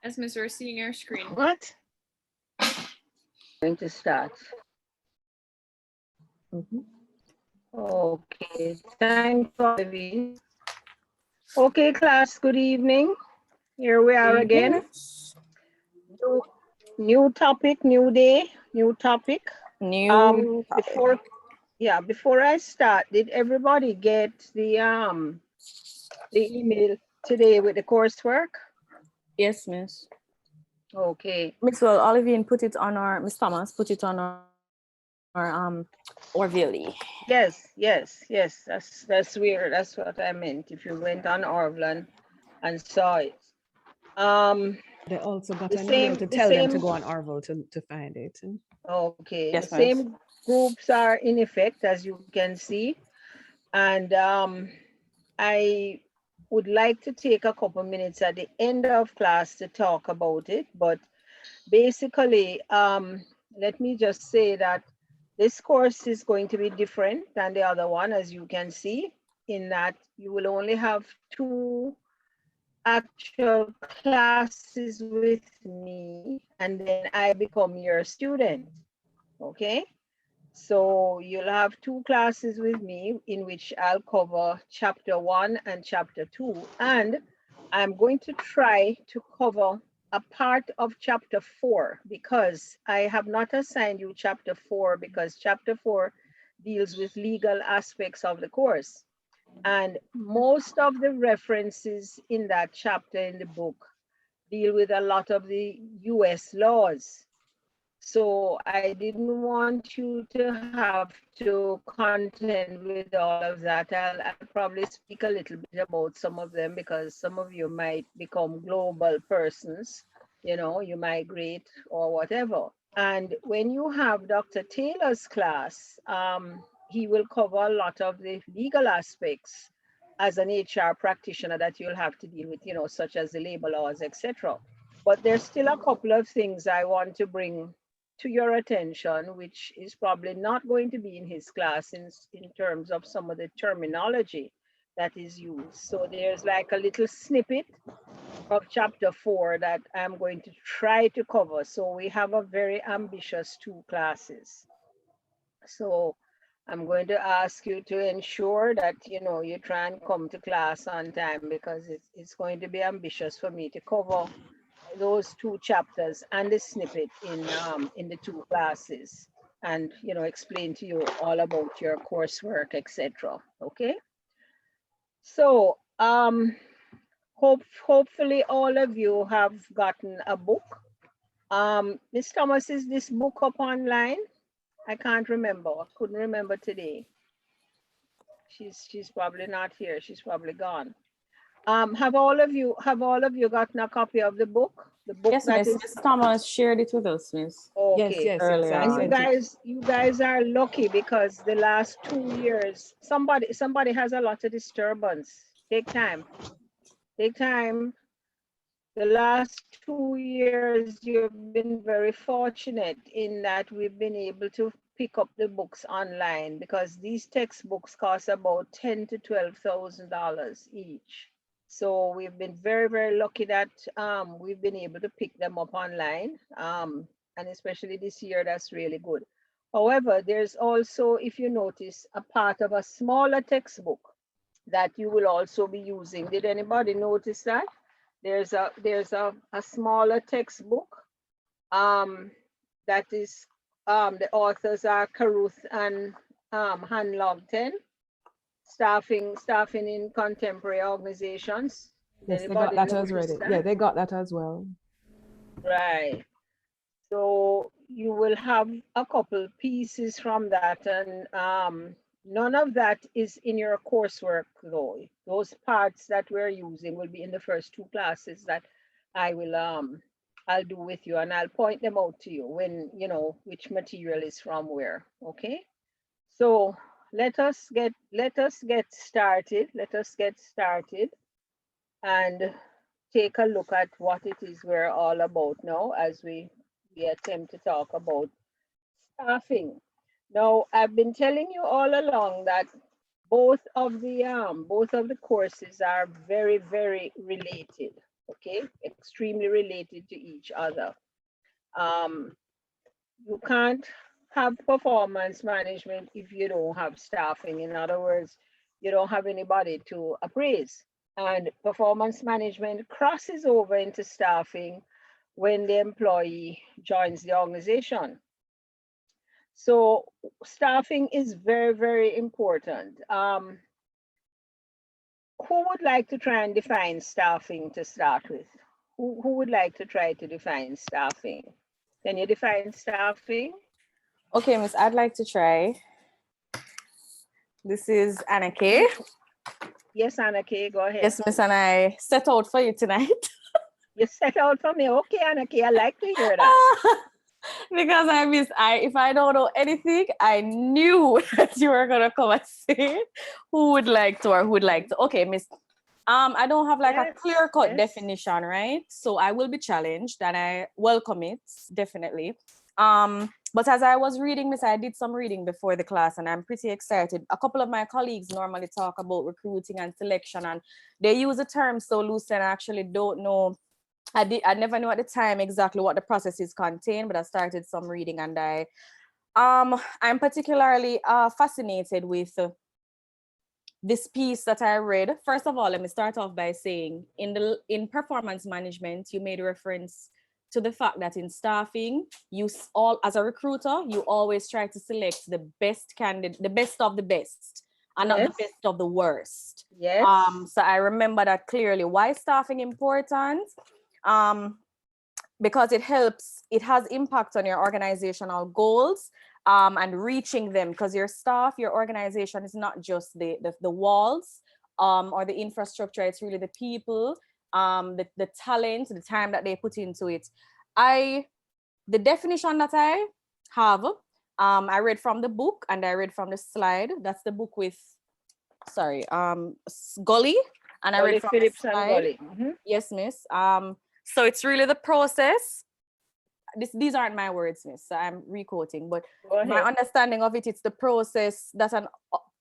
Yes, Miss, we're seeing your screen. What? Going to start. Okay, thank you, Olivine. Okay, class, good evening. Here we are again. New topic, new day, new topic. New topic. Before I start, did everybody get the email today with the coursework? Yes, Miss. Okay. Miss, well, Olivine put it on our, Miss Thomas put it on our Orville. Yes. That's weird. That's what I meant. If you went on Orville and saw it. They also got the an same- email to the tell them to same- go on Orville to find it. Okay, Yes, the miss. same groups are in effect, as you can see. And I would like to take a couple minutes at the end of class to talk about it. But basically, let me just say that this course is going to be different than the other one, as you can see, in that you will only have 2 actual classes with me, and then I become your student. Okay, so you'll have 2 classes with me in which I'll cover chapter 1 and chapter 2, and I'm going to try to cover a part of chapter 4 because I have not assigned you chapter 4 because chapter 4 deals with legal aspects of the course. And most of the references in that chapter in the book deal with a lot of the US laws. So I didn't want you to have to contend with all of that. I'll probably speak a little bit about some of them because some of you might become global persons, you know, you migrate or whatever. And when you have Dr. Taylor's class, he will cover a lot of the legal aspects as an HR practitioner that you'll have to deal with, you know, such as the labor laws, etc. But there's still a couple of things I want to bring to your attention, which is probably not going to be in his class in terms of some of the terminology that is used. So there's like a little snippet of chapter 4 that I'm going to try to cover. So we have a very ambitious 2 classes. So I'm going to ask you to ensure that, you know, you try and come to class on time because it's going to be ambitious for me to cover those 2 chapters and the snippet in the 2 classes, and, you know, explain to you all about your coursework, etc. Okay, so hopefully all of you have gotten a book. Miss Thomas, is this book up online? I can't remember. I couldn't remember today. She's probably not here. She's probably gone. Have all of you gotten a copy of the book? The book Yes, that Miss. is Miss Thomas shared it with us, Miss. okay. Yes. Earlier I And on. sent it. you guys are lucky because the last 2 years, somebody has a lot of disturbance. Take time. Take time. The last 2 years, you've been very fortunate in that we've been able to pick up the books online because these textbooks cost about $10,000 to $12,000 each. So we've been very, very lucky that we've been able to pick them up online. And especially this year, that's really good. However, there's also, if you notice, a part of a smaller textbook that you will also be using. Did anybody notice that? There's a smaller textbook that is the authors are Caruth and Han Logden, staffing in contemporary organizations. Yes, they got Anybody that as notice ready. that? Yeah, they got that as well. Right. So you will have a couple pieces from that, and none of that is in your coursework though. Those parts that we're using will be in the first 2 classes that I will I'll do with you, and I'll point them out to you when you know which material is from where. Okay. So let us get started. Let us get started and take a look at what it is we're all about now as we attempt to talk about staffing. Now, I've been telling you all along that both of the courses are very, very related. okay, extremely related to each other. You can't have performance management if you don't have staffing. In other words, you don't have anybody to appraise. And performance management crosses over into staffing when the employee joins the organization. So staffing is very, very important. Who would like to try and define staffing to start with? Who would like to try to define staffing? Can you define staffing? Okay, Miss, I'd like to try. This is Anna K. Yes, Anna K, go ahead. Yes, Miss, and I set out for you tonight. You set out for me. Okay, Anna K, I like to hear that. Because if I don't know anything, I knew that you were gonna come and say who would like to or who would like to. Okay, Miss. I don't have like a clear-cut definition, right? So I will be challenged and I welcome it, definitely. But as I was reading, Miss, I did some reading before the class and I'm pretty excited. A couple of my colleagues normally talk about recruiting and selection and they use the term so loosely and I actually don't know. I never knew at the time exactly what the processes contain, but I started some reading and I'm particularly fascinated with this piece that I read. First of all, let me start off by saying in performance management, you made reference to the fact that in staffing, as a recruiter, you always try to select the best candidate, the best of the best, and not the best of the worst. Yes. So I remember that clearly. Why is staffing important? Because it has impact on your organizational goals and reaching them, because your staff, your organization is not just the walls or the infrastructure, it's really the people, the talent, the time that they put into it. The definition that I have, I read from the book and I read from the slide. That's the book with, Gully, and I read from Phillips the slide. and Gully. Mm-hmm. Yes, Miss. So it's really the process. These aren't my words, Miss. So I'm re-quoting, but my understanding of it, it's the process that's an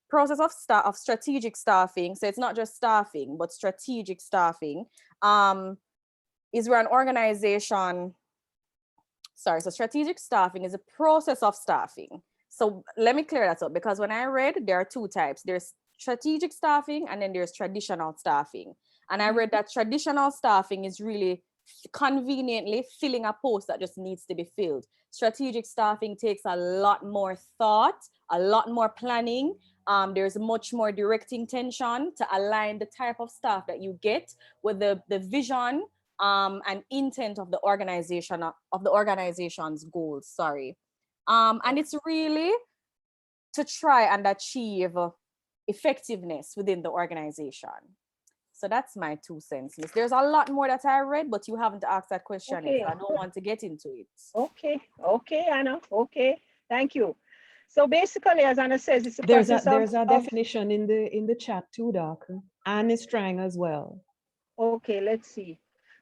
process of strategic staffing. So it's not just staffing, but strategic staffing is where an organization. So strategic staffing is a process of staffing. So let me clear that up, because when I read, there are two types. There's strategic staffing and then there's traditional staffing. And I read that traditional staffing is really conveniently filling a post that just needs to be filled. Strategic staffing takes a lot more thought, a lot more planning. There's much more direct intention to align the type of staff that you get with the vision and intent of the organization, of the organization's goals. And it's really to try and achieve effectiveness within the organization. So that's my 2 cents, Miss. There's a lot more that I read, but you haven't asked that question yet, so I don't want to get into it. Okay, Anna. Okay, thank you. So basically, as Anna says, it's a there's a definition in the chat too, Doc. Anne is trying as well. Okay, let's see.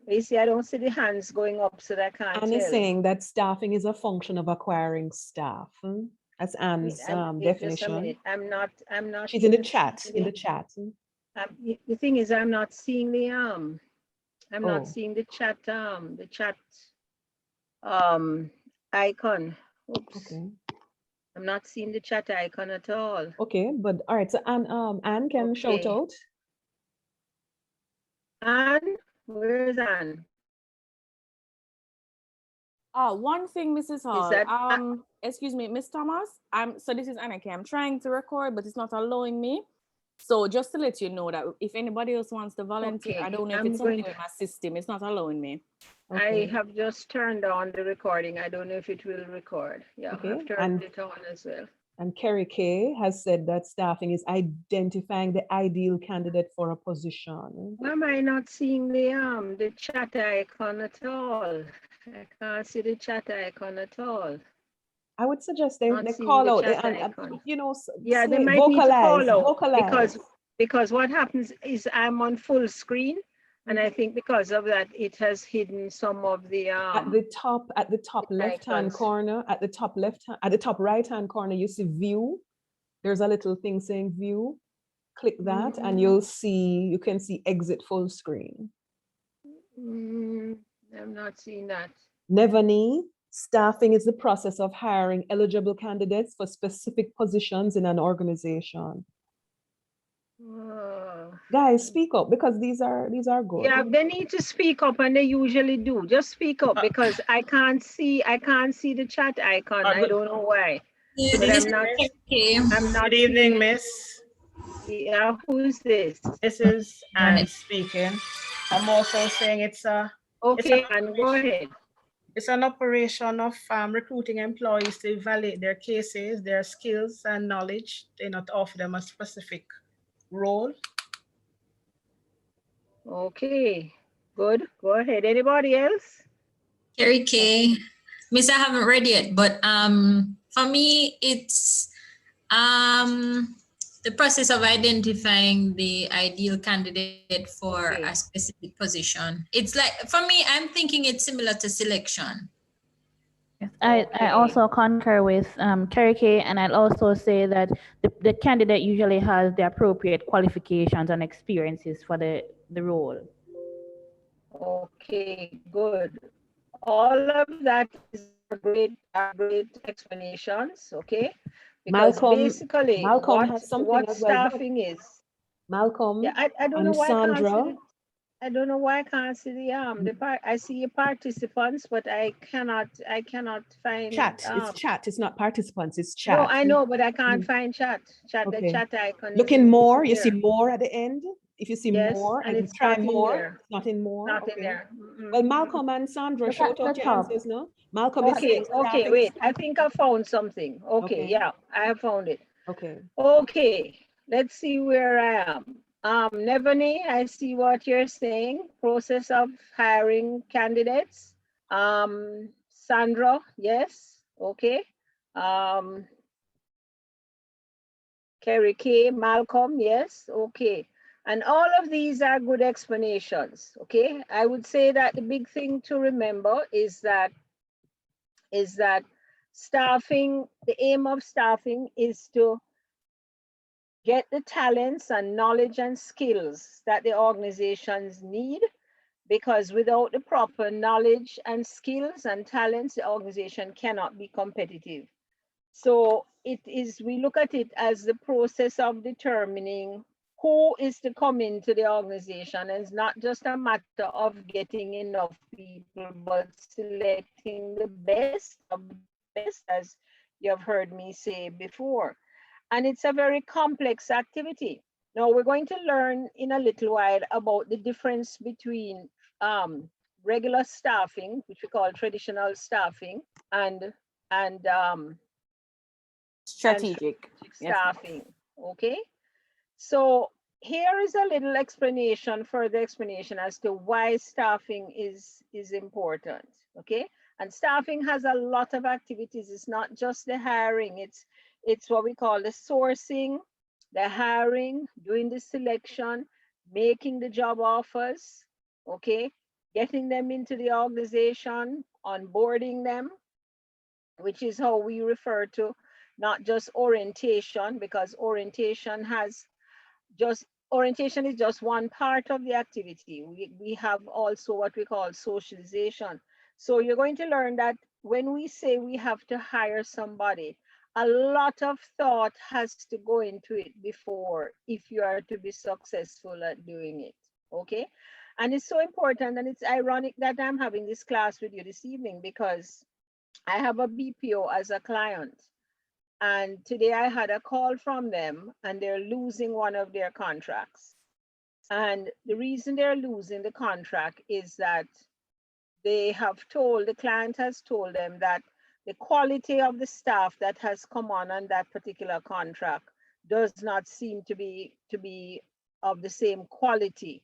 You see, I don't see the hands going up, so that I can't Anne tell. is saying that staffing is a function of acquiring staff. That's Anne's definition. Just a minute. I'm not. She's in the chat. The thing is, I'm not seeing the I'm not seeing the chat icon. Oops. Okay. I'm not seeing the chat icon at all. Okay, but all right. So Anne can shout out. Anne, where is Anne? One thing, Mrs. Hall. Excuse me, Miss Thomas. So this is Anna K. I'm trying to record, but it's not allowing me. So just to let you know that if anybody else wants to volunteer, I don't know if it's something with my system. It's not allowing me. I have just turned on the recording. I don't know if it will record. Yeah, I've turned it on as well. And Kerry K has said that staffing is identifying the ideal candidate for a position. Why am I not seeing the chat icon at all? I can't see the chat icon at all. I would suggest they call out, you know, yeah, they might vocalize, need to call out because what happens is I'm on full screen, and I think because of that, it has hidden some of the at the top left hand corner, at the top right hand corner, you see view. There's a little thing saying view. Click that, and you can see exit full screen. I'm not seeing that. Nevani, staffing is the process of hiring eligible candidates for specific positions in an organization. Guys, speak up because these are good. Yeah, they need to speak up, and they usually do. Just speak up because I can't see the chat icon. I don't know why. But I'm not. Good evening, Miss. Yeah, who's this? This is Anne speaking. I'm also saying it's okay, and go ahead. It's an operation of recruiting employees to evaluate their cases, their skills and knowledge. They not offer them a specific role. Okay, good. Go ahead. Anybody else? Carrie K. Miss, I haven't read yet, but for me, it's the process of identifying the ideal candidate for a specific position. It's like, for me, I'm thinking it's similar to selection. Yes, I also concur with Carrie K, and I'll also say that the candidate usually has the appropriate qualifications and experiences for the role. Okay, good. All of that is great explanations, okay? Because basically what staffing is. Malcolm, yeah, I don't know why Sandra. I don't know why I can't see the I see your participants, but I cannot find chat. It's chat. It's not participants. It's chat. No, I know, but I can't find chat. Okay. The chat icon. Looking more, you see more at the end. If you see more and it's try not more, in there. it's not in more. Not in there. Well, Malcolm and Sandra, shout out your answers, no? Malcolm is okay. Okay, wait. I think I found something. Okay, yeah, I have found it. Okay. Okay, let's see where I am. Nevani, I see what you're saying. Process of hiring candidates. Sandra, yes. Okay. Kerry K, Malcolm, yes. Okay. And all of these are good explanations. Okay. I would say that the big thing to remember is that staffing, the aim of staffing is to get the talents and knowledge and skills that the organizations need, because without the proper knowledge and skills and talents, the organization cannot be competitive. So we look at it as the process of determining who is to come into the organization. And it's not just a matter of getting enough people, but selecting the best of the best, as you have heard me say before. And it's a very complex activity. Now we're going to learn in a little while about the difference between regular staffing, which we call traditional staffing, and strategic staffing. Okay, so here is a little explanation, further explanation as to why staffing is important. Okay, and staffing has a lot of activities. It's not just the hiring, it's what we call the sourcing, the hiring, doing the selection, making the job offers, okay, getting them into the organization, onboarding them, which is how we refer to not just orientation, because orientation is just one part of the activity. We have also what we call socialization. So you're going to learn that when we say we have to hire somebody, a lot of thought has to go into it before, if you are to be successful at doing it, okay? And it's so important, and it's ironic that I'm having this class with you this evening, because I have a BPO as a client. And today I had a call from them, and they're losing one of their contracts. And the reason they're losing the contract is that the client has told them that the quality of the staff that has come on that particular contract does not seem to be of the same quality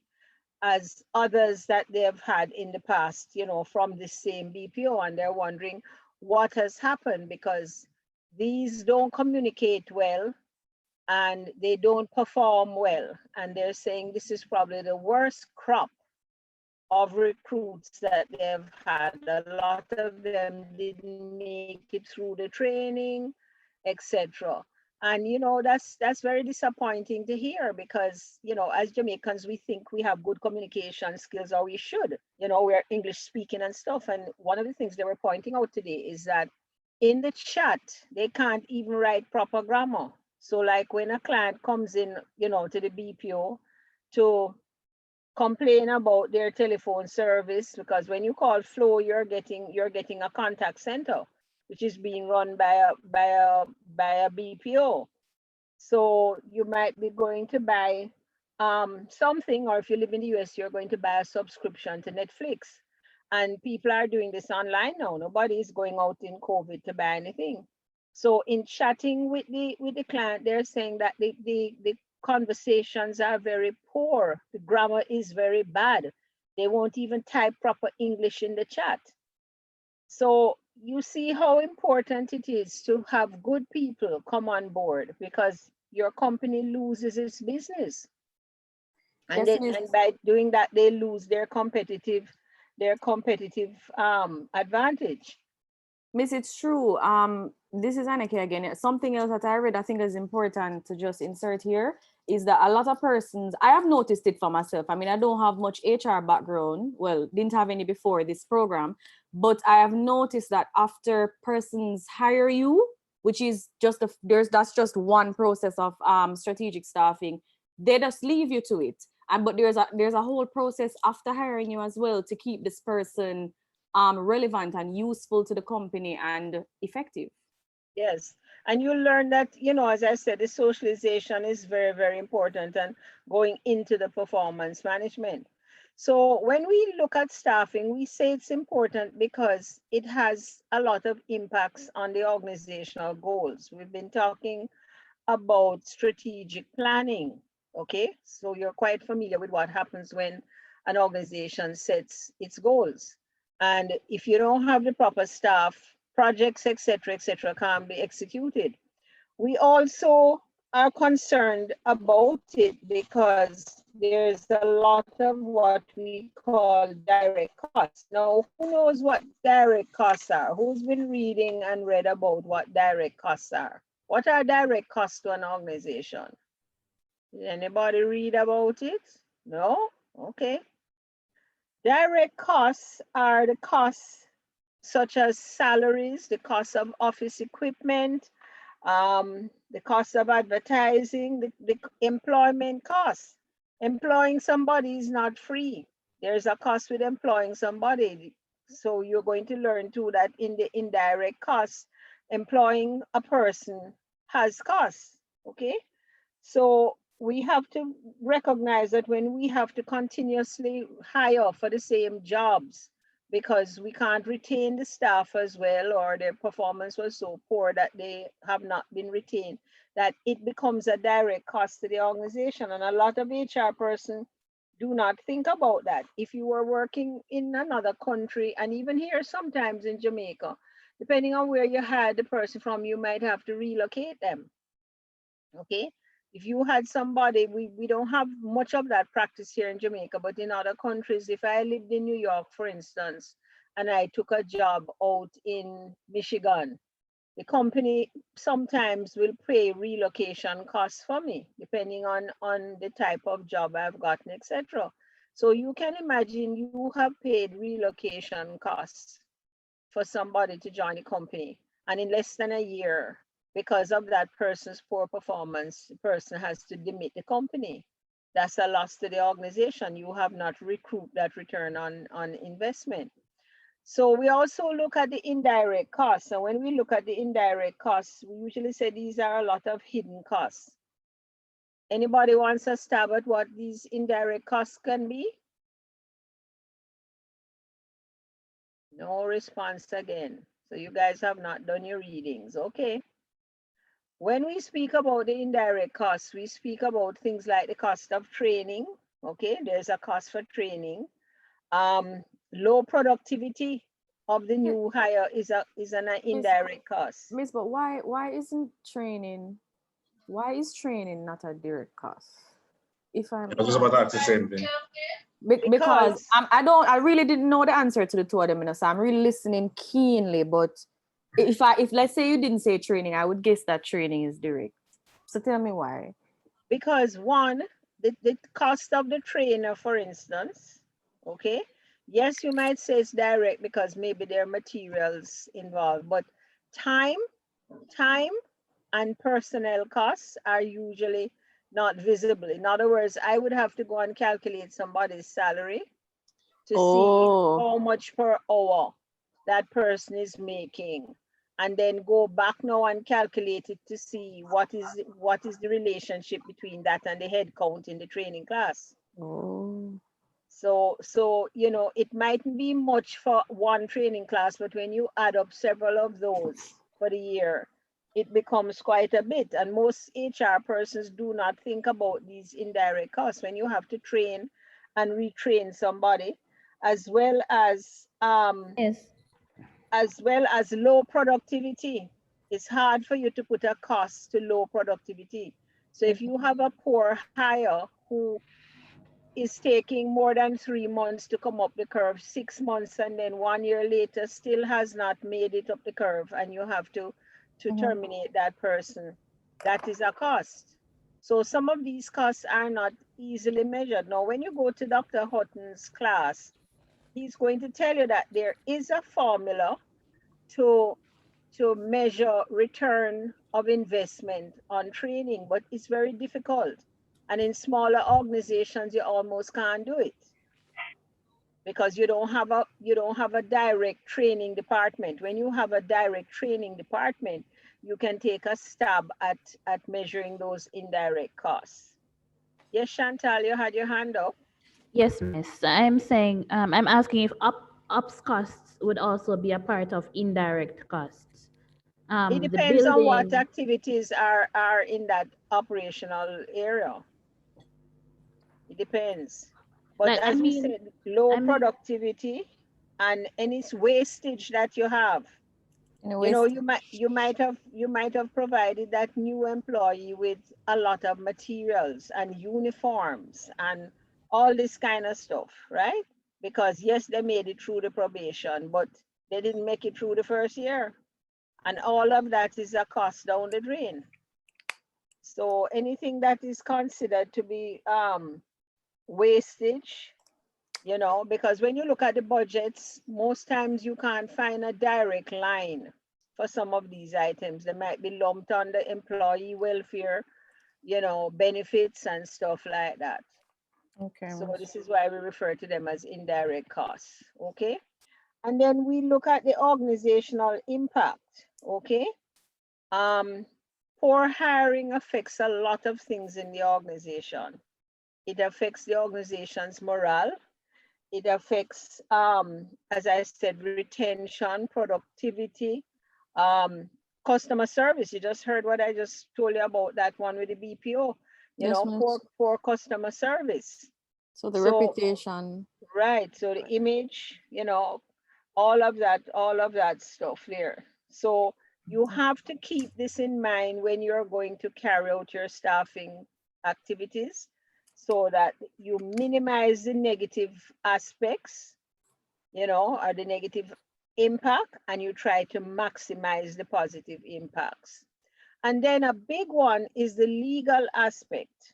as others that they have had in the past, from the same BPO. And they're wondering what has happened, because these don't communicate well and they don't perform well. And they're saying this is probably the worst crop of recruits that they've had. A lot of them didn't make it through the training, etc. And that's very disappointing to hear, because as Jamaicans, we think we have good communication skills, or we should. you know, we're English speaking and stuff. And one of the things they were pointing out today is that in the chat, they can't even write proper grammar. So like when a client comes in, you know, to the BPO to complain about their telephone service, because when you call Flow, you're getting a contact center, which is being run by a BPO. So you might be going to buy something, or if you live in the US, you're going to buy a subscription to Netflix. And people are doing this online now. Nobody is going out in COVID to buy anything. So in chatting with the client, they're saying that the conversations are very poor. The grammar is very bad. They won't even type proper English in the chat. So you see how important it is to have good people come on board, because your company loses its business. And, Yes, and by doing that, they lose their competitive advantage. Miss, it's true. This is Annika again. Something else that I read I think is important to just insert here is that a lot of persons, I have noticed it for myself. I mean, I don't have much HR background. Well, didn't have any before this program, but I have noticed that after persons hire you, which is just that's just one process of strategic staffing, they just leave you to it. But there's a whole process after hiring you as well to keep this person relevant and useful to the company and effective. Yes. And you learn that, you know, as I said, the socialization is very, very important, and going into the performance management. So when we look at staffing, we say it's important because it has a lot of impacts on the organizational goals. We've been talking about strategic planning. Okay, so you're quite familiar with what happens when an organization sets its goals. And if you don't have the proper staff, projects, etc., can't be executed. We also are concerned about it because there's a lot of what we call direct costs. Now, who knows what direct costs are? Who's been reading and read about what direct costs are? What are direct costs to an organization? Did anybody read about it? No? Okay. Direct costs are the costs such as salaries, the cost of office equipment, the cost of advertising, the employment costs. Employing somebody is not free. There's a cost with employing somebody. So you're going to learn too that in the indirect costs, employing a person has costs, okay? So we have to recognize that when we have to continuously hire for the same jobs, because we can't retain the staff as well, or their performance was so poor that they have not been retained, that it becomes a direct cost to the organization. And a lot of HR persons do not think about that. If you were working in another country, and even here sometimes in Jamaica, depending on where you had the person from, you might have to relocate them, okay? If you had somebody, we don't have much of that practice here in Jamaica, but in other countries, if I lived in New York, for instance, and I took a job out in Michigan, the company sometimes will pay relocation costs for me, depending on the type of job I've gotten, etc. So you can imagine you have paid relocation costs for somebody to join the company, and in less than a year, because of that person's poor performance, the person has to demit the company. That's a loss to the organization. You have not recouped that return on investment. So we also look at the indirect costs. And when we look at the indirect costs, we usually say these are a lot of hidden costs. Anybody wants a stab at what these indirect costs can be? No response again. So you guys have not done your readings, okay? When we speak about the indirect costs, we speak about things like the cost of training, okay? There's a cost for training. Low productivity of the new hire is an indirect cost. Miss, but why isn't training, why is training not a direct cost? If I'm I was about to ask the same thing. Because I really didn't know the answer to the two of them, so I'm really listening keenly. But if let's say you didn't say training, I would guess that training is direct. So tell me why. Because one, the cost of the trainer, for instance, okay, Yes, you might say it's direct because maybe there are materials involved, but time and personnel costs are usually not visible. In other words, I would have to go and calculate somebody's salary to see how much per hour that person is making, and then go back now and calculate it to see what is the relationship between that and the head count in the training class. So you know, it mightn't be much for one training class, but when you add up several of those for the year, it becomes quite a bit. And most HR persons do not think about these indirect costs when you have to train and retrain somebody, as well as Yes. low productivity. It's hard for you to put a cost to low productivity. So if you have a poor hire who is taking more than 3 months to come up the curve, 6 months, and then 1 year later still has not made it up the curve, and you have to terminate that person, that is a cost. So some of these costs are not easily measured. Now, when you go to Dr. Hutton's class, he's going to tell you that there is a formula to measure return of investment on training, but it's very difficult. And in smaller organizations, you almost can't do it because you don't have a direct training department. When you have a direct training department, you can take a stab at measuring those indirect costs. Yes, Chantal, you had your hand up. Yes, miss. I'm saying, I'm asking if ops costs would also be a part of indirect costs. It The depends on what building, activities are in that operational area. It depends. But like, as we said, low I mean, productivity and any wastage that you have. You know, you might have provided that new employee with a lot of materials and uniforms and all this kind of stuff, right? Because yes, they made it through the probation, but they didn't make it through the first year. And all of that is a cost down the drain. So anything that is considered to be wastage, you know, because when you look at the budgets, most times you can't find a direct line for some of these items. They might be lumped under employee welfare, you know, benefits and stuff like that. Okay. So this is why we refer to them as indirect costs, okay? And then we look at the organizational impact, okay? Poor hiring affects a lot of things in the organization. It affects the organization's morale. It affects, as I said, retention, productivity, customer service. You just heard what I just told you about that one with the BPO, you know, poor customer service. So the reputation. Right. So the image, you know, all of that stuff there. So you have to keep this in mind when you're going to carry out your staffing activities so that you minimize the negative aspects, you know, or the negative impact, and you try to maximize the positive impacts. And then a big one is the legal aspect.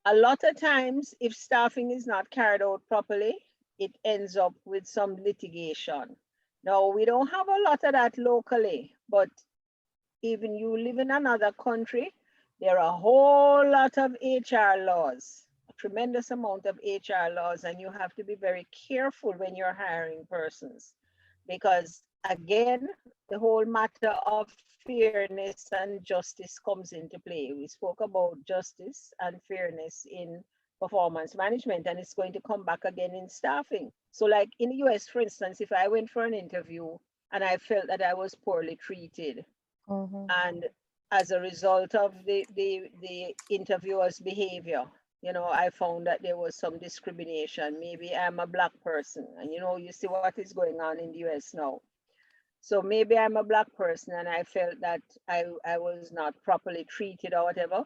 A lot of times, if staffing is not carried out properly, it ends up with some litigation. Now, we don't have a lot of that locally, but even you live in another country, there are a whole lot of HR laws, a tremendous amount of HR laws, and you have to be very careful when you're hiring persons because, again, the whole matter of fairness and justice comes into play. We spoke about justice and fairness in performance management, and it's going to come back again in staffing. So like in the US, for instance, if I went for an interview and I felt that I was poorly treated, and as a result of the interviewer's behavior, you know, I found that there was some discrimination. Maybe I'm a Black person, and you know, you see what is going on in the US now. So maybe I'm a Black person and I felt that I was not properly treated or whatever.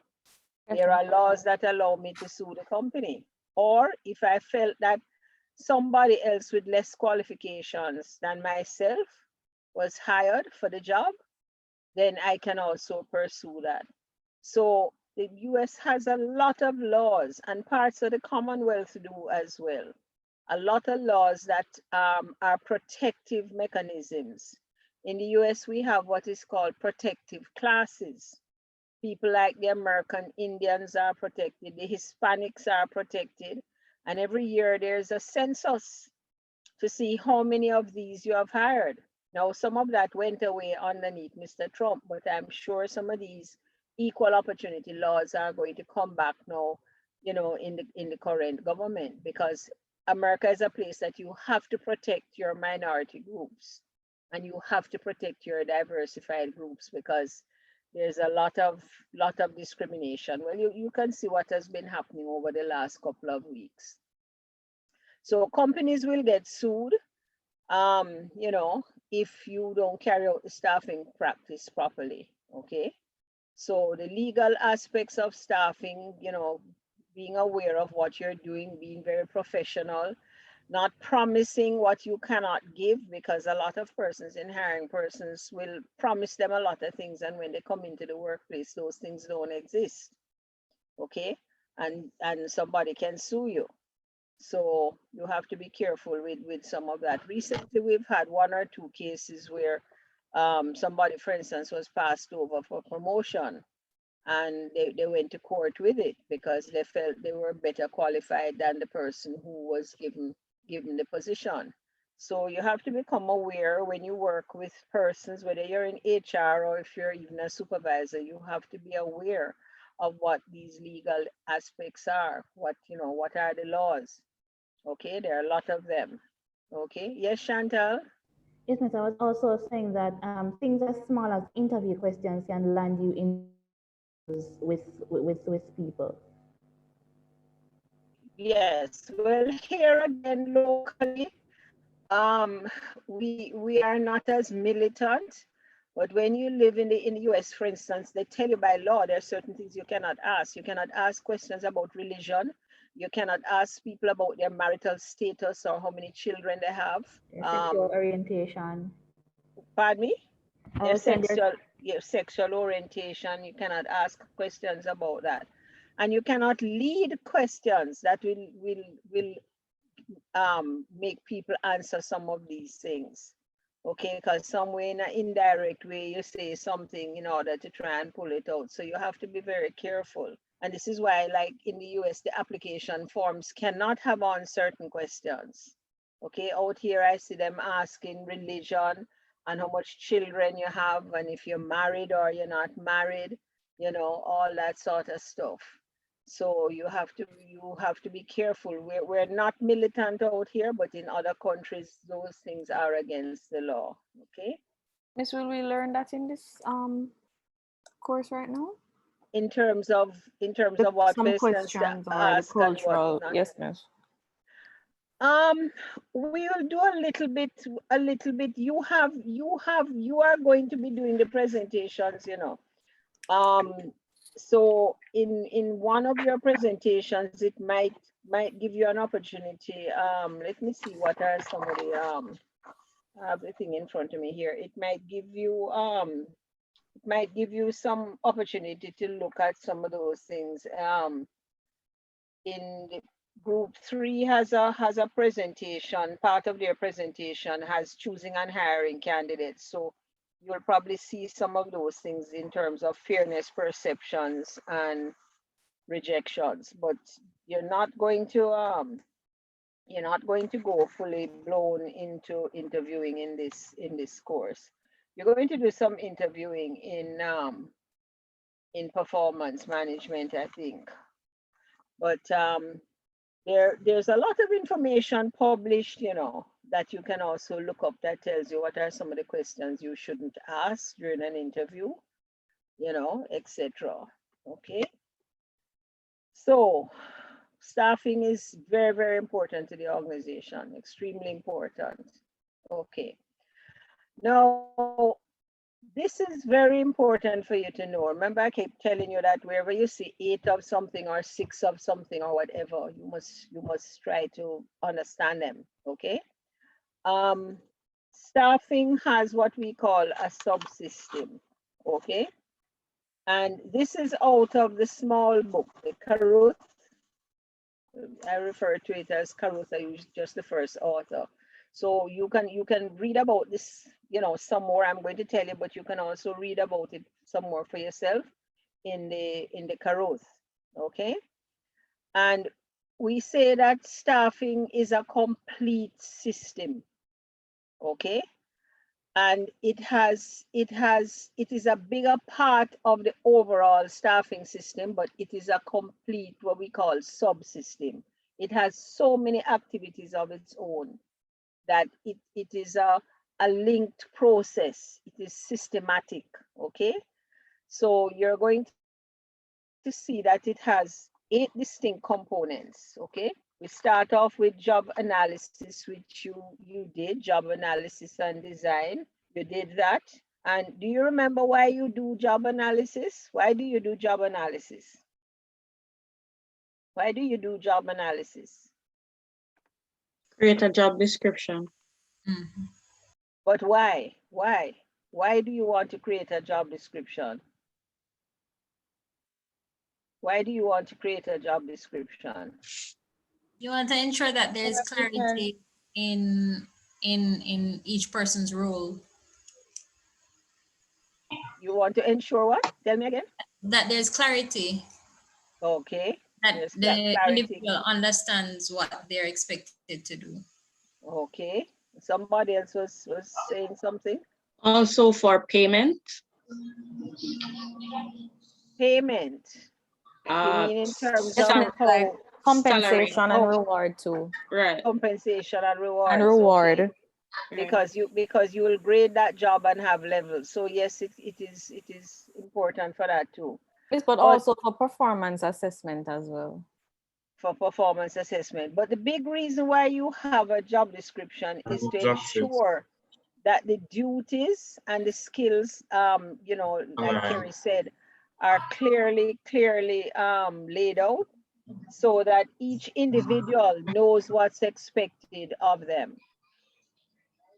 There are laws that allow me to sue the company. Or if I felt that somebody else with less qualifications than myself was hired for the job, then I can also pursue that. So the US has a lot of laws, and parts of the Commonwealth do as well. a lot of laws that are protective mechanisms. In the US, we have what is called protective classes. People like the American Indians are protected, the Hispanics are protected, and every year there's a census to see how many of these you have hired. Now, some of that went away underneath Mr. Trump, but I'm sure some of these equal opportunity laws are going to come back now, you know, in the current government, because America is a place that you have to protect your minority groups and you have to protect your diversified groups, because there's a lot of discrimination. Well, you can see what has been happening over the last couple of weeks. So companies will get sued, you know, if you don't carry out the staffing practice properly, okay? So the legal aspects of staffing, you know, being aware of what you're doing, being very professional, not promising what you cannot give, because a lot of persons in hiring persons will promise them a lot of things, and when they come into the workplace, those things don't exist, okay? And somebody can sue you. So you have to be careful with some of that. Recently, we've had 1 or 2 cases where somebody, for instance, was passed over for promotion, and they went to court with it because they felt they were better qualified than the person who was given the position. So you have to become aware when you work with persons, whether you're in HR or if you're even a supervisor, you have to be aware of what these legal aspects are, what are the laws. Okay, there are a lot of them. Okay, yes, Chantal? Yes, Miss, I was also saying that things as small as interview questions can land you in with people. Yes, well, here again, locally, we are not as militant, but when you live in the US, for instance, they tell you by law there are certain things you cannot ask. You cannot ask questions about religion. You cannot ask people about their marital status or how many children they have. Sexual orientation. Pardon me? Their sexual orientation. You cannot ask questions about that, and you cannot lead questions that will make people answer some of these things. Okay, because some way, in an indirect way, you say something in order to try and pull it out. So you have to be very careful. And this is why, like in the US, the application forms cannot have on certain questions. Okay, out here, I see them asking religion and how much children you have, and if you're married or you're not married, you know, all that sort of stuff. So you have to be careful. We're not militant out here, but in other countries, those things are against the law. Okay. Miss, will we learn that in this course right now? In terms of what some questions or the cultural, yes, Miss. We will do a little bit. You are going to be doing the presentations, you know. So in one of your presentations, it might give you an opportunity. Let me see what are some of the I have the thing in front of me here. It might give you some opportunity to look at some of those things. In the group 3 has a presentation. Part of their presentation has choosing and hiring candidates. So you'll probably see some of those things in terms of fairness perceptions and rejections, but you're not going to go fully blown into interviewing in this course. You're going to do some interviewing in performance management, I think. But there's a lot of information published, you know, that you can also look up that tells you what are some of the questions you shouldn't ask during an interview, you know, etc. Okay. So staffing is very, very important to the organization, extremely important. Okay. Now, this is very important for you to know. Remember, I keep telling you that wherever you see 8 of something or 6 of something or whatever, you must try to understand them. Okay. Staffing has what we call a subsystem. Okay. And this is out of the small book, the Karuth I refer to it as Carutha, just the first author. So you can read about this, some more. I'm going to tell you, but you can also read about it some more for yourself in the Karuth. Okay. And we say that staffing is a complete system. Okay. And it is a bigger part of the overall staffing system, but it is a complete, what we call, subsystem. It has so many activities of its own that it is a linked process. It is systematic. Okay. So you're going to see that it has 8 distinct components. Okay. We start off with job analysis, which you did, job analysis and design. You did that. And do you remember why you do job analysis? Why do you do job analysis? Why do you do job analysis? Create a job description. Mm-hmm. But why? Why? Why do you want to create a job description? Why do you want to create a job description? You want to ensure that there is clarity in each person's role. You want to ensure what? Tell me again. That there's clarity. Okay. That There's the clarity. individual understands what they're expected to do. Okay. Somebody else was saying something. Also for payment. Payment. You mean in terms of like compensation salary. and reward too. Right. Compensation and reward. And reward. Okay. Because you will grade that job and have levels. So yes, it is important for that too. Yes, but also for performance assessment as well. For performance assessment. But the big reason why you have a job description is to ensure that the duties and the skills, like Kerry said, are clearly laid out so that each individual knows what's expected of them.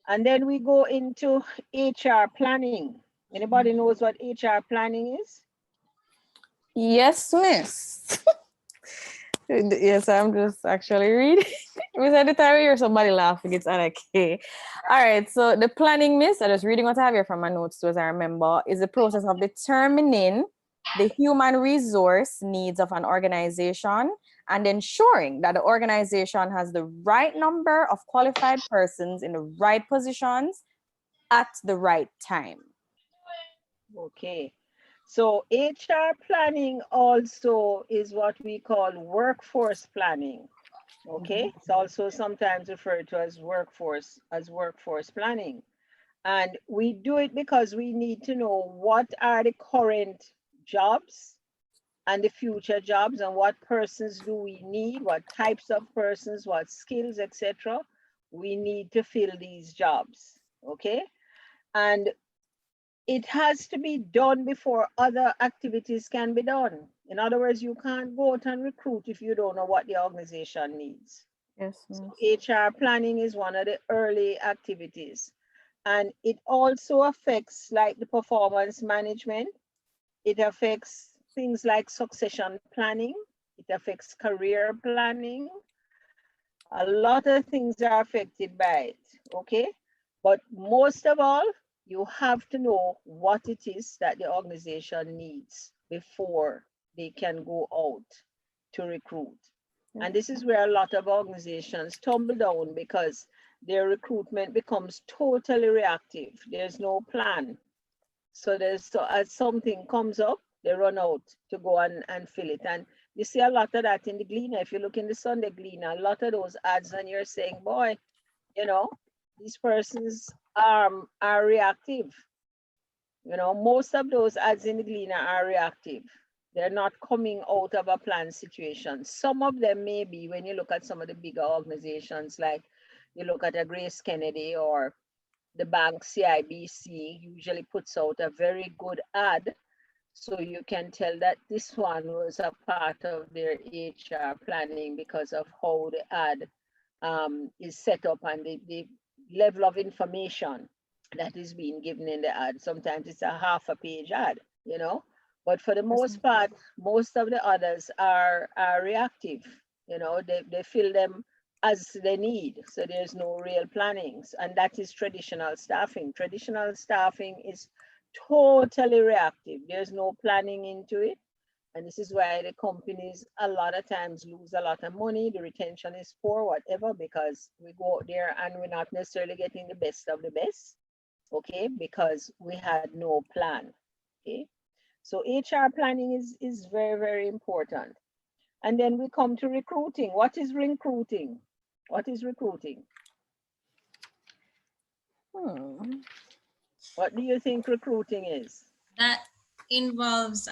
And then we go into HR planning. Anybody knows what HR planning is? Yes, miss. Yes, I'm just actually reading. Miss, at the time I hear somebody laughing, it's okay. All right, so the planning, miss, I'm just reading what I have here from my notes too, as I remember, is the process of determining the human resource needs of an organization and ensuring that the organization has the right number of qualified persons in the right positions at the right time. Okay. So HR planning also is what we call workforce planning. Okay. It's also sometimes referred to as workforce planning. And we do it because we need to know what are the current jobs and the future jobs, and what persons do we need, what types of persons, what skills, etc. we need to fill these jobs. Okay. And it has to be done before other activities can be done. In other words, you can't go out and recruit if you don't know what the organization needs. Yes. So HR planning is one of the early activities. And it also affects like the performance management. It affects things like succession planning. It affects career planning. A lot of things are affected by it, okay? But most of all, you have to know what it is that the organization needs before they can go out to recruit. And this is where a lot of organizations tumble down because their recruitment becomes totally reactive. There's no plan. So as something comes up, they run out to go and fill it. And you see a lot of that in the Gleaner. If you look in the Sunday Gleaner, a lot of those ads, and you're saying, boy, these persons are reactive. Most of those ads in the Gleaner are reactive. They're not coming out of a planned situation. Some of them may be when you look at some of the bigger organizations, like you look at a Grace Kennedy or the bank CIBC usually puts out a very good ad. So you can tell that this one was a part of their HR planning because of how the ad is set up and the level of information that is being given in the ad. Sometimes it's a half a page ad, but for the most part, most of the others are reactive. You know, they fill them as they need. So there's no real plannings. And that is traditional staffing. Traditional staffing is totally reactive. There's no planning into it. And this is why the companies a lot of times lose a lot of money. The retention is poor, whatever, because we go out there and we're not necessarily getting the best of the best, okay, because we had no plan, okay. So HR planning is very, very important. And then we come to recruiting. What is recruiting? What is recruiting? What do you think recruiting is? That involves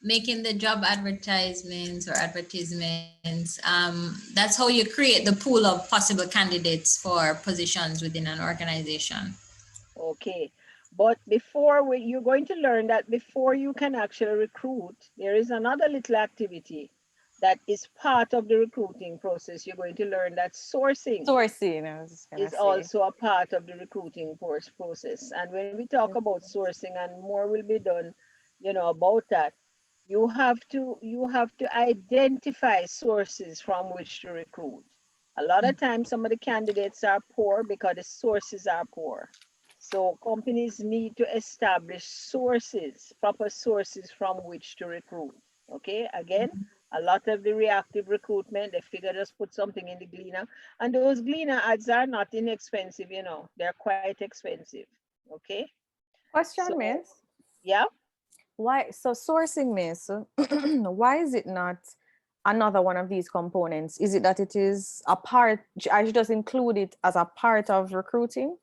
making the job advertisements or advertisements. That's how you create the pool of possible candidates for positions within an organization. Okay, but you're going to learn that before you can actually recruit, there is another little activity that is part of the recruiting process. You're going to learn that sourcing is also a part of the recruiting process. And when we talk about sourcing, and more will be done, you know, about that, you have to identify sources from which to recruit. A lot of times some of the candidates are poor because the sources are poor. So companies need to establish sources, proper sources from which to recruit. Okay, again, a lot of the reactive recruitment, they figure just put something in the Gleaner, and those Gleaner ads are not inexpensive, you know, they're quite expensive. Okay. Question, So, Miss. yeah. Why, so sourcing, Miss, why is it not another one of these components? Is it that it is a part, I should just include it as a part of recruiting?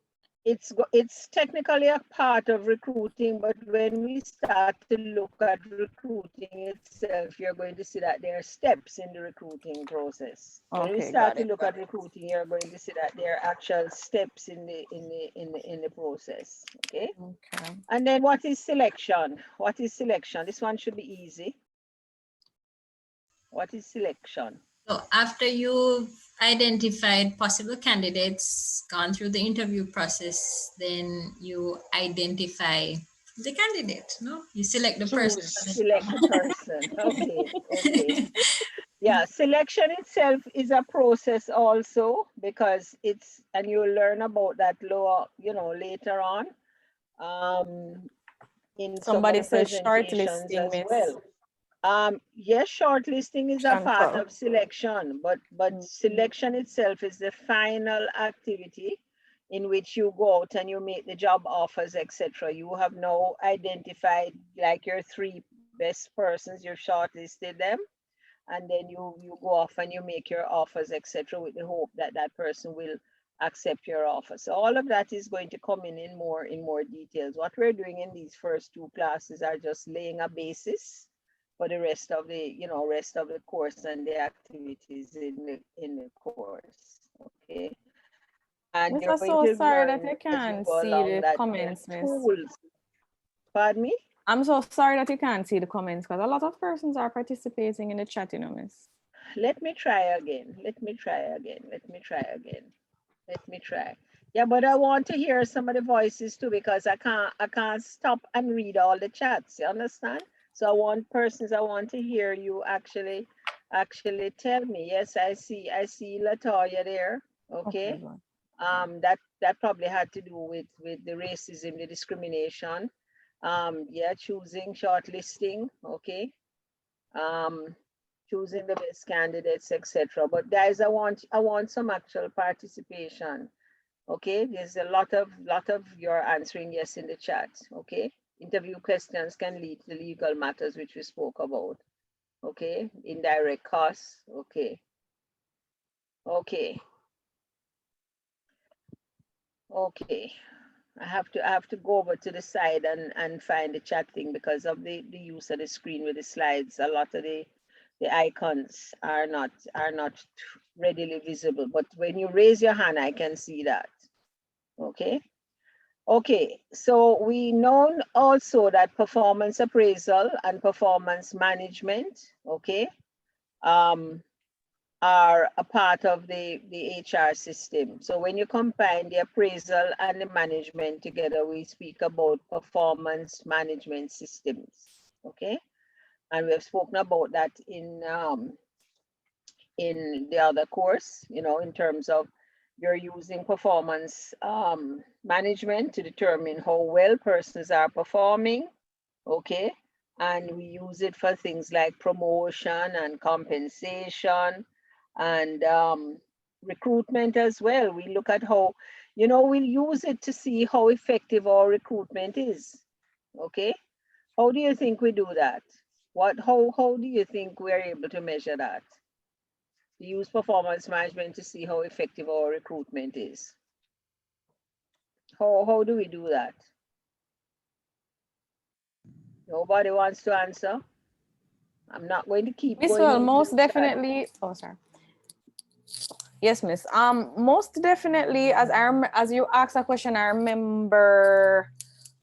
It's technically a part of recruiting, but when we start to look at recruiting itself, you're going to see that there are steps in the recruiting process. Okay, when we start to look at recruiting, you're going to see that there are actual steps in the process. Okay. Okay. And then what is selection? What is selection? This one should be easy. What is selection? So after you've identified possible candidates, gone through the interview process, then you identify the candidate, no? You select the person. Select the person. Okay, okay. Yeah, selection itself is a process also, because and you'll learn about that lower, you know, later on. In Somebody some of says the presentations shortlisting, as Miss. well. Yes, shortlisting is a part of selection, but selection itself is the final activity in which you go out and you make the job offers, etc. You have now identified like your 3 best persons, you've shortlisted them, and then you go off and you make your offers, etc., with the hope that that person will accept your offer. So all of that is going to come in more details. What we're doing in these first 2 classes are just laying a basis for the rest of the course and the activities in the course. Okay. And Miss, you're I'm going so to sorry learn that you as you can't go see along the that comments, Miss. tools. Pardon me? I'm so sorry that you can't see the comments because a lot of persons are participating in the chat, you know, Miss. Let me try again. Yeah, but I want to hear some of the voices too, because I can't stop and read all the chats. You understand? So I want to hear you actually tell me. Yes, I see Latoya there. Okay. That probably had to do with the racism, the discrimination. Yeah, choosing, shortlisting. Okay. Choosing the best candidates, etc. But guys, I want some actual participation. Okay, there's a lot of your answering yes in the chat. Okay, interview questions can lead to legal matters, which we spoke about. Okay, indirect costs. Okay. I have to go over to the side and find the chat thing because of the use of the screen with the slides. A lot of the icons are not readily visible, but when you raise your hand, I can see that. Okay, so we know also that performance appraisal and performance management, okay, are a part of the HR system. So when you combine the appraisal and the management together, we speak about performance management systems, okay? And we have spoken about that in the other course, you know, in terms of you're using performance management to determine how well persons are performing, okay? And we use it for things like promotion and compensation and recruitment as well. We look at how, you know, we'll use it to see how effective our recruitment is, okay? How do you think we do that? How do you think we're able to measure that? We use performance management to see how effective our recruitment is. How do we do that? Nobody wants to answer. I'm not going to keep Miss, going. well, most definitely. Oh, sorry. Yes, Miss. Most definitely, as you asked a question, I remember.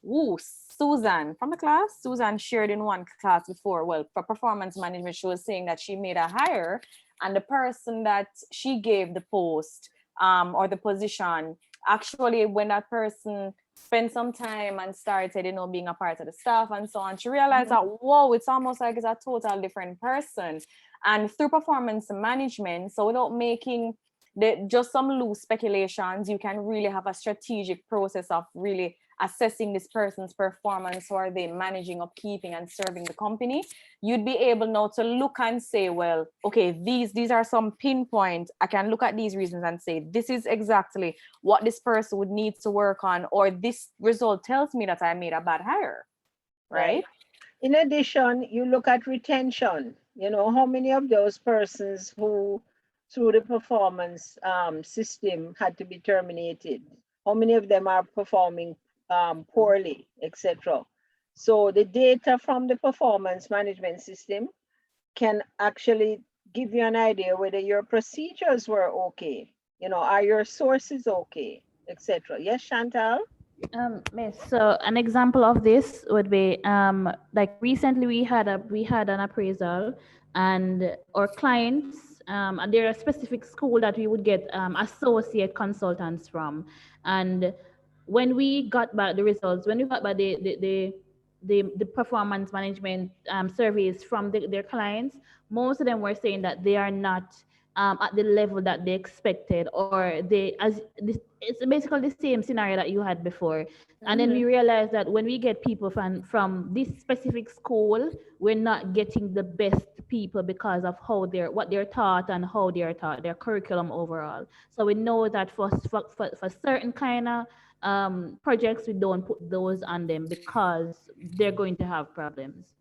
Ooh, Susan from the class. Susan shared in one class before. Well, for performance management, she was saying that she made a hire, and the person that she gave the post, or the position, actually, when that person spent some time and started, you know, being a part of the staff and so on, she realized that, whoa, it's almost like it's a total different person. And through performance management, so without making just some loose speculations, you can really have a strategic process of really assessing this person's performance. How are they managing, upkeeping, and serving the company? You'd be able now to look and say, well, okay, these are some pinpoint. I can look at these reasons and say, this is exactly what this person would need to work on, or this result tells me that I made a bad hire, right? In addition, you look at retention. You know, how many of those persons who, through the performance system, had to be terminated? How many of them are performing poorly, etc.? So the data from the performance management system can actually give you an idea whether your procedures were okay. You know, are your sources okay, etc. Yes, Chantal? Miss, so an example of this would be like recently we had an appraisal, and our clients, and there are a specific school that we would get associate consultants from, and when we got back the results, when we got back the performance management surveys from their clients, most of them were saying that they are not at the level that they expected, or it's basically the same scenario that you had before. And then we realized that when we get people from this specific school, we're not getting the best people because of what they're taught and how they're taught, their curriculum overall. So we know that for certain kind of projects, we don't put those on them because they're going to have problems.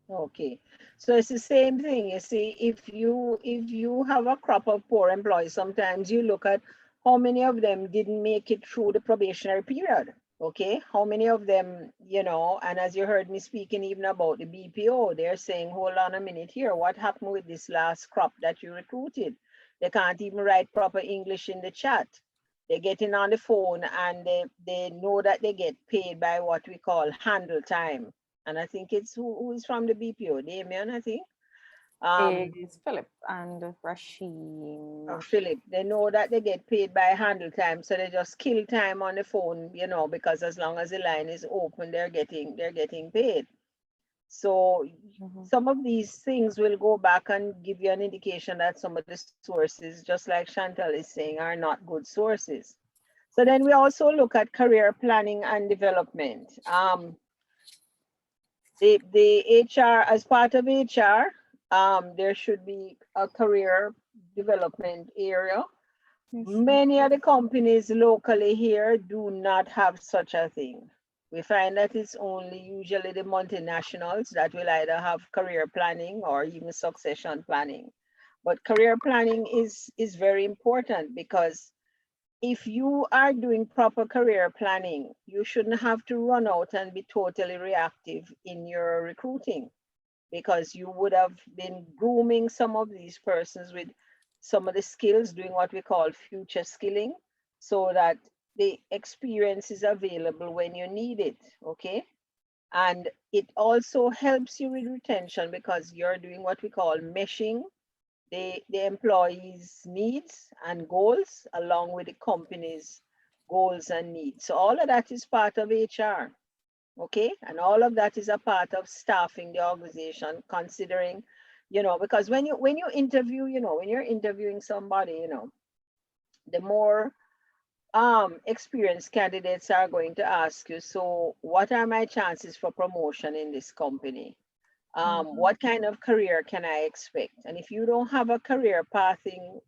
Okay, so it's the same thing. You see, if you have a crop of poor employees, sometimes you look at how many of them didn't make it through the probationary period. Okay, how many of them, you know, and as you heard me speaking even about the BPO, they're saying, hold on a minute here, what happened with this last crop that you recruited? They can't even write proper English in the chat. They're getting on the phone and they know that they get paid by what we call handle time. And I think it's who is from the BPO, Damien, I think. It's Philip and Rashim. Philip, they know that they get paid by handle time, so they just kill time on the phone, you know, because as long as the line is open, they're getting paid. So some of these things will go back and give you an indication that some of the sources, just like Chantal is saying, are not good sources. So then we also look at career planning and development. The HR, as part of HR, there should be a career development area. Many of the companies locally here do not have such a thing. We find that it's only usually the multinationals that will either have career planning or even succession planning. But career planning is very important, because if you are doing proper career planning, you shouldn't have to run out and be totally reactive in your recruiting, because you would have been grooming some of these persons with some of the skills, doing what we call future skilling, so that the experience is available when you need it, okay? And it also helps you with retention, because you're doing what we call meshing the employees' needs and goals along with the company's goals and needs. So all of that is part of HR. Okay, and all of that is a part of staffing the organization, considering, because when you interview, when you're interviewing somebody, the more experienced candidates are going to ask you, so what are my chances for promotion in this company? What kind of career can I expect? And if you don't have a career pathing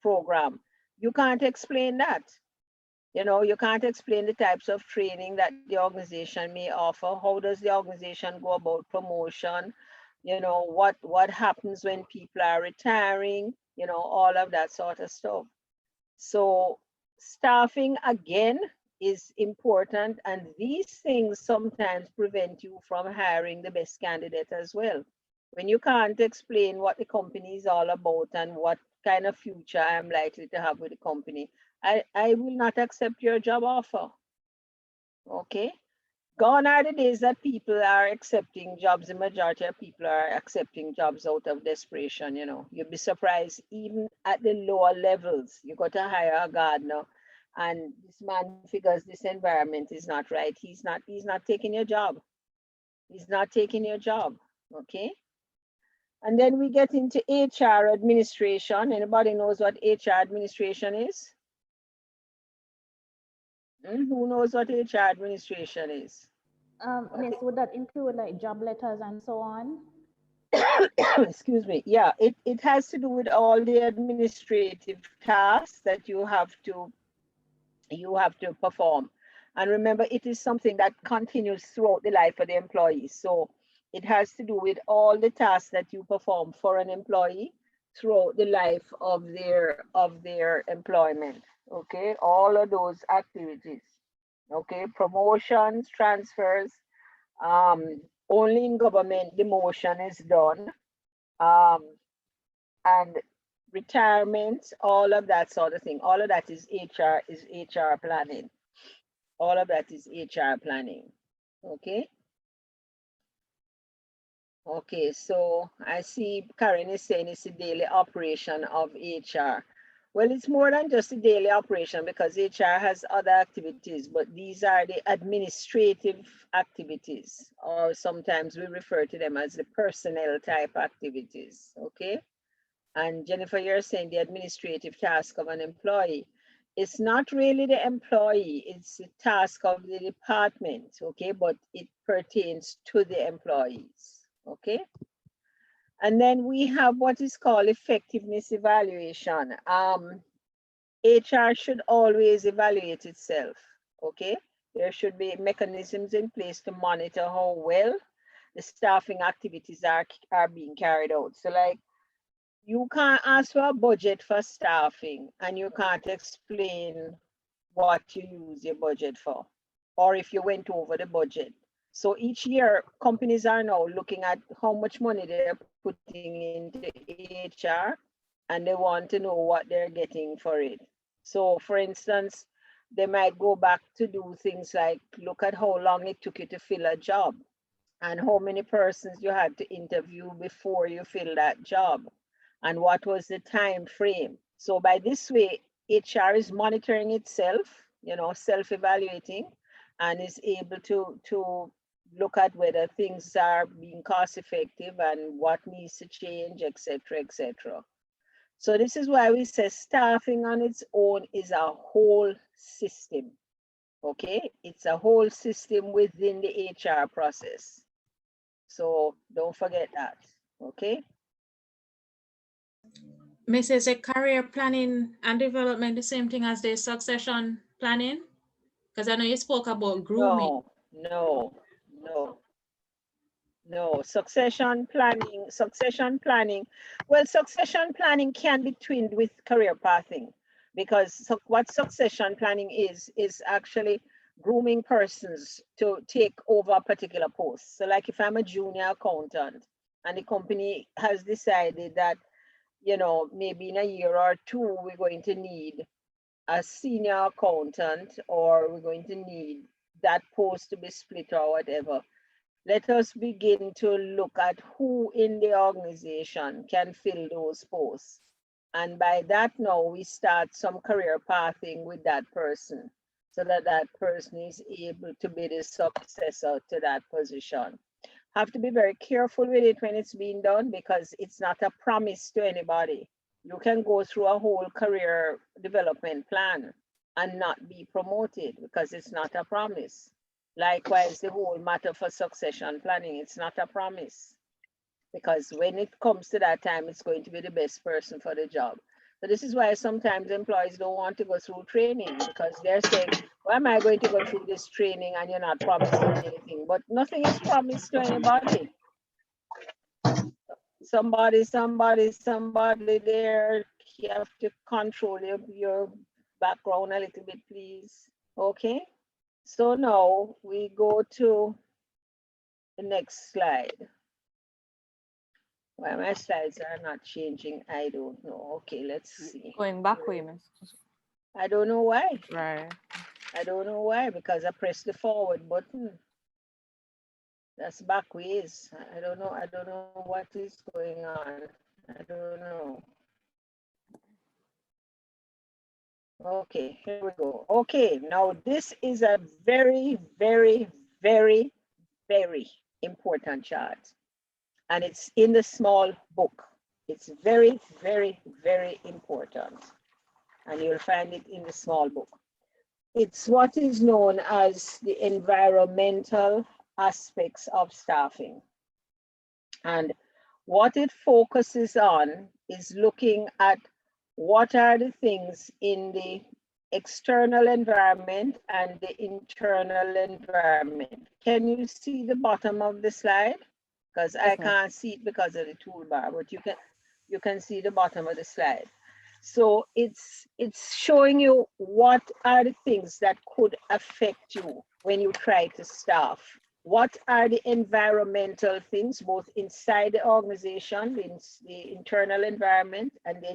program, you can't explain that. You can't explain the types of training that the organization may offer. How does the organization go about promotion? What happens when people are retiring? All of that sort of stuff. So staffing again is important, and these things sometimes prevent you from hiring the best candidate as well. When you can't explain what the company is all about and what kind of future I'm likely to have with the company, I will not accept your job offer. Okay? Gone are the days that people are accepting jobs. The majority of people are accepting jobs out of desperation. You'd be surprised, even at the lower levels, you got to hire a gardener, and this man figures this environment is not right. He's not taking your job. He's not taking your job. Okay. And then we get into HR administration. Anybody knows what HR administration is? Who knows what HR administration is? Miss, would that include like job letters and so on? Excuse me. Yeah, it has to do with all the administrative tasks that you have to perform. And remember, it is something that continues throughout the life of the employee. So it has to do with all the tasks that you perform for an employee throughout the life of their employment. Okay, all of those activities. Okay, promotions, transfers. Only in government demotion is done. And retirement, all of that sort of thing. All of that is HR planning. All of that is HR planning. Okay. Okay, so I see Karen is saying it's a daily operation of HR. Well, it's more than just a daily operation, because HR has other activities, but these are the administrative activities, or sometimes we refer to them as the personnel type activities. Okay. And Jennifer, you're saying the administrative task of an employee. It's not really the employee, it's the task of the department, okay? But it pertains to the employees, okay? And then we have what is called effectiveness evaluation. HR should always evaluate itself, okay? There should be mechanisms in place to monitor how well the staffing activities are being carried out. So like, you can't ask for a budget for staffing and you can't explain what you use your budget for, or if you went over the budget. So each year, companies are now looking at how much money they're putting into HR, and they want to know what they're getting for it. So for instance, they might go back to do things like look at how long it took you to fill a job and how many persons you had to interview before you fill that job, and what was the time frame. So by this way, HR is monitoring itself, self-evaluating, and is able to look at whether things are being cost effective and what needs to change, etc., etc. So this is why we say staffing on its own is a whole system. Okay, it's a whole system within the HR process. So don't forget that. Okay. Mrs. A career planning and development the same thing as the succession planning? Because I know you spoke about grooming. No. Succession planning. Well, succession planning can be twinned with career pathing, because what succession planning is actually grooming persons to take over a particular post. So like if I'm a junior accountant and the company has decided that, maybe in a year or two, we're going to need a senior accountant, or we're going to need that post to be split or whatever. Let us begin to look at who in the organization can fill those posts. And by that now, we start some career pathing with that person. so that that person is able to be the successor to that position. Have to be very careful with it when it's being done, because it's not a promise to anybody. You can go through a whole career development plan and not be promoted because it's not a promise. Likewise, the whole matter for succession planning, it's not a promise, because when it comes to that time, it's going to be the best person for the job. So this is why sometimes employees don't want to go through training, because they're saying, why am I going to go through this training and you're not promising anything? But nothing is promised to anybody. Somebody there, you have to control your background a little bit, please. Okay, so now we go to the next slide. Why my slides are not changing, I don't know. Okay, let's see. Going backwards. I don't know why. Right. I don't know why, because I pressed the forward button. That's backwards. I don't know what is going on. I don't know. Okay, here we go. Okay, now this is a very, very, very, very important chart. And it's in the small book. It's very, very, very important. And you'll find it in the small book. It's what is known as the environmental aspects of staffing. And what it focuses on is looking at what are the things in the external environment and the internal environment. Can you see the bottom of the slide? Because I can't see it because of the toolbar, but you can see the bottom of the slide. So it's showing you what are the things that could affect you when you try to staff. What are the environmental things, both inside the organization, the internal environment and the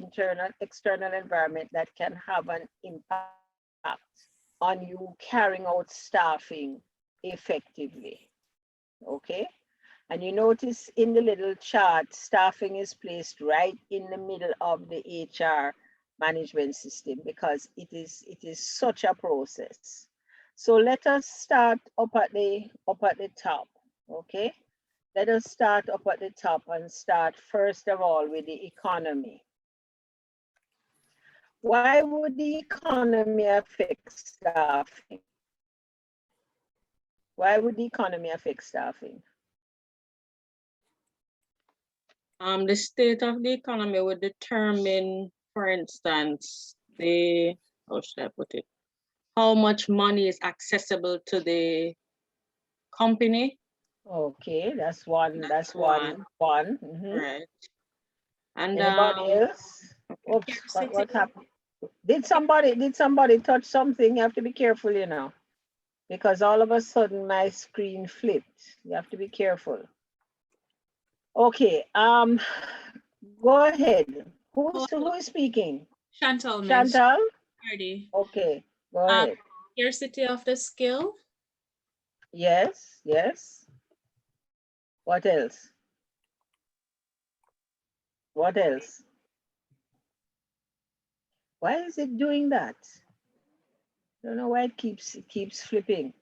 external environment, that can have an impact on you carrying out staffing effectively, okay? And you notice in the little chart, staffing is placed right in the middle of the HR management system because it is such a process. So let us start up at the top, okay? Let us start up at the top and start first of all with the economy. Why would the economy affect staffing? Why would the economy affect staffing? The state of the economy would determine, for instance, how should I put it? How much money is accessible to the company. Okay, that's one. Mm-hmm. Right. And anybody else? Okay. Oops, what happened? Did somebody touch something? You have to be careful, you know, because all of a sudden my screen flipped. You have to be careful. Okay, go ahead. Who is speaking? Chantal. Chantal? Hardy. Okay, go ahead. Scarcity of the skill. Yes, yes. What else? What else? Why is it doing that? I don't know why it keeps flipping.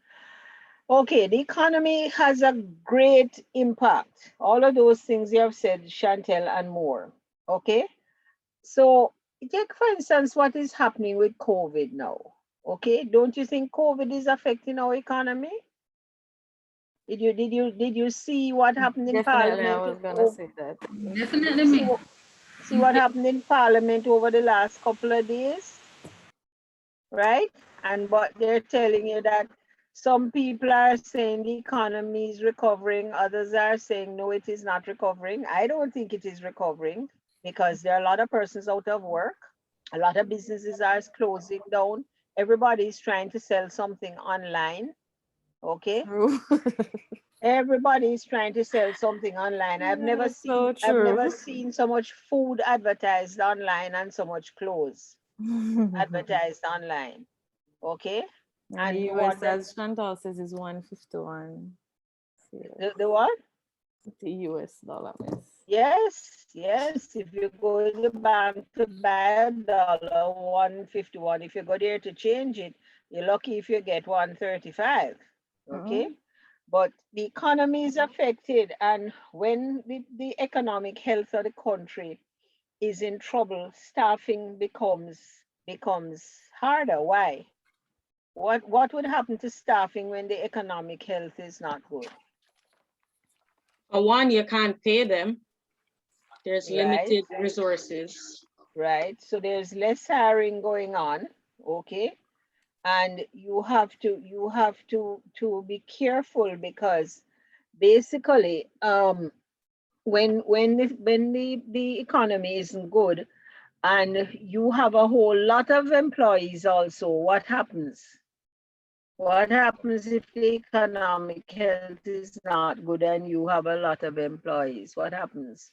Okay, the economy has a great impact. All of those things you have said, Chantel, and more. Okay, so take for instance what is happening with COVID now. Okay, don't you think COVID is affecting our economy? Did you see what happened in Definitely, Parliament? I was gonna say that. Definitely. See what happened in Parliament over the last couple of days, right? And but they're telling you that some people are saying the economy is recovering, others are saying no, it is not recovering. I don't think it is recovering because there are a lot of persons out of work. A lot of businesses are closing down. Everybody is trying to sell something online. Okay. Everybody is trying to sell something online. I've never seen so much food advertised online and so much clothes advertised online. Okay. And the US, as Chantal says, is 151. The what? The US dollar, miss. Yes, yes. If you go to the bank to buy $1.51, if you go there to change it, you're lucky if you get 135. Okay. But the economy is affected, and when the economic health of the country is in trouble, staffing becomes harder. Why? What would happen to staffing when the economic health is not good? For one, you can't pay them. There's limited Right. resources. Right. So there's less hiring going on. Okay. And you have to be careful, because basically when the economy isn't good and you have a whole lot of employees also, what happens? What happens if the economic health is not good and you have a lot of employees? What happens?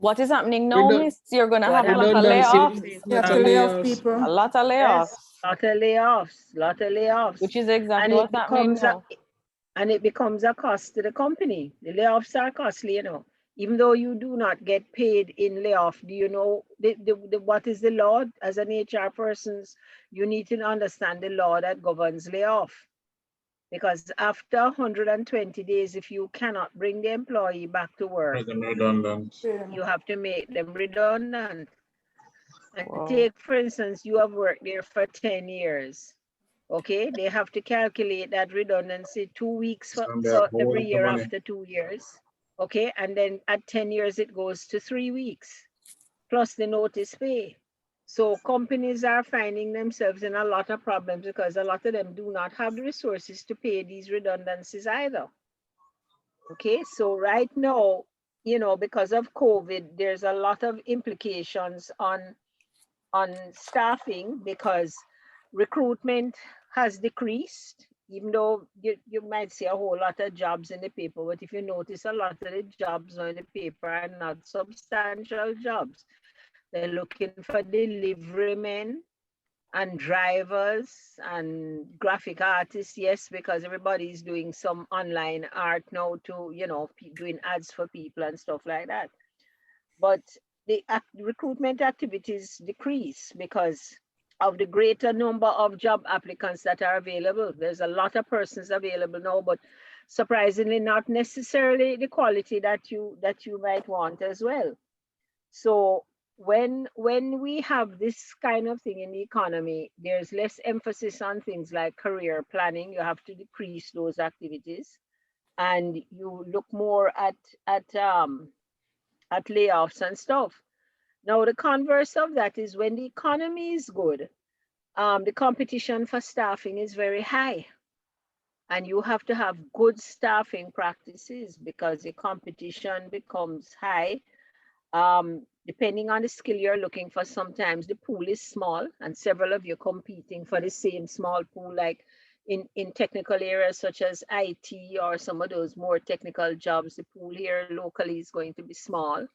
What is happening now, Miss? You're gonna have a lot of layoffs. You have to lay off people. A lot of layoffs. Yes, lot of layoffs. Which is exactly And what's happening now. And it becomes a cost to the company. The layoffs are costly, you know. Even though you do not get paid in layoff, do you know what is the law? As an HR person, you need to understand the law that governs layoff. Because after 120 days, if you cannot bring the employee back to work, you have to make them redundant. And take, for instance, you have worked there for 10 years. Okay, they have to calculate that redundancy 2 weeks for every year after 2 years. Okay, and then at 10 years, it goes to 3 weeks, plus the notice pay. So companies are finding themselves in a lot of problems because a lot of them do not have the resources to pay these redundancies either. Okay, so right now, you know, because of COVID, there's a lot of implications on staffing, because recruitment has decreased, even though you might see a whole lot of jobs in the paper. But if you notice, a lot of the jobs on the paper are not substantial jobs. They're looking for delivery men and drivers and graphic artists. Yes, because everybody's doing some online art now to, you know, doing ads for people and stuff like that. But the recruitment activities decrease because of the greater number of job applicants that are available. There's a lot of persons available now, but surprisingly not necessarily the quality that you might want as well. So when we have this kind of thing in the economy, there's less emphasis on things like career planning. You have to decrease those activities, and you look more at layoffs and stuff. Now, the converse of that is when the economy is good, the competition for staffing is very high. And you have to have good staffing practices because the competition becomes high. Depending on the skill you're looking for, sometimes the pool is small and several of you competing for the same small pool, like in technical areas such as IT or some of those more technical jobs, the pool here locally is going to be small,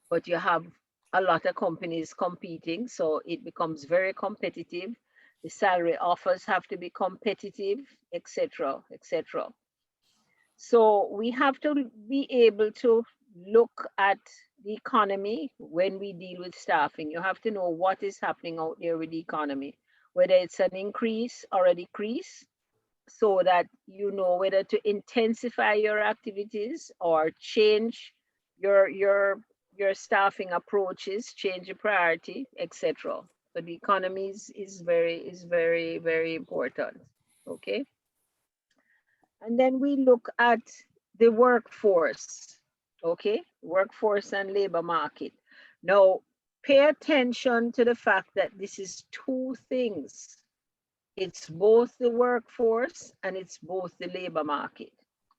but you have a lot of companies competing, so it becomes very competitive. The salary offers have to be competitive, etc., etc. So we have to be able to look at the economy when we deal with staffing. You have to know what is happening out there with the economy, whether it's an increase or a decrease, so that you know whether to intensify your activities or change your staffing approaches, change your priority, etc. So the economy is very, very important. Okay. And then we look at the workforce. Okay, workforce and labor market. Now, pay attention to the fact that this is two things. It's both the workforce and it's both the labor market.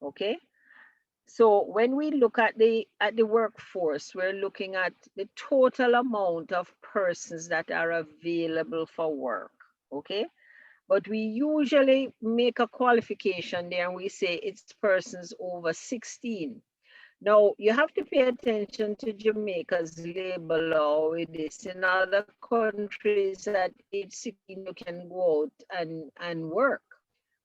Okay. So when we look at the workforce, we're looking at the total amount of persons that are available for work. Okay. But we usually make a qualification there and we say it's persons over 16. Now, you have to pay attention to Jamaica's labor law with this. In other countries at age 16, you can go out and work.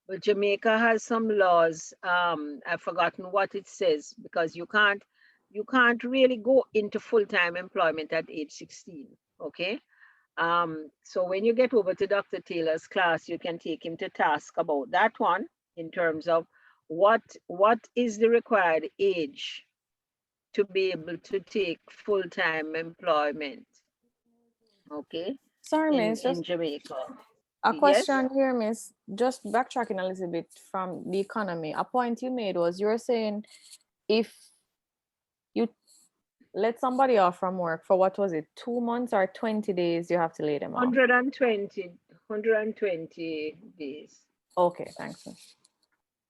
But Jamaica has some laws. I've forgotten what it says, because you you can't really go into full-time employment at age 16, okay? So when you get over to Dr. Taylor's class, you can take him to task about that one in terms of what is the required age to be able to take full-time employment, okay, Sorry, in Miss, just Jamaica. a Yes? question here, Miss. Just backtracking a little bit from the economy. A point you made was you were saying if you let somebody off from work for what was it, 2 months or 20 days, you have to lay them off. 120 days. Okay, thanks.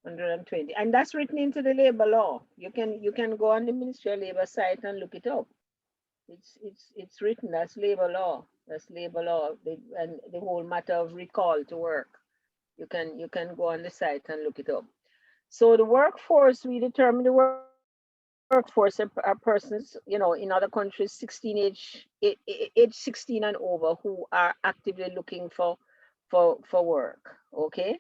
120, and that's written into the labor law. You can go on the Ministry of Labor site and look it up. It's written. That's labor law. That's labor law. And the whole matter of recall to work. You can go on the site and look it up. So the workforce, we determine the workforce are persons, in other countries, age 16 and over, who are actively looking for work. Okay.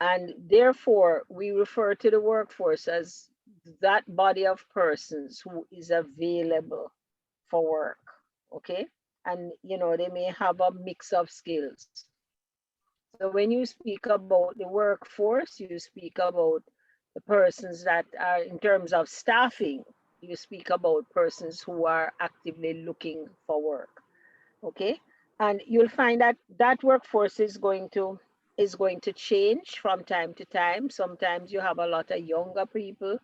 And therefore, we refer to the workforce as that body of persons who is available for work, okay? And, they may have a mix of skills. So when you speak about the workforce, you speak about the persons that are, in terms of staffing, you speak about persons who are actively looking for work, okay? And you'll find that that workforce is going to change from time to time. Sometimes you have a lot of younger people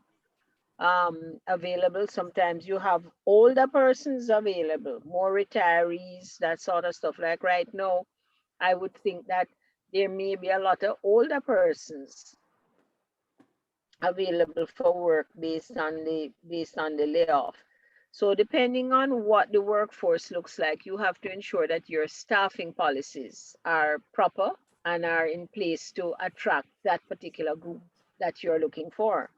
available. Sometimes you have older persons available, more retirees, that sort of stuff. Like right now, I would think that there may be a lot of older persons available for work based on the layoff. So depending on what the workforce looks like, you have to ensure that your staffing policies are proper and are in place to attract that particular group that you're looking for.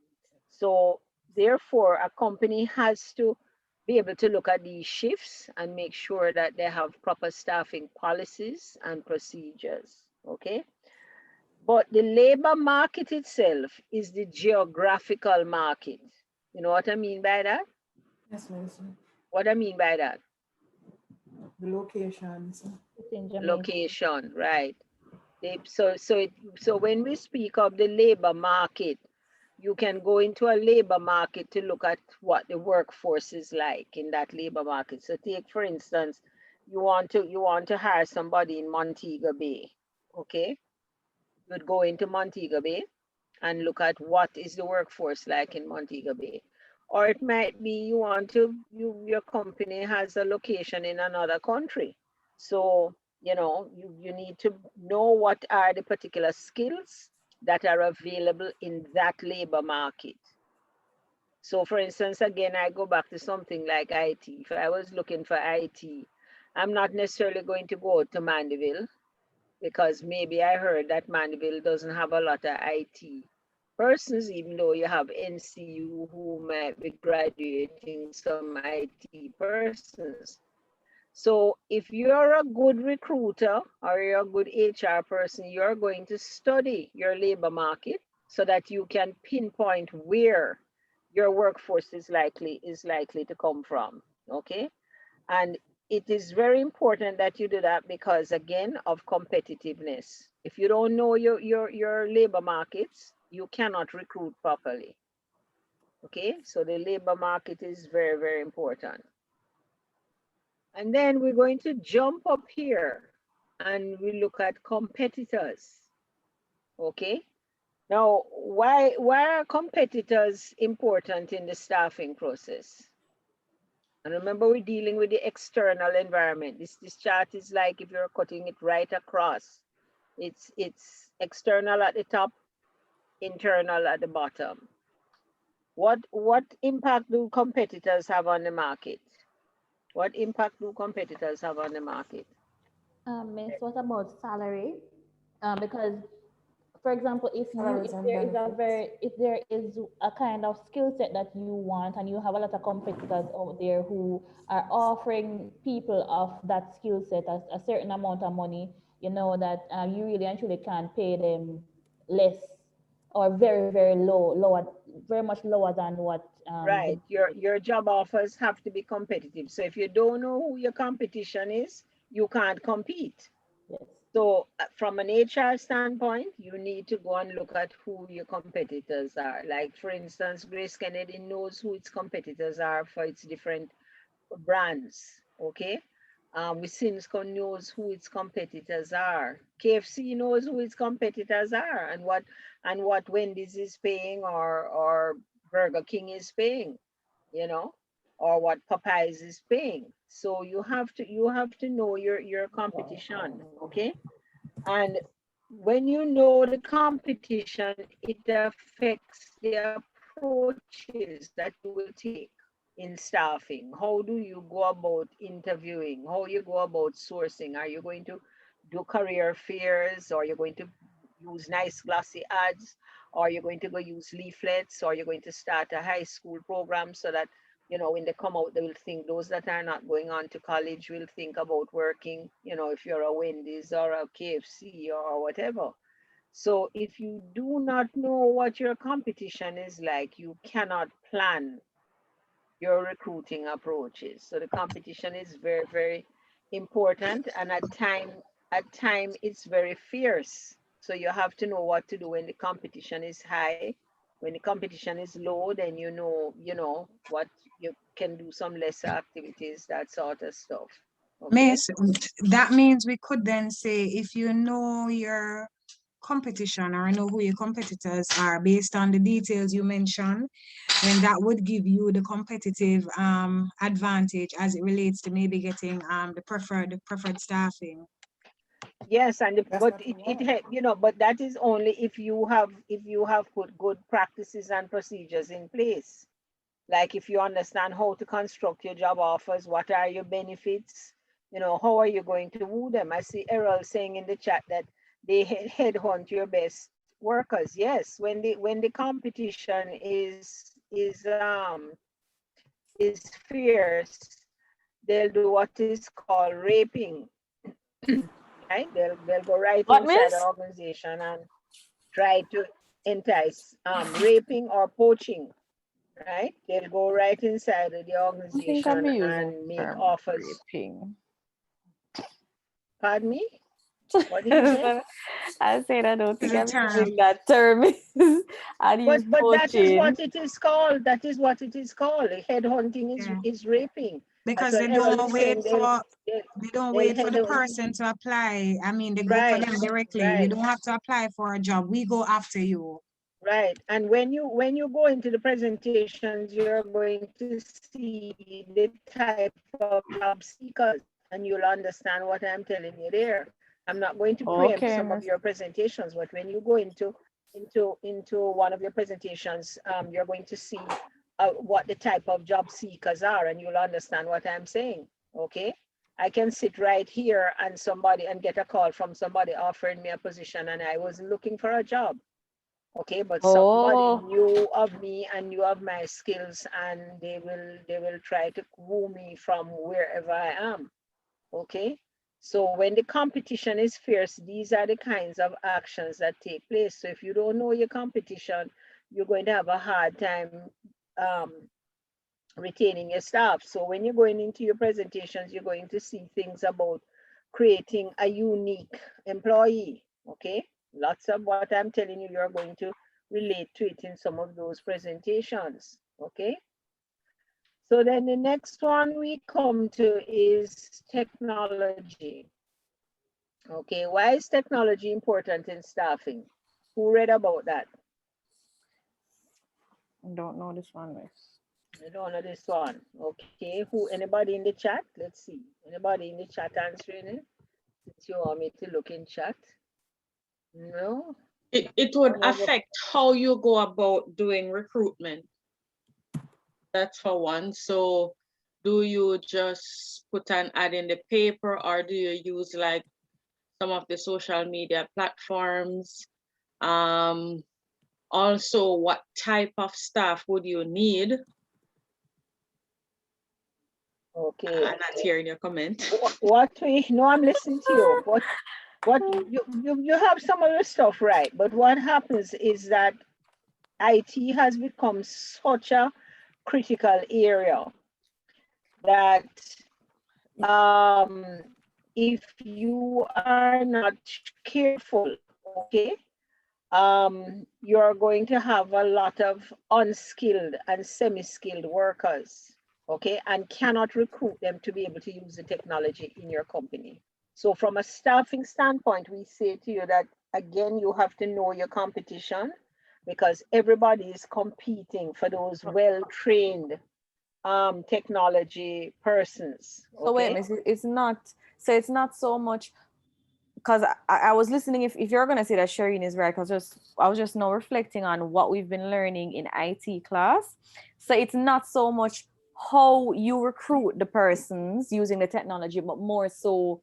So therefore, a company has to be able to look at these shifts and make sure that they have proper staffing policies and procedures, okay? But the labor market itself is the geographical market. You know what I mean by that? Yes, Miss. What I mean by that? The locations. It's in Jamaica. Location, right. So when we speak of the labor market, you can go into a labor market to look at what the workforce is like in that labor market. So take, for instance, you want to hire somebody in Montego Bay, okay? You'd go into Montego Bay and look at what is the workforce like in Montego Bay. Or it might be your company has a location in another country. So, you need to know what are the particular skills that are available in that labor market. So for instance, again, I go back to something like IT. If I was looking for IT, I'm not necessarily going to go to Mandeville, because maybe I heard that Mandeville doesn't have a lot of IT persons, even though you have NCU who might be graduating some IT persons. So if you're a good recruiter or you're a good HR person, you're going to study your labor market so that you can pinpoint where your workforce is likely to come from, okay? And it is very important that you do that because, again, of competitiveness. If you don't know your labor markets, you cannot recruit properly. Okay, so the labor market is very, very important. And then we're going to jump up here and we look at competitors. Okay, now why are competitors important in the staffing process? And remember, we're dealing with the external environment. This chart is like if you're cutting it right across. It's external at the top, internal at the bottom. What impact do competitors have on the market? What impact do competitors have on the market? Miss, what about salary? Because, for example, if there is a kind of skill set that you want, and you have a lot of competitors out there who are offering people of that skill set a certain amount of money, you know that you really and truly can't pay them less or very, very lower, very much lower than what Right. Your job offers have to be competitive. So if you don't know who your competition is, you can't compete. Yes. So from an HR standpoint, you need to go and look at who your competitors are. Like for instance, Grace Kennedy knows who its competitors are for its different brands. Okay. Wisinsko knows who its competitors are. KFC knows who its competitors are and what Wendy's is paying or Burger King is paying, you know, or what Popeyes is paying. So you have to know your competition, okay? And when you know the competition, it affects the approaches that you will take in staffing. How do you go about interviewing? How you go about sourcing? Are you going to do career fairs, or you're going to use nice glossy ads, or you're going to go use leaflets, or you're going to start a high school program so that, you know, when they come out, they will think, those that are not going on to college will think about working, you know, if you're a Wendy's or a KFC or whatever. So if you do not know what your competition is like, you cannot plan your recruiting approaches. So the competition is very, very important. And at time it's very fierce. So you have to know what to do when the competition is high. When the competition is low, then you know what you can do, some lesser activities, that sort of stuff. Okay. Miss, that means we could then say, if you know your competition or know who your competitors are based on the details you mentioned, then that would give you the competitive advantage as it relates to maybe getting the preferred staffing. Yes, and but you know, but that is only if you have put good practices and procedures in place. Like if you understand how to construct your job offers, what are your benefits, you know, how are you going to woo them? I see Errol saying in the chat that they headhunt your best workers. Yes, when the competition is fierce, they'll do what is called raping. Right? They'll go right What, inside the miss? organization and try to entice raping or poaching. Right? They'll go right inside of the I think I'll organization be using and make term offers. raping. Pardon me? What did you say? I said I don't think It's a I'm term. using that term. I'd use But that is poaching. what it is called. That is what it is called. Headhunting is raping. Because So they Errol don't is wait saying for they'll head the person to apply. I mean, they go for right, them directly. We right. don't have to apply for a job. We go after you. Right. And when you go into the presentations, you're going to see the type of job seekers, and you'll understand what I'm telling you there. I'm not going to preempt Okay, some of miss. your presentations, but when you go into one of your presentations, you're going to see what the type of job seekers are, and you'll understand what I'm saying. Okay. I can sit right here and get a call from somebody offering me a position, and I was looking for a job. Okay, but somebody knew of me and knew of my skills, and they will try to woo me from wherever I am. Okay, so when the competition is fierce, these are the kinds of actions that take place. So if you don't know your competition, you're going to have a hard time retaining your staff. So when you're going into your presentations, you're going to see things about creating a unique employee. Okay, lots of what I'm telling you, you're going to relate to it in some of those presentations. Okay, so then the next one we come to is technology. Okay, why is technology important in staffing? Who read about that? I don't know this one, miss. I don't know this one. Okay, anybody in the chat? Let's see. Anybody in the chat answering it? Since you want me to look in chat. No? It would affect how you go about doing recruitment. That's for one. So do you just put an ad in the paper, or do you use like some of the social media platforms? Also, what type of staff would you need? Okay. I'm not hearing your comment. No, I'm listening to you. What you have some of the stuff right, but what happens is that IT has become such a critical area that if you are not careful, okay, you're going to have a lot of unskilled and semi-skilled workers, okay, and cannot recruit them to be able to use the technology in your company. So from a staffing standpoint, we say to you that, again, you have to know your competition, because everybody is competing for those well-trained technology persons. Okay? So wait, it's not so much, because I was listening, if you're going to say that Shireen is right, because I was just now reflecting on what we've been learning in IT class. So it's not so much how you recruit the persons using the technology, but more so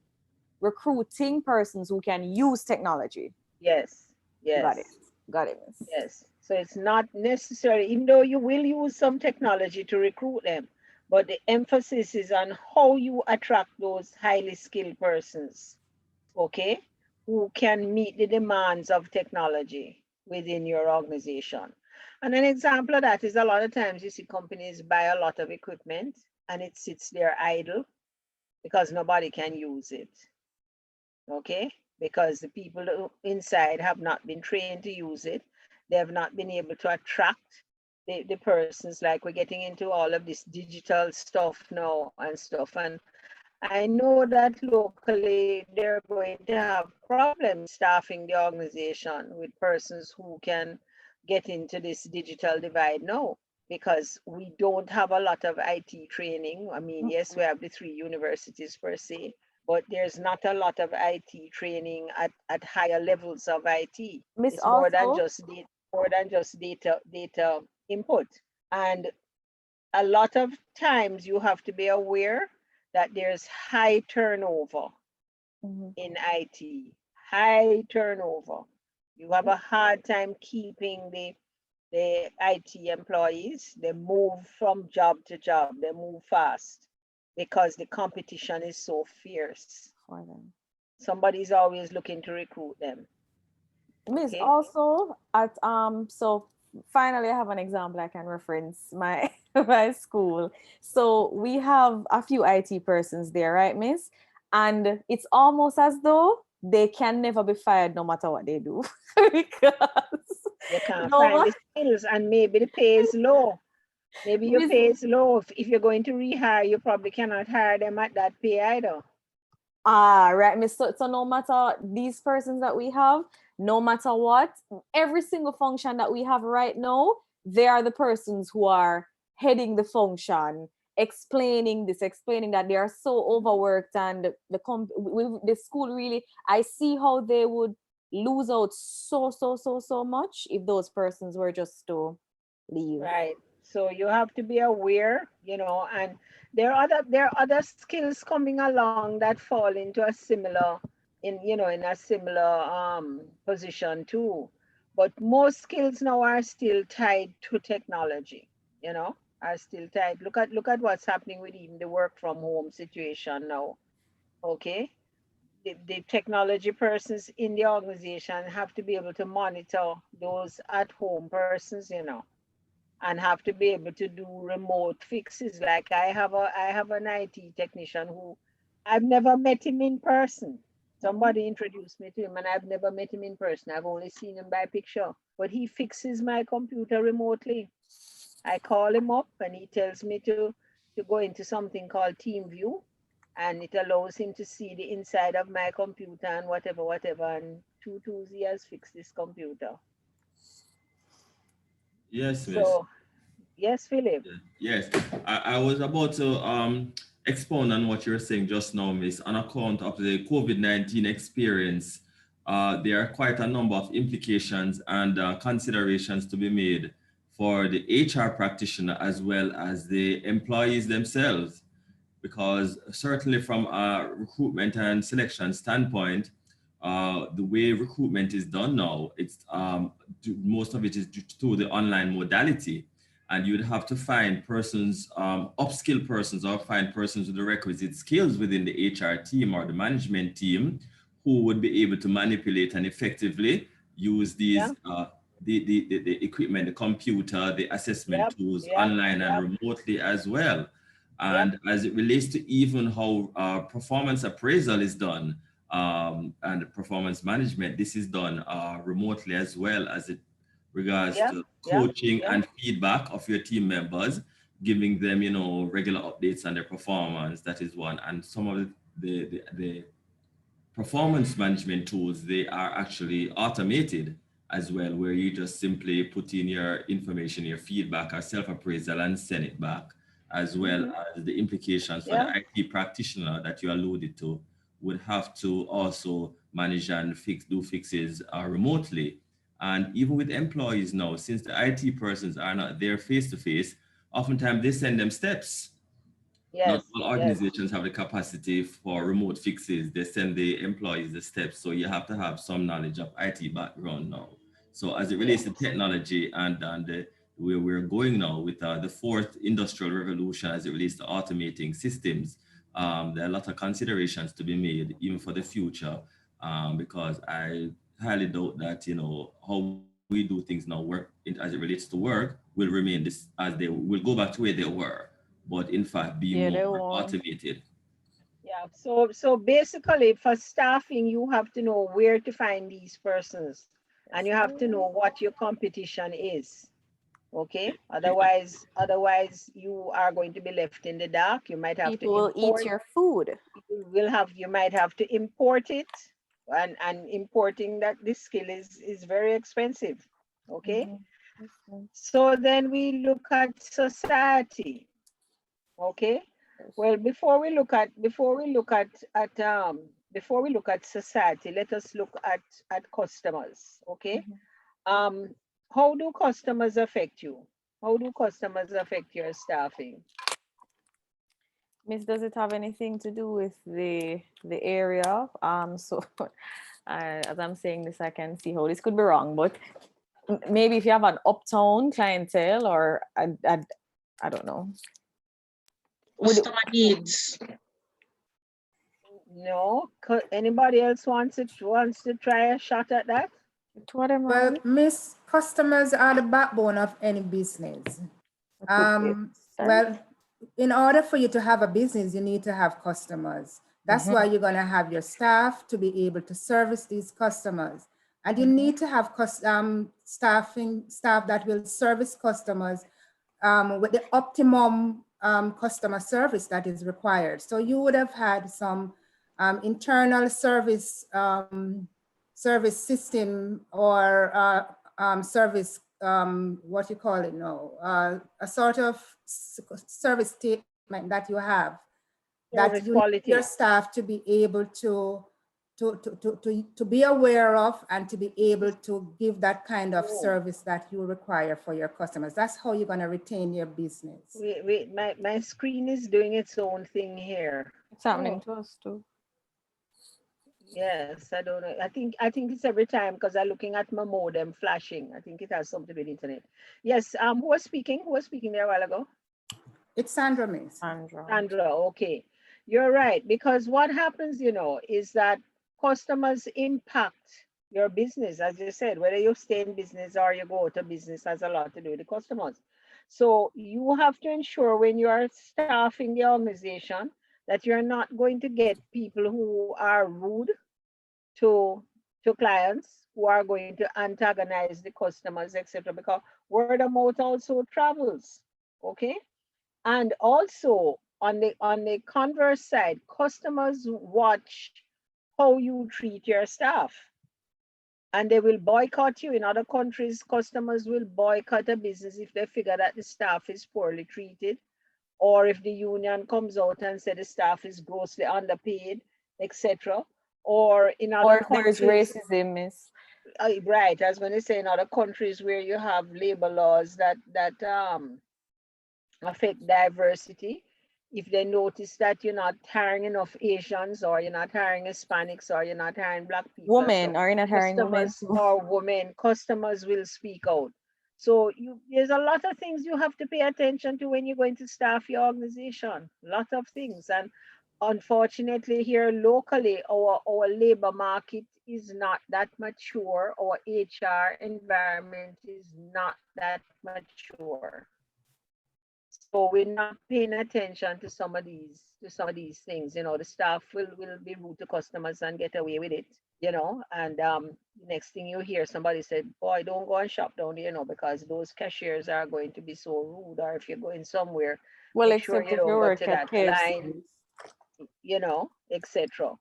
recruiting persons who can use technology. Yes, yes. Got it. Yes, so it's not necessary, even though you will use some technology to recruit them, but the emphasis is on how you attract those highly skilled persons, okay, who can meet the demands of technology within your organization. And an example of that is a lot of times you see companies buy a lot of equipment and it sits there idle because nobody can use it, okay? Because the people inside have not been trained to use it. They have not been able to attract the persons. Like we're getting into all of this digital stuff now and stuff. And I know that locally they're going to have problems staffing the organization with persons who can get into this digital divide now, because we don't have a lot of IT training. I mean, yes, we have the 3 universities per se, but there's not a lot of IT training at higher levels of IT. Miss, it's more than just data input. And a lot of times you have to be aware that there's high turnover in IT, high turnover. You have a hard time keeping the IT employees. They move from job to job, they move fast because the competition is so fierce. Somebody's always looking to recruit them. Miss, okay. Also at so finally I have an example I can reference my my school. So we have a few IT persons there, right, Miss? And it's almost as though they can never be fired no matter what they do. Because you can't find the skills, and maybe the pay is low. Maybe your pay is low. If you're going to rehire, you probably cannot hire them at that pay either. Right, Miss. So no matter these persons that we have, no matter what, every single function that we have right now, they are the persons who are heading the function, explaining this, explaining that. They are so overworked, and the school really, I see how they would lose out so much if those persons were just to leave. Right. So you have to be aware, you know, and there are other skills coming along that fall into a similar position too. But most skills now are still tied to technology, you know, are still tied. Look at what's happening with even the work from home situation now. Okay. The technology persons in the organization have to be able to monitor those at home persons, you know, and have to be able to do remote fixes. Like I have an IT technician who I've never met him in person. Somebody introduced me to him and I've never met him in person. I've only seen him by picture, but he fixes my computer remotely. I call him up and he tells me to go into something called Team View, and it allows him to see the inside of my computer and whatever, and 2 tools he has fixed this computer. Yes, Miss. So, yes, Philip. Yes, I was about to expound on what you're saying just now, Miss. On account of the COVID-19 experience, there are quite a number of implications and considerations to be made for the HR practitioner as well as the employees themselves. Because certainly from a recruitment and selection standpoint, the way recruitment is done now, it's most of it is through the online modality. And you'd have to find persons, upskill persons, or find persons with the requisite skills within the HR team or the management team who would be able to manipulate and effectively use these the equipment, the computer, the assessment tools online and remotely as well. And as it relates to even how performance appraisal is done and performance management, this is done remotely as well as it regards to coaching and feedback of your team members, giving them, you know, regular updates on their performance. That is one. And some of the performance management tools, they are actually automated as well, where you just simply put in your information, your feedback or self-appraisal and send it back, as well as the implications for the IT practitioner that you alluded to would have to also manage and do fixes remotely. And even with employees now, since the IT persons are not there face-to-face, oftentimes they send them steps. Not all organizations have the capacity for remote fixes. They send the employees the steps. So you have to have some knowledge of IT background now. So as it relates to technology and where we're going now with the fourth industrial revolution as it relates to automating systems, there are a lot of considerations to be made even for the future, because I highly doubt that, you know, how we do things now as it relates to work will remain this, as they will go back to where they were, but in fact being more automated. Yeah, so basically for staffing, you have to know where to find these persons and you have to know what your competition is. Okay, otherwise you are going to be left in the dark. You might have people will eat your food. You might have to import it, and importing this skill is very expensive. Okay, so then we look at society. Okay, well, before we look at society, let us look at customers. Okay, how do customers affect you? How do customers affect your staffing? Miss, does it have anything to do with the area? So as I'm saying this, I can see how this could be wrong, but maybe if you have an uptown clientele, or I don't know. Customer needs. No, anybody else wants to try a shot at that? Well, Miss, customers are the backbone of any business. Well, in order for you to have a business, you need to have customers. That's why you're going to have your staff to be able to service these customers. And you need to have staff that will service customers with the optimum customer service that is required. So you would have had some internal service system or service, what you call it now, a sort of service statement that you have, that you need your staff to be able to be aware of and to be able to give that kind of service that you require for your customers. That's how you're going to retain your business. Wait, my screen is doing its own thing here. It's happening to us too. Yes, I don't know. I think it's every time because I'm looking at my modem flashing. I think it has something to do with internet. Yes, who was speaking? Who was speaking there a while ago? It's Sandra, Miss. Sandra, okay. You're right, because what happens, you know, is that customers impact your business. As you said, whether you stay in business or you go to business has a lot to do with the customers. So you have to ensure when you are staffing the organization that you're not going to get people who are rude to clients, who are going to antagonize the customers, etc. Because word of mouth also travels, okay? And also on the converse side, customers watch how you treat your staff, and they will boycott you. In other countries, customers will boycott a business if they figure that the staff is poorly treated, or if the union comes out and says the staff is grossly underpaid, etc. Or in other countries, there's racism, Miss. Right, I was going to say in other countries where you have labor laws that affect diversity, if they notice that you're not hiring enough Asians, or you're not hiring Hispanics, or you're not hiring Black people, are you not hiring women or women, customers will speak out. So there's a lot of things you have to pay attention to when you're going to staff your organization, a lot of things. And unfortunately here locally, our labor market is not that mature. Our HR environment is not that mature. So we're not paying attention to some of these things. You know, the staff will be rude to customers and get away with it, you know, and next thing you hear somebody said, boy, don't go and shop down there, you know, because those cashiers are going to be so rude, or if you're going somewhere, Well, make sure except you if you don't go work to at that line, KFC. you know, etc.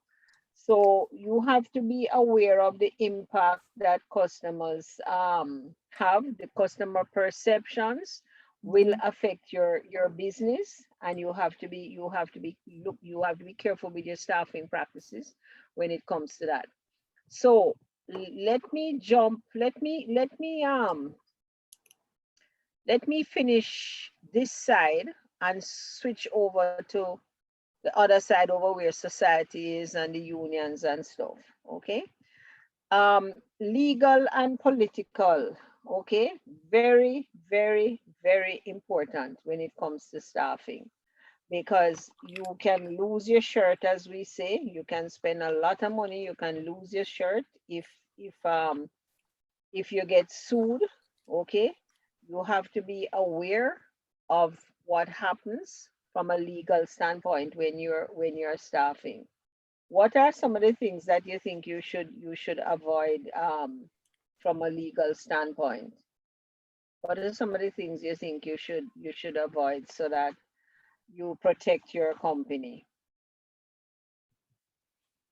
So you have to be aware of the impact that customers have. The customer perceptions will affect your business, and you have to be careful with your staffing practices when it comes to that. So let me finish this side and switch over to the other side over where society is and the unions and stuff. Okay. Legal and political. Okay. Very, very, very important when it comes to staffing, because you can lose your shirt, as we say. You can spend a lot of money. You can lose your shirt if you get sued. Okay. You have to be aware of what happens from a legal standpoint when you're staffing. What are some of the things that you think you should avoid from a legal standpoint? What are some of the things you think you should avoid so that you protect your company?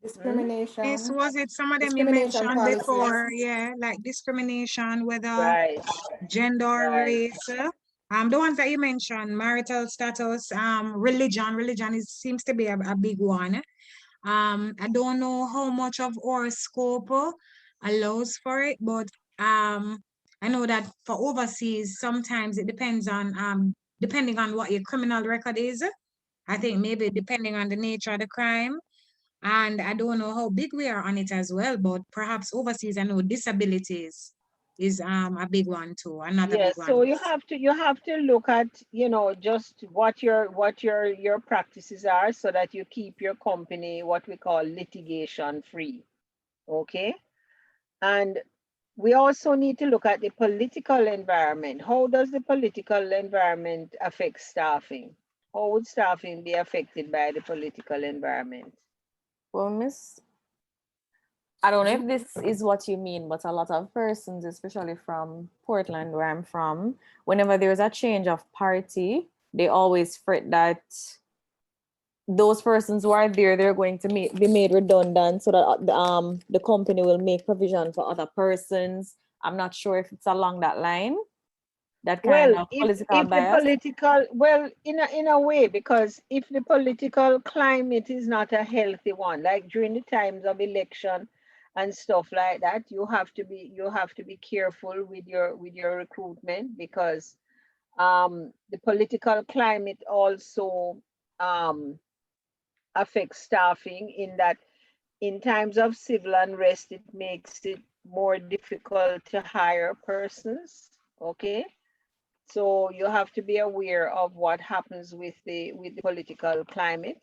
Discrimination. Yes, was it some of them you Discrimination mentioned policies. before? Yeah, like discrimination, whether Right. gender or Right. race. The ones that you mentioned, marital status, religion. Religion seems to be a big one. I don't know how much of our scope allows for it, but I know that for overseas, sometimes it depends on depending on what your criminal record is. I think maybe depending on the nature of the crime. And I don't know how big we are on it as well, but perhaps overseas, I know disabilities is a big one too, another Yes, big one. so you have to look at, you know, just what your practices are, so that you keep your company what we call litigation free. Okay? And we also need to look at the political environment. How does the political environment affect staffing? How would staffing be affected by the political environment? Well, Miss, I don't know if this is what you mean, but a lot of persons, especially from Portland, where I'm from, whenever there's a change of party, they always fret that those persons who are there, they're going to be made redundant, so that the company will make provision for other persons. I'm not sure if it's along that line. That kind of political bias. In a way, because if the political climate is not a healthy one, like during the times of election and stuff like that, you have to be careful with your recruitment, because the political climate also affects staffing, in that in times of civil unrest, it makes it more difficult to hire persons. Okay. So you have to be aware of what happens with the political climate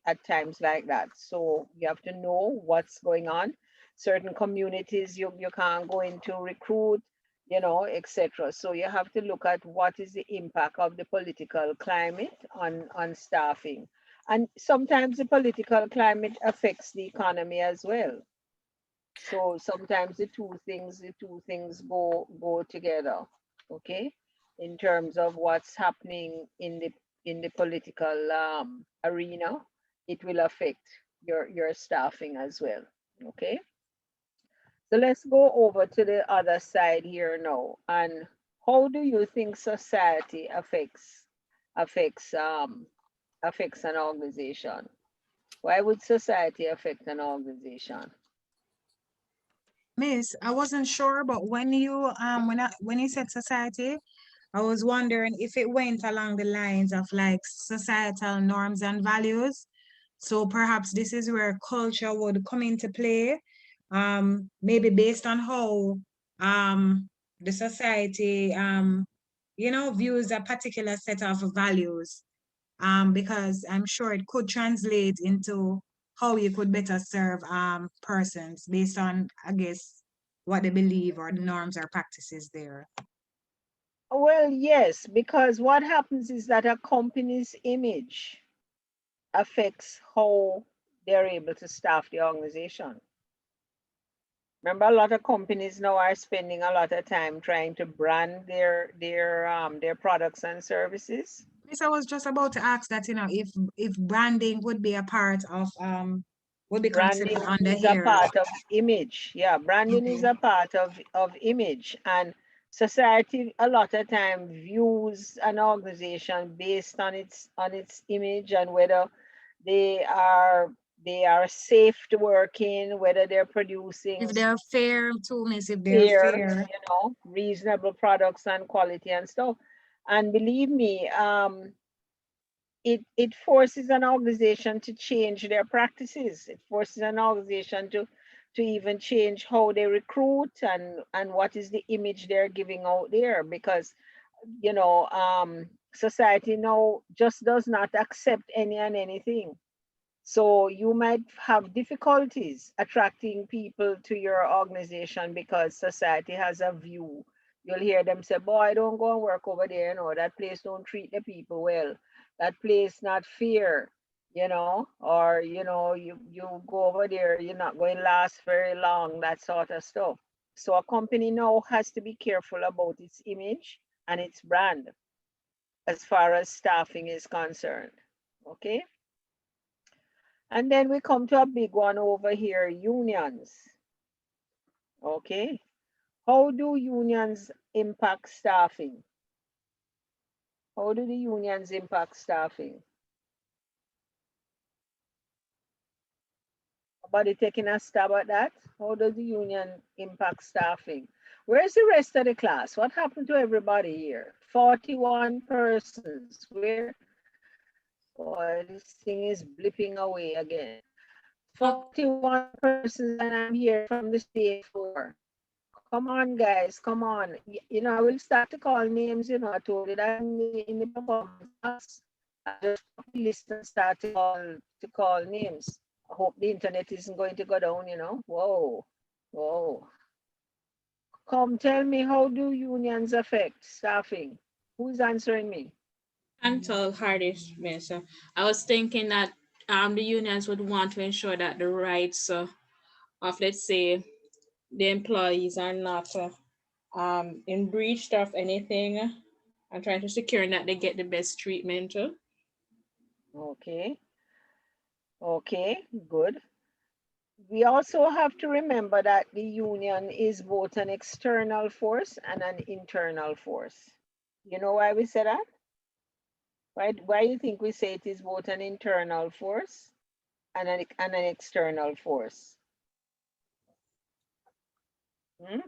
at times like that. So you have to know what's going on. Certain communities you can't go into recruit, you know, etc. So you have to look at what is the impact of the political climate on staffing. And sometimes the political climate affects the economy as well. So sometimes the two things go together. Okay, in terms of what's happening in the political arena, it will affect your staffing as well. Okay, so let's go over to the other side here now. And how do you think society affects an organization? Why would society affect an organization? Miss, I wasn't sure, but when you said society, I was wondering if it went along the lines of like societal norms and values. So perhaps this is where culture would come into play, maybe based on how the society views a particular set of values. because I'm sure it could translate into how you could better serve persons based on, I guess, what they believe or the norms or practices there. Well, yes, because what happens is that a company's image affects how they're able to staff the organization. Remember, a lot of companies now are spending a lot of time trying to brand their products and services. Yes, I was just about to ask that, if branding would be a part of would be Branding considered under is here. a part of image. Yeah, branding is a part of image, and society a lot of time views an organization based on its image and whether they are safe to work in, whether they're producing If they're fair too, miss, if they're fair. reasonable products and quality and stuff. And believe me, it forces an organization to change their practices. It forces an organization to even change how they recruit and what is the image they're giving out there, because society now just does not accept any and anything. So you might have difficulties attracting people to your organization because society has a view. You'll hear them say, boy, don't go and work over there, that place don't treat the people well. That place not fair, or you go over there, you're not going to last very long, that sort of stuff. So a company now has to be careful about its image and its brand as far as staffing is concerned. Okay? And then we come to a big one over here, unions. Okay. How do unions impact staffing? How do the unions impact staffing? Somebody taking a stab at that? How does the union impact staffing? Where's the rest of the class? What happened to everybody here? 41 persons. Where? Boy, this thing is blipping away again. 41 persons, and I'm here from the stage 4. Come on, guys, come on. I will start to call names, I told you that in the performance class. I just copy list and start to call names. I hope the internet isn't going to go down, Whoa, whoa. Come, tell me, how do unions affect staffing? Who's answering me? Until Hardish, Miss. I was thinking that the unions would want to ensure that the rights of, let's say, the employees are not in breach of anything, and trying to secure that they get the best treatment. Okay. Okay, good. We also have to remember that the union is both an external force and an internal force. You know why we say that? Why do you think we say it is both an internal force and an external force? The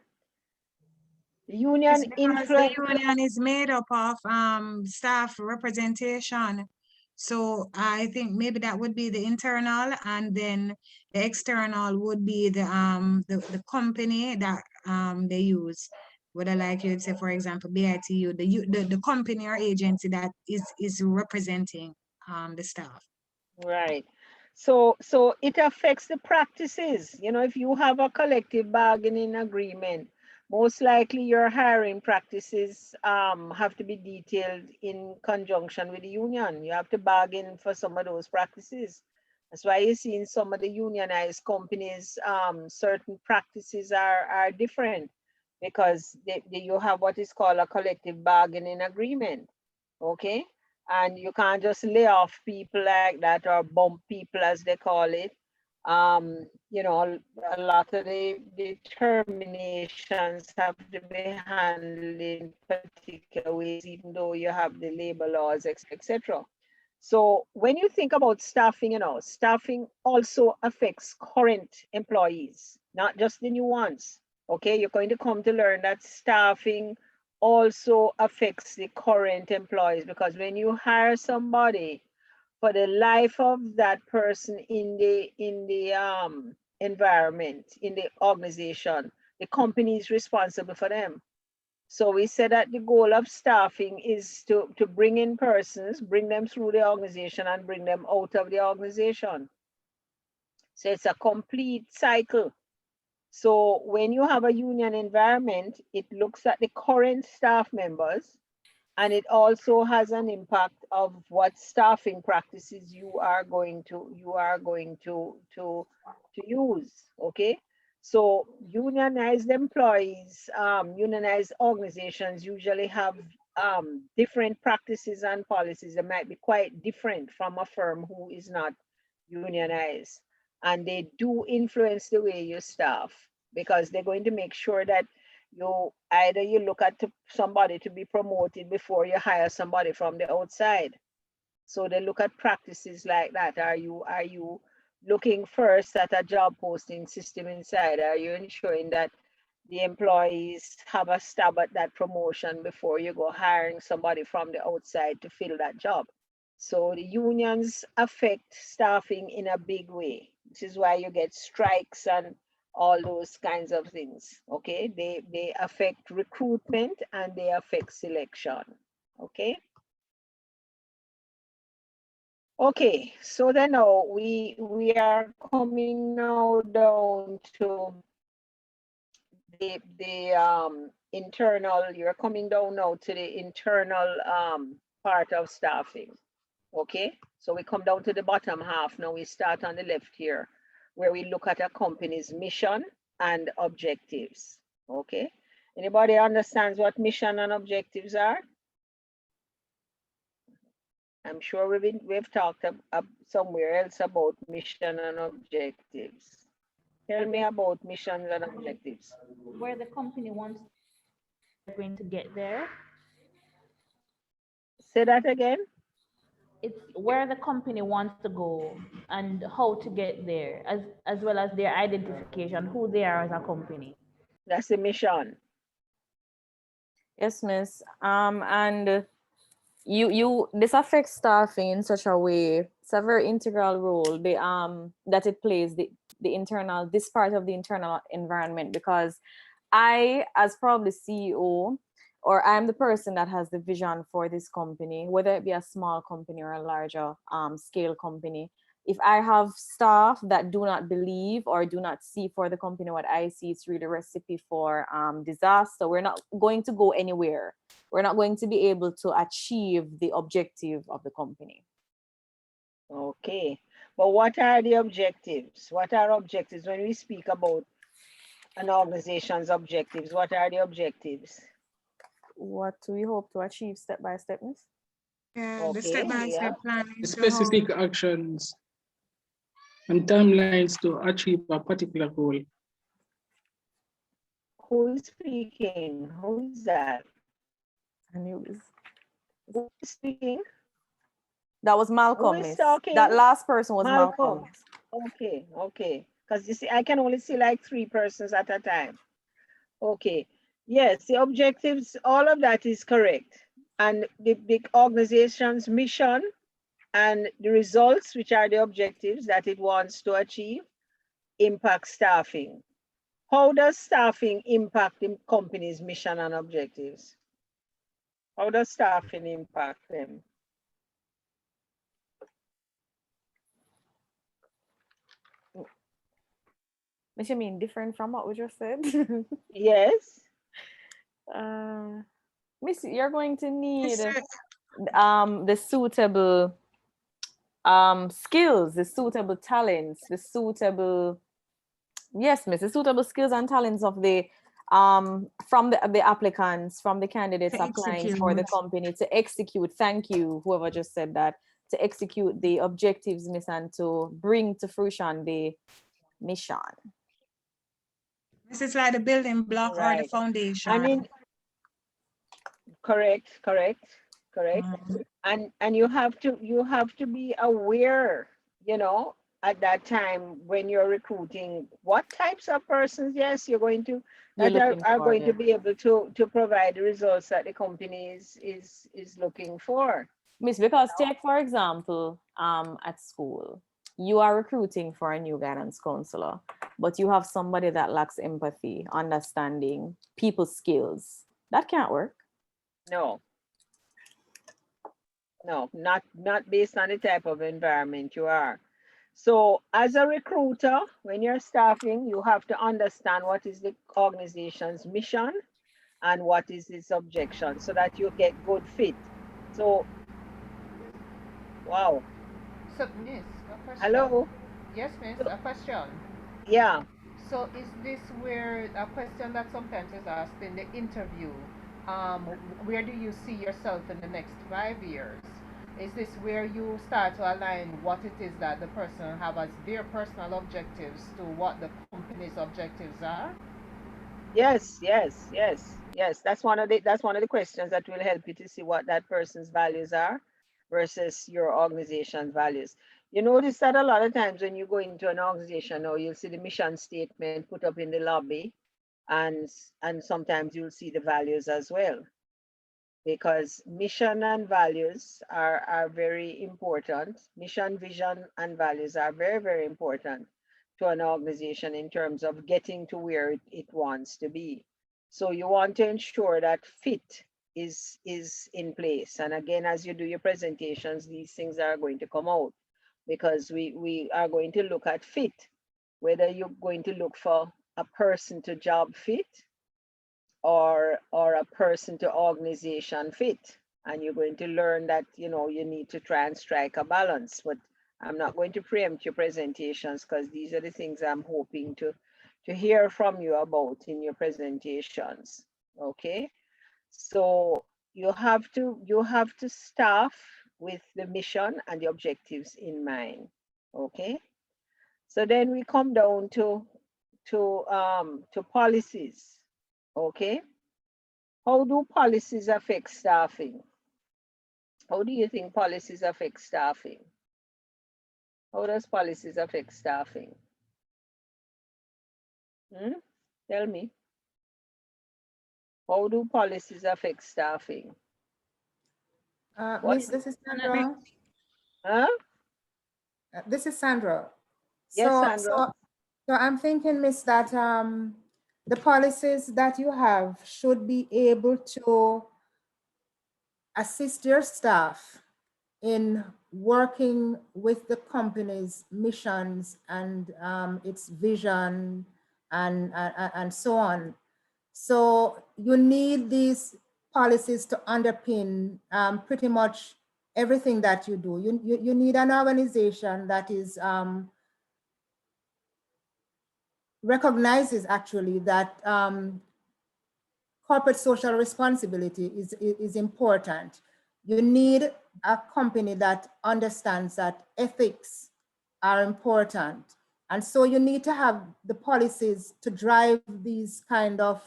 union influence. The union is made up of staff representation. So I think maybe that would be the internal, and then the external would be the company that they use. Whether, like you'd say, for example, BITU, the company or agency that is representing the staff. Right. So it affects the practices. If you have a collective bargaining agreement, most likely your hiring practices have to be detailed in conjunction with the union. You have to bargain for some of those practices. That's why you see in some of the unionized companies, certain practices are different because you have what is called a collective bargaining agreement. Okay. And you can't just lay off people like that or bump people, as they call it. A lot of the terminations have to be handled in particular ways, even though you have the labor laws, etc. So when you think about staffing, staffing also affects current employees, not just the new ones. Okay, you're going to come to learn that staffing also affects the current employees, because when you hire somebody, for the life of that person in the environment, in the organization, the company is responsible for them. So we said that the goal of staffing is to bring in persons, bring them through the organization and bring them out of the organization. So it's a complete cycle. So when you have a union environment, it looks at the current staff members, and it also has an impact of what staffing practices you are going to use. Okay. So unionized employees, unionized organizations usually have different practices and policies that might be quite different from a firm who is not unionized. And they do influence the way you staff, because they're going to make sure that you look at somebody to be promoted before you hire somebody from the outside. So they look at practices like that. Are you looking first at a job posting system inside? Are you ensuring that the employees have a stab at that promotion before you go hiring somebody from the outside to fill that job? So the unions affect staffing in a big way. This is why you get strikes and all those kinds of things. Okay, they affect recruitment and they affect selection. Okay. Okay, so then now we are coming now down to the internal. You're coming down now to the internal part of staffing. Okay, so we come down to the bottom half. Now we start on the left here, where we look at a company's mission and objectives. Okay, anybody understands what mission and objectives are? I'm sure we've talked somewhere else about mission and objectives. Tell me about missions and objectives. Where the company wants going to get there. Say that again. It's where the company wants to go and how to get there, as well as their identification, who they are as a company. That's the mission. Yes, miss. And this affects staffing in such a way. It's a very integral role that it plays, this part of the internal environment, because I, as probably CEO, or I'm the person that has the vision for this company, whether it be a small company or a larger scale company. If I have staff that do not believe or do not see for the company what I see, it's really a recipe for disaster. We're not going to go anywhere. We're not going to be able to achieve the objective of the company. Okay, but what are the objectives? What are objectives when we speak about an organization's objectives? What are the objectives? What do we hope to achieve step by step, miss? Yeah, Okay, the step-by-step plan. Specific actions and timelines to achieve a particular goal. Who is speaking? Who is that? Who is speaking? That was Malcolm, Who is miss. talking? That last person was Malcolm. Okay, okay. Because you see, I can only see like 3 persons at a time. Okay. Yes, the objectives, all of that is correct. And the big organization's mission and the results, which are the objectives that it wants to achieve, impact staffing. How does staffing impact the company's mission and objectives? How does staffing impact them? Which I mean, different from what we just said. Yes. Miss, you're going to need the suitable skills, the suitable talents, the suitable, yes, miss, the suitable skills and talents of the from the applicants, from the candidates applying for the company to execute. Thank you, whoever just said that, to execute the objectives, miss, and to bring to fruition the mission. This is like the building block or the foundation. I mean, correct. And you have to be aware, you know, at that time when you're recruiting, what types of persons, yes, you're going to are going to be able to provide the results that the company is looking for. Miss, because take for example, at school, you are recruiting for a new guidance counselor, but you have somebody that lacks empathy, understanding, people skills. That can't work. No. No, not based on the type of environment you are. So as a recruiter, when you're staffing, you have to understand what is the organization's mission and what is its objection so that you get good fit. So, wow. So, Miss, a question. Hello? Yes, Miss, So, a question. yeah. So, is this where a question that sometimes is asked in the interview? Where do you see yourself in the next 5 years? Is this where you start to align what it is that the person have as their personal objectives to what the company's objectives are? Yes, yes, yes, yes. That's one of the questions that will help you to see what that person's values are versus your organization's values. You notice that a lot of times when you go into an organization or you'll see the mission statement put up in the lobby, and sometimes you'll see the values as well, because mission and values are very important. Mission, vision, and values are very, very important to an organization in terms of getting to where it wants to be. So you want to ensure that fit is in place. And again, as you do your presentations, these things are going to come out because we are going to look at fit, whether you're going to look for a person to job fit or a person to organization fit. And you're going to learn that, you know, you need to try and strike a balance. But I'm not going to preempt your presentations because these are the things I'm hoping to hear from you about in your presentations. Okay. So you have to staff with the mission and the objectives in mind. Okay. So then we come down to policies. Okay. How do policies affect staffing? How do you think policies affect staffing? How does policies affect staffing? Tell me. How do policies affect staffing? Miss, this is Sandra. Huh? This is Sandra. Yes, So, Sandra. so I'm thinking, Miss, that the policies that you have should be able to assist your staff in working with the company's missions and its vision and so on. So you need these policies to underpin pretty much everything that you do. You need an organization that is recognizes actually that corporate social responsibility is important. You need a company that understands that ethics are important. And so you need to have the policies to drive these kind of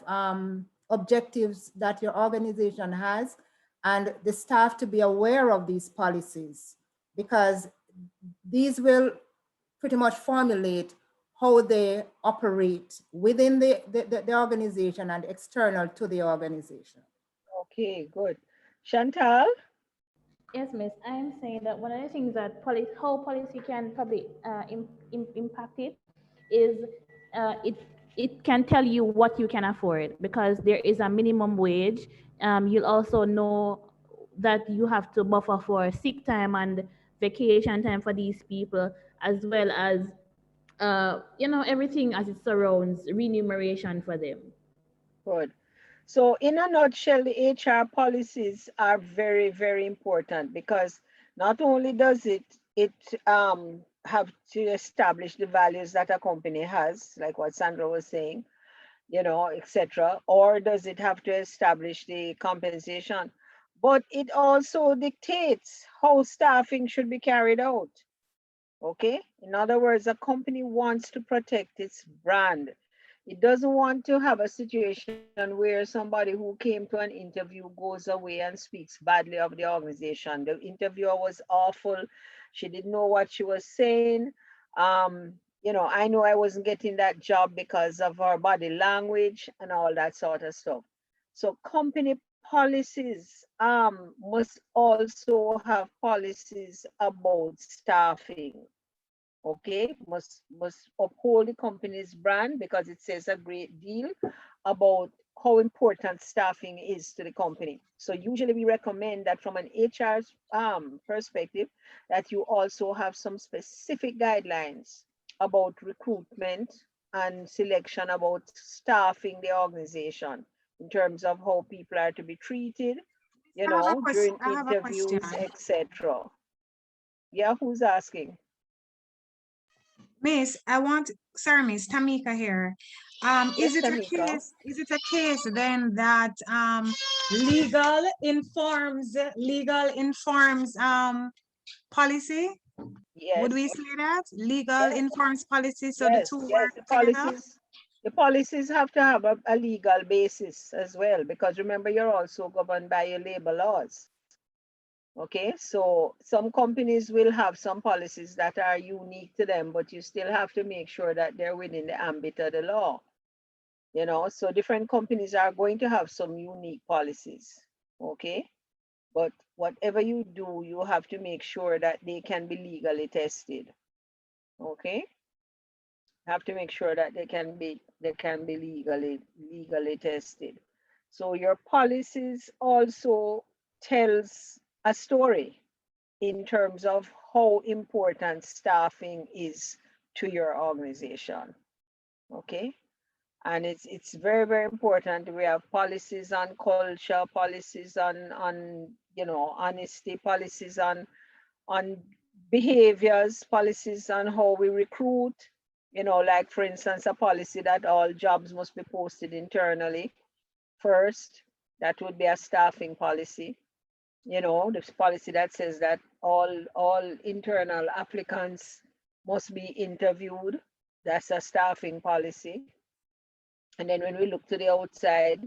objectives that your organization has, and the staff to be aware of these policies, because these will pretty much formulate how they operate within the organization and external to the organization. Okay, good. Chantal? Yes, Miss. I'm saying that one of the things that how policy can probably impact it is it can tell you what you can afford, because there is a minimum wage. You'll also know that you have to buffer for sick time and vacation time for these people, as well as everything as it surrounds remuneration for them. Good. So in a nutshell, the HR policies are very, very important, because not only does it have to establish the values that a company has, like what Sandra was saying, etc., or does it have to establish the compensation, but it also dictates how staffing should be carried out. Okay? In other words, a company wants to protect its brand. It doesn't want to have a situation where somebody who came to an interview goes away and speaks badly of the organization. The interviewer was awful. She didn't know what she was saying. I know I wasn't getting that job because of her body language and all that sort of stuff. So company policies must also have policies about staffing. okay, must uphold the company's brand because it says a great deal about how important staffing is to the company. So usually we recommend that from an HR perspective, that you also have some specific guidelines about recruitment and selection, about staffing the organization in terms of how people are to be treated, you know, during I have a question. interviews, etc. Yeah, who's asking? Miss, sorry, Miss Tamika here. Yes, Tamika. Is it a case then that legal informs policy? Yes. Would we say that? Legal Yes. informs policy, so the Yes, two yes, work together? the policies have to have a legal basis as well, because remember, you're also governed by your labor laws. Okay, so some companies will have some policies that are unique to them, but you still have to make sure that they're within the ambit of the law. You know, so different companies are going to have some unique policies. Okay, but whatever you do, you have to make sure that they can be legally tested. Okay, have to make sure that they can be legally tested. So your policies also tells a story in terms of how important staffing is to your organization. Okay, and it's very, very important. We have policies on culture, policies on you know, honesty, policies on behaviors, policies on how we recruit, you know, like for instance, a policy that all jobs must be posted internally first. That would be a staffing policy. You know, this policy that says that all internal applicants must be interviewed. That's a staffing policy. And then when we look to the outside,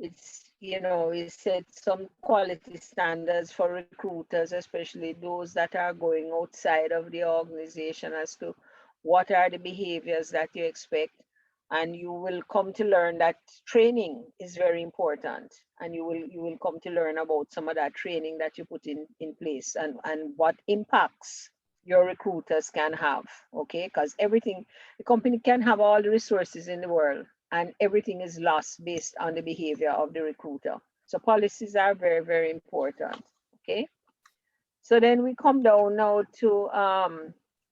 it's, you know, it sets some quality standards for recruiters, especially those that are going outside of the organization, as to what are the behaviors that you expect. And you will come to learn that training is very important, and you will come to learn about some of that training that you put in place, and what impacts your recruiters can have. Okay, because everything, the company can have all the resources in the world, and everything is lost based on the behavior of the recruiter. So policies are very, very important. Okay, so then we come down now to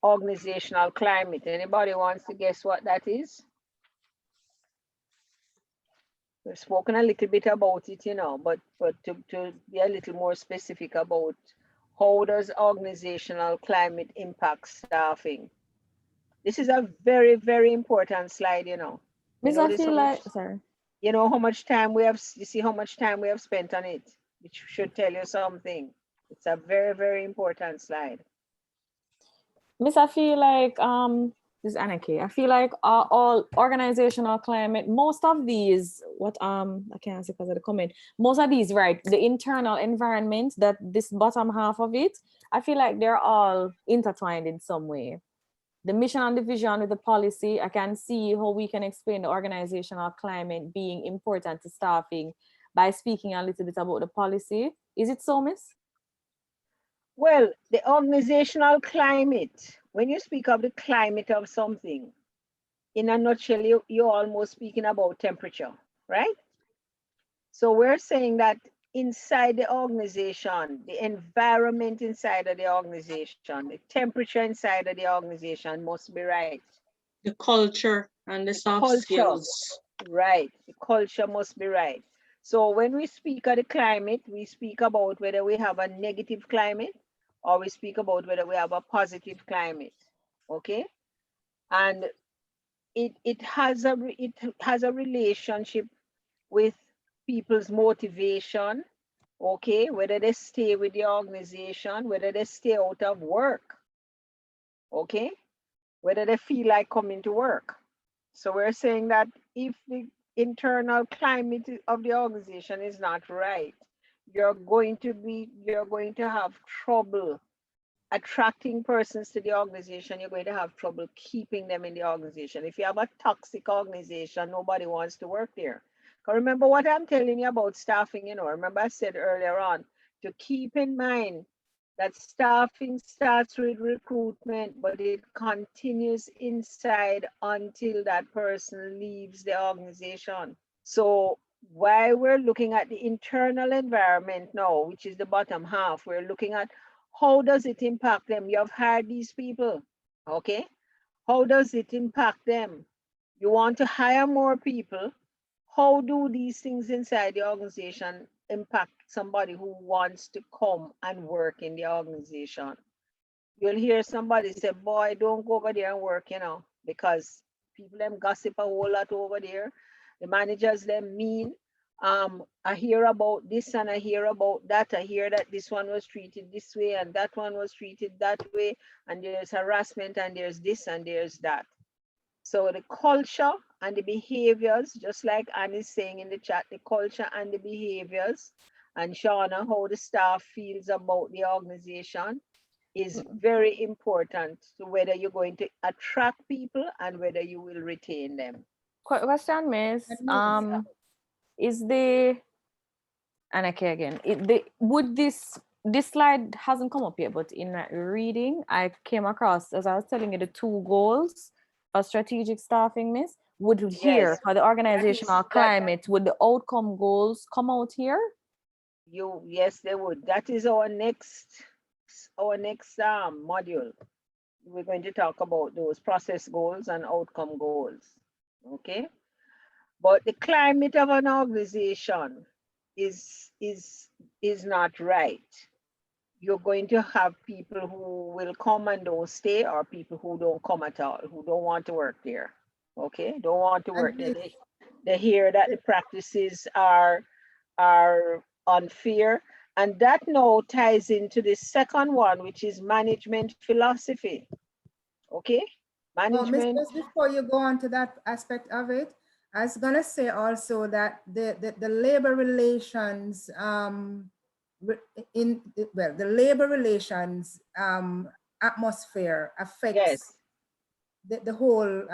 organizational climate. Anybody wants to guess what that is? We've spoken a little bit about it, you know, but to be a little more specific about how does organizational climate impact staffing? This is a very, very important slide, you know. Miss, I feel like, sorry. You know how much time we have, you see how much time we have spent on it, which should tell you something. It's a very, very important slide. Miss, I feel like, this is Anarchy. I feel like all organizational climate, most of these, I can't say because of the comment, most of these, right, the internal environment, that this bottom half of it, I feel like they're all intertwined in some way. The mission and the vision with the policy, I can see how we can explain the organizational climate being important to staffing by speaking a little bit about the policy. Is it so, Miss? Well, the organizational climate, when you speak of the climate of something, in a nutshell, you're almost speaking about temperature, right? So we're saying that inside the organization, the environment inside of the organization, the temperature inside of the organization must be right. The culture and the soft skills. Right, the culture must be right. So when we speak of the climate, we speak about whether we have a negative climate or we speak about whether we have a positive climate, okay? And it has a relationship with people's motivation, okay? Whether they stay with the organization, whether they stay out of work, okay? Whether they feel like coming to work. So we're saying that if the internal climate of the organization is not right, you're going to have trouble attracting persons to the organization. You're going to have trouble keeping them in the organization. If you have a toxic organization, nobody wants to work there. Because remember what I'm telling you about staffing, you know, remember I said earlier on, to keep in mind that staffing starts with recruitment, but it continues inside until that person leaves the organization. So while we're looking at the internal environment now, which is the bottom half, we're looking at how does it impact them? You have hired these people, okay? How does it impact them? You want to hire more people. How do these things inside the organization impact somebody who wants to come and work in the organization? You'll hear somebody say, boy, don't go over there and work, you know, because people them gossip a whole lot over there. The managers them mean. I hear about this and I hear about that. I hear that this one was treated this way and that one was treated that way. And there's harassment and there's this and there's that. So the culture and the behaviors, just like Anne is saying in the chat, the culture and the behaviors, and Shauna, how the staff feels about the organization is very important to whether you're going to attract people and whether you will retain them. Question, Miss. Is the, and okay again, would this slide hasn't come up yet, but in that reading, I came across, as I was telling you, the 2 goals of strategic staffing, Miss, would here for the organizational climate, would the outcome goals come out here? Yes, they would. That is our next module. We're going to talk about those process goals and outcome goals. Okay. But the climate of an organization is not right. You're going to have people who will come and don't stay, or people who don't come at all, who don't want to work there. Okay, don't want to work there. They hear that the practices are unfair, and that now ties into the second one, which is management philosophy. Okay, management. Just before you go on to that aspect of it, I was gonna say also that the labor relations the labor relations atmosphere affects the whole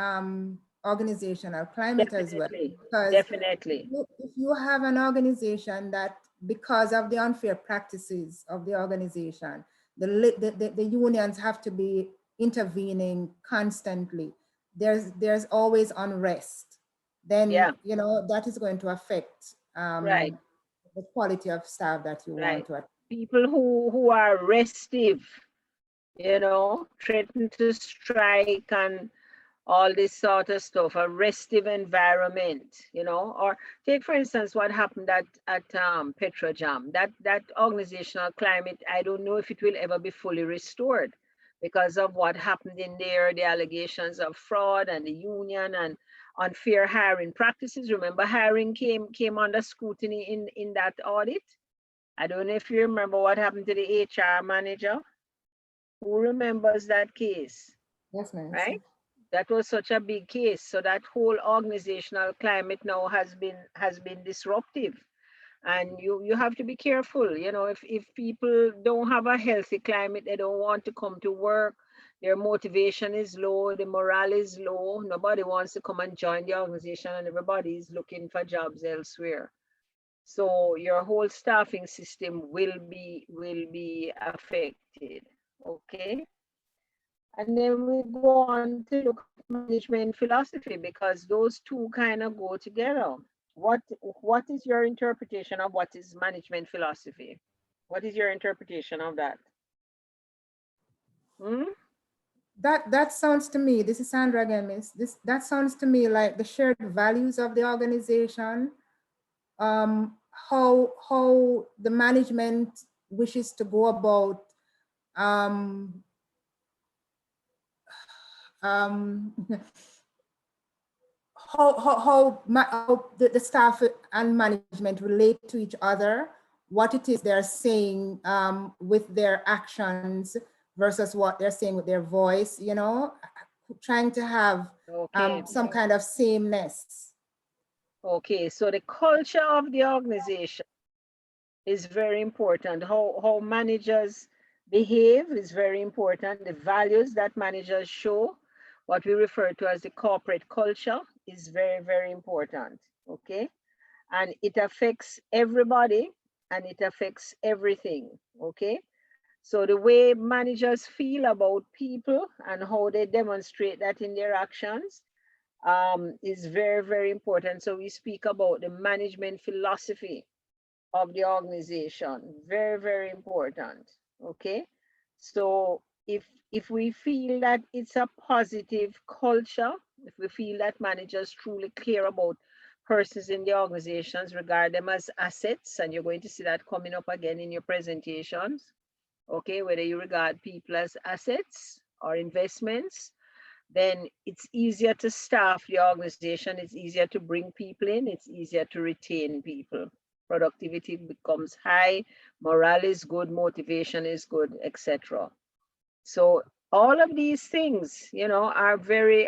organizational climate as well. Because if you have an organization that, because of the unfair practices of the organization, the unions have to be intervening constantly. There's always unrest. Then you know that is going to affect the quality of staff that you want to. People who are restive, you know, threaten to strike and all this sort of stuff, a restive environment, you know. Or take, for instance, what happened at Petrojam. That organizational climate, I don't know if it will ever be fully restored because of what happened in there, the allegations of fraud and the union and unfair hiring practices. Remember, hiring came under scrutiny in that audit. I don't know if you remember what happened to the HR manager. Who remembers that case? Yes, ma'am. Right? That was such a big case. So that whole organizational climate now has been disruptive. And you have to be careful. You know, if people don't have a healthy climate, they don't want to come to work, their motivation is low, the morale is low, nobody wants to come and join the organization, and everybody is looking for jobs elsewhere. So your whole staffing system will be affected. Okay. And then we go on to look at management philosophy, because those two kind of go together. What is your interpretation of what is management philosophy? What is your interpretation of that? That sounds to me, this is Sandra again, Miss. That sounds to me like the shared values of the organization, how the management wishes to go about how the staff and management relate to each other, what it is they're saying with their actions versus what they're saying with their voice, you know, trying to have some kind of sameness. Okay, so the culture of the organization is very important. How managers behave is very important. The values that managers show, what we refer to as the corporate culture, is very, very important. Okay, and it affects everybody and it affects everything. Okay, So the way managers feel about people and how they demonstrate that in their actions is very, very important. So we speak about the management philosophy of the organization. Very, very important. Okay. So if we feel that it's a positive culture, if we feel that managers truly care about persons in the organizations, regard them as assets, and you're going to see that coming up again in your presentations, okay, whether you regard people as assets or investments, then it's easier to staff the organization, it's easier to bring people in, it's easier to retain people. Productivity becomes high, morale is good, motivation is good, etc. So all of these things, you know, are very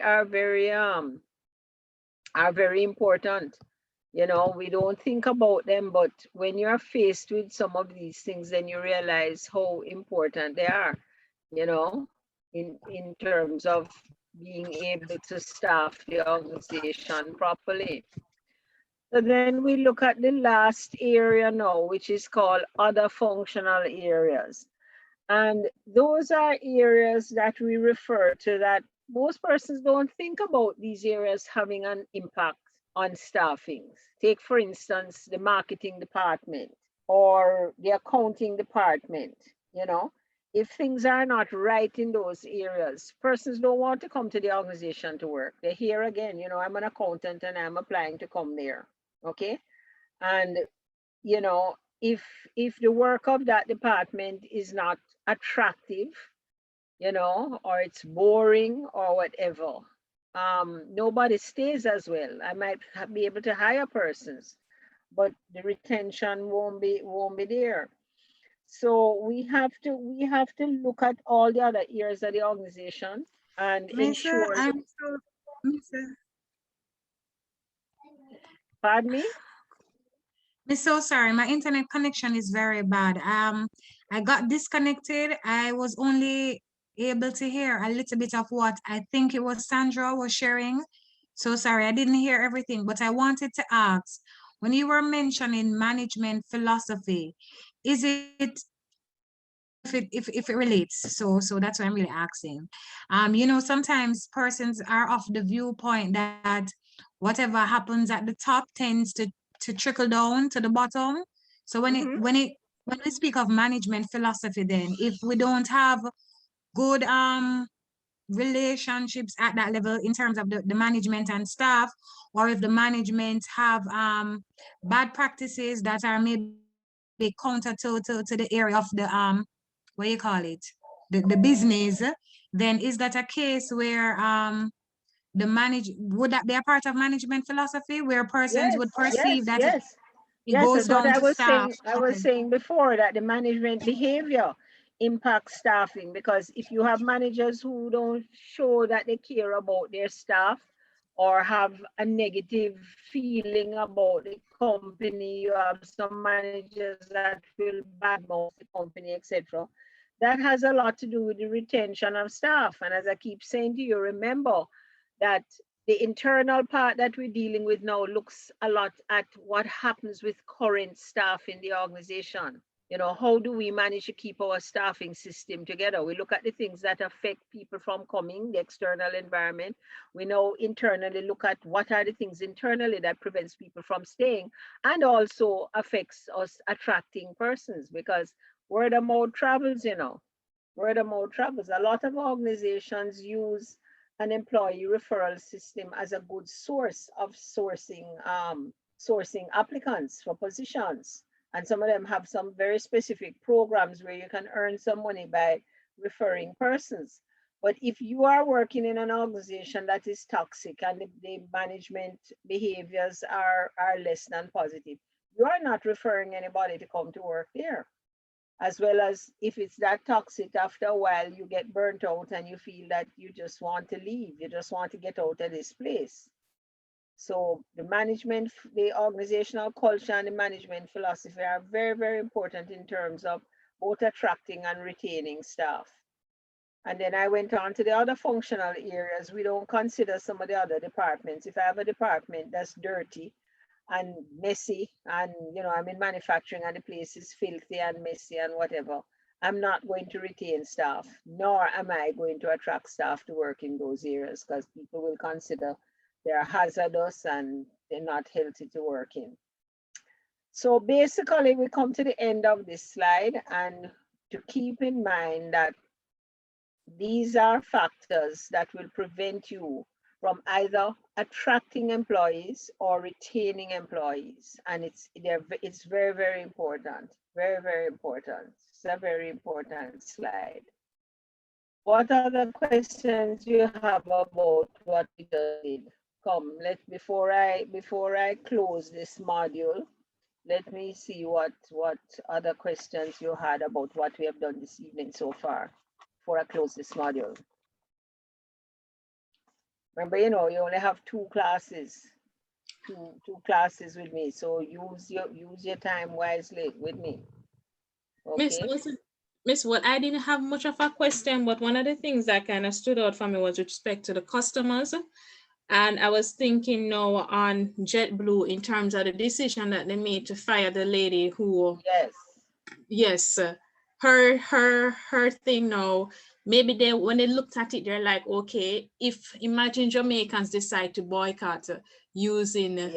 important. You know, we don't think about them, but when you're faced with some of these things, then you realize how important they are, you know, in terms of being able to staff the organization properly. So then we look at the last area now, which is called other functional areas. And those are areas that we refer to that most persons don't think about these areas having an impact on staffing. Take, for instance, the marketing department or the accounting department. You know, if things are not right in those areas, persons don't want to come to the organization to work. They hear again, you know, I'm an accountant and I'm applying to come there. Okay. And, you know, if the work of that department is not attractive, you know, or it's boring or whatever, nobody stays as well. I might be able to hire persons, but the retention won't be there. So we have to look at all the other areas of the organization and ensure. Pardon me? I'm so sorry, my internet connection is very bad. I got disconnected. I was only able to hear a little bit of what I think it was Sandra was sharing. So sorry, I didn't hear everything, but I wanted to ask, when you were mentioning management philosophy, is it, if it relates? So that's what I'm really asking. You know, sometimes persons are of the viewpoint that whatever happens at the top tends to trickle down to the bottom. So when we speak of management philosophy, then if we don't have good relationships at that level in terms of the management and staff, or if the management have bad practices that are maybe counter to the area of the what you call it, the business, then is that a case where would that be a part of management philosophy where persons would perceive that it goes That's what down I to was staff? saying. I was saying before that the management behavior impacts staffing, because if you have managers who don't show that they care about their staff or have a negative feeling about the company, you have some managers that will badmouth the company, etc. That has a lot to do with the retention of staff. And as I keep saying to you, remember that the internal part that we're dealing with now looks a lot at what happens with current staff in the organization. You know, how do we manage to keep our staffing system together? We look at the things that affect people from coming, the external environment. We now internally look at what are the things internally that prevents people from staying, and also affects us attracting persons, because word of mouth travels, you know. Word of mouth travels. A lot of organizations use an employee referral system as a good source of sourcing applicants for positions. And some of them have some very specific programs where you can earn some money by referring persons. But if you are working in an organization that is toxic and the management behaviors are less than positive, you are not referring anybody to come to work there. As well as if it's that toxic, after a while you get burnt out and you feel that you just want to leave, you just want to get out of this place. So the management, the organizational culture and the management philosophy are very, very important in terms of both attracting and retaining staff. And then I went on to the other functional areas. We don't consider some of the other departments. If I have a department that's dirty and messy, and you know, I'm in manufacturing and the place is filthy and messy and whatever, I'm not going to retain staff, nor am I going to attract staff to work in those areas because people will consider they're hazardous and they're not healthy to work in. So basically, we come to the end of this slide, and to keep in mind that these are factors that will prevent you from either attracting employees or retaining employees. And it's very, very important. Very, very important. It's a very important slide. What are the questions you have about what we just did? Come, before I close this module, let me see what other questions you had about what we have done this evening so far before I close this module. Remember, you know, you only have two classes with me, so use your time wisely with me. Okay. Miss, what I didn't have much of a question, but one of the things that kind of stood out for me was with respect to the customers. And I was thinking now on JetBlue in terms of the decision that they made to fire the lady who, yes, her thing now, maybe when they looked at it, they're like, okay, imagine Jamaicans decide to boycott using their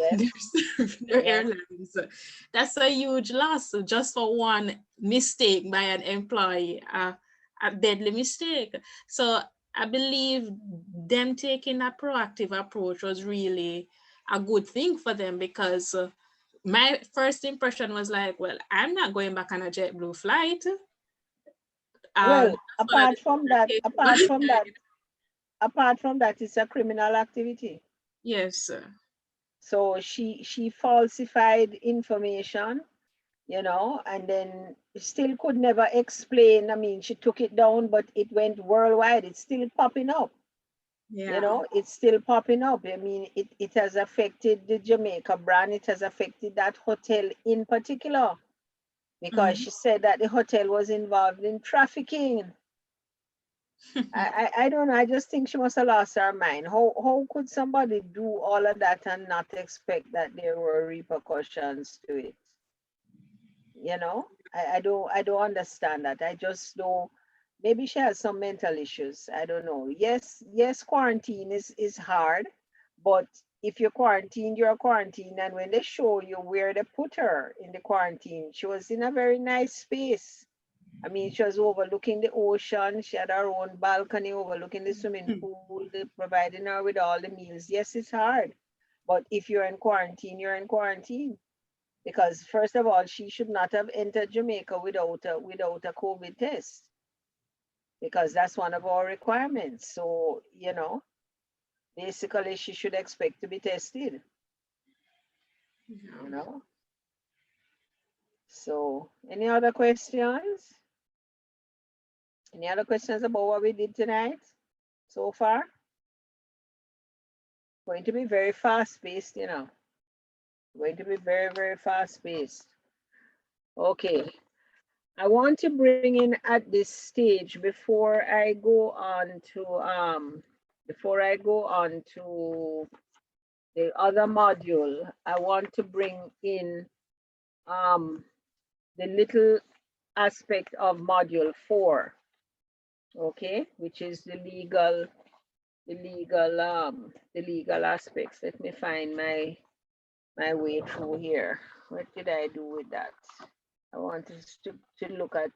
airlines, that's a huge loss just for one mistake by an employee, a deadly mistake. So I believe them taking a proactive approach was really a good thing for them, because my first impression was like, well, I'm not going back on a JetBlue flight. Well, apart from that, it's a criminal activity. Yes. So she falsified information, you know, and then still could never explain. I mean, she took it down, but it went worldwide. It's still popping up. Yeah. You know, it's still popping up. I mean, it has affected the Jamaica brand. It has affected that hotel in particular, because she said that the hotel was involved in trafficking. I don't know. I just think she must have lost her mind. How could somebody do all of that and not expect that there were repercussions to it? You know, I don't understand that. I just don't. Maybe she has some mental issues. I don't know. Yes, quarantine is hard, but if you're quarantined, you're quarantined. And when they show you where they put her in the quarantine, she was in a very nice space. I mean, she was overlooking the ocean. She had her own balcony overlooking the swimming pool, providing her with all the meals. Yes, it's hard, but if you're in quarantine, you're in quarantine. Because first of all, she should not have entered Jamaica without a COVID test, because that's one of our requirements. So, you know, basically she should expect to be tested, you know. So any other questions? Any other questions about what we did tonight so far? Going to be very fast-paced, you know. Going to be very, very fast-paced. Okay. I want to bring in at this stage, before I go on to the other module, I want to bring in the little aspect of module 4, okay, which is the legal aspects. Let me find my way through here. What did I do with that? I want us to look at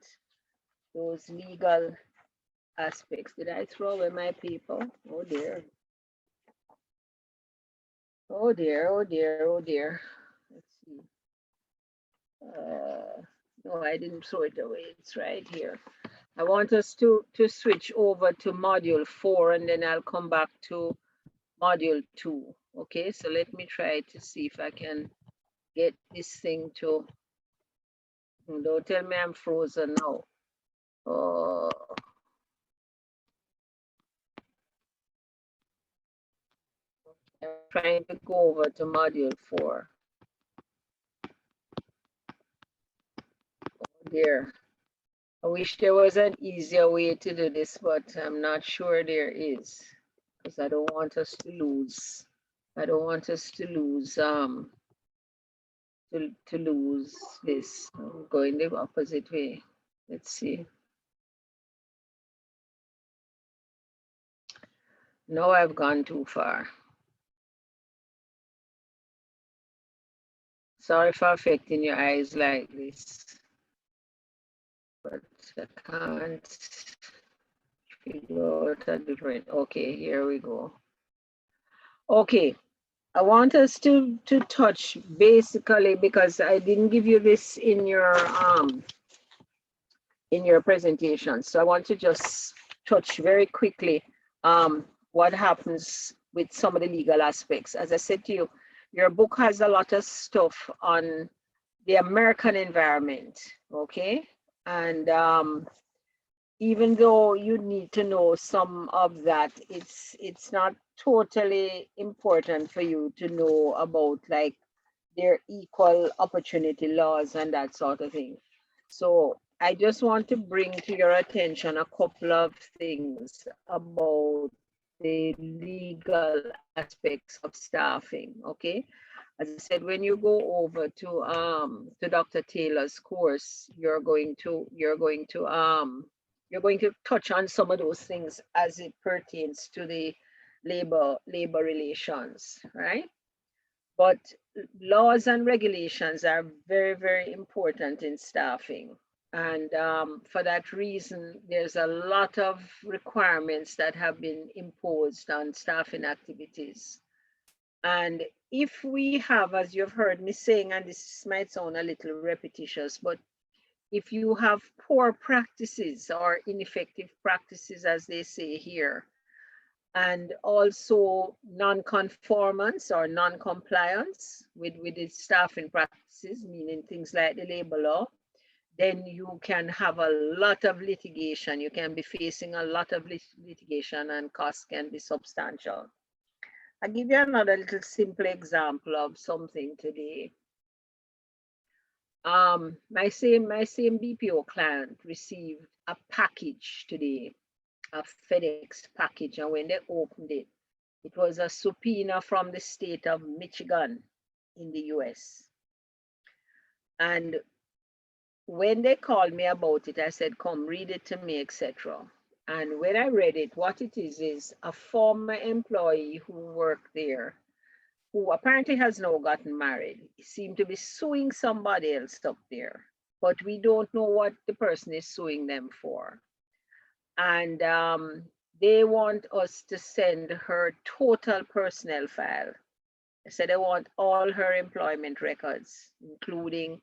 those legal aspects. Did I throw away my people? Oh dear. Oh dear, oh dear, oh dear. Let's see. No, I didn't throw it away. It's right here. I want us to switch over to module 4, and then I'll come back to module 2. Okay, so let me try to see if I can get this thing to, don't tell me I'm frozen now. Oh. I'm trying to go over to module 4. Oh dear. I wish there was an easier way to do this, but I'm not sure there is, because I don't want us to lose. I don't want us to lose to lose this. I'm going the opposite way. Let's see. No, I've gone too far. Sorry for affecting your eyes like this, but I can't figure out a different. Okay, here we go. Okay, I want us to touch basically, because I didn't give you this in your presentation. So I want to just touch very quickly what happens with some of the legal aspects. As I said to you, your book has a lot of stuff on the American environment, okay? And even though you need to know some of that, it's not totally important for you to know about like their equal opportunity laws and that sort of thing. So I just want to bring to your attention a couple of things about the legal aspects of staffing, okay? As I said, when you go over to Dr. Taylor's course, you're going to touch on some of those things as it pertains to the labor relations, right? But laws and regulations are very, very important in staffing. And for that reason, there's a lot of requirements that have been imposed on staffing activities. And if we have, as you've heard me saying, and this might sound a little repetitious, but if you have poor practices or ineffective practices, as they say here, and also non-conformance or non-compliance with its staffing practices, meaning things like the labor law, then you can have a lot of litigation. You can be facing a lot of litigation and costs can be substantial. I'll give you another little simple example of something today. My same BPO client received a package today, a FedEx package, and when they opened it, it was a subpoena from the state of Michigan in the US. And when they called me about it, I said, come read it to me, etc. And when I read it, what it is a former employee who worked there, who apparently has now gotten married, seemed to be suing somebody else up there, but we don't know what the person is suing them for. And they want us to send her total personnel file. They said they want all her employment records, including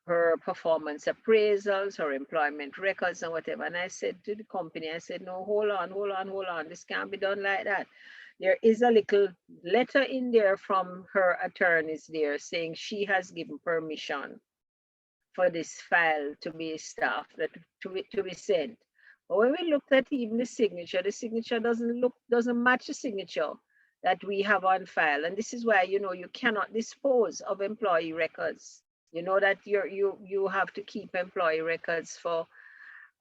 her performance appraisals, her employment records and whatever. And I said to the company, I said, no, hold on. This can't be done like that. There is a little letter in there from her attorneys there saying she has given permission for this file to be staffed, to be sent. But when we looked at even the signature doesn't match the signature that we have on file. And this is why, you cannot dispose of employee records. You know that you have to keep employee records for,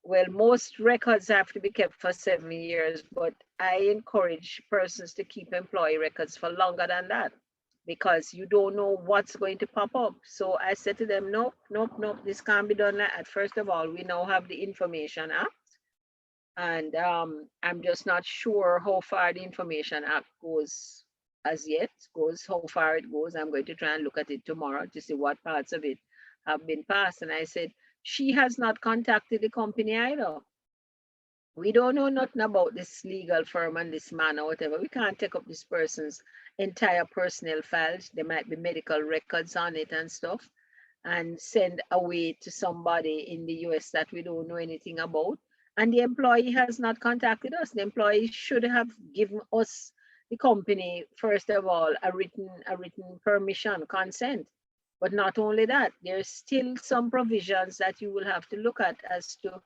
well, most records have to be kept for 7 years, but I encourage persons to keep employee records for longer than that, because you don't know what's going to pop up. So I said to them, nope, this can't be done like that. First of all, we now have the Information Act, and I'm just not sure how far the Information Act goes as yet, how far it goes. I'm going to try and look at it tomorrow to see what parts of it have been passed. And I said, she has not contacted the company either. We don't know nothing about this legal firm and this man or whatever. We can't take up this person's entire personnel files. There might be medical records on it and stuff, and send away to somebody in the US that we don't know anything about. And the employee has not contacted us. The employee should have given us, the company, first of all, a written permission, consent. But not only that, there's still some provisions that you will have to look at as to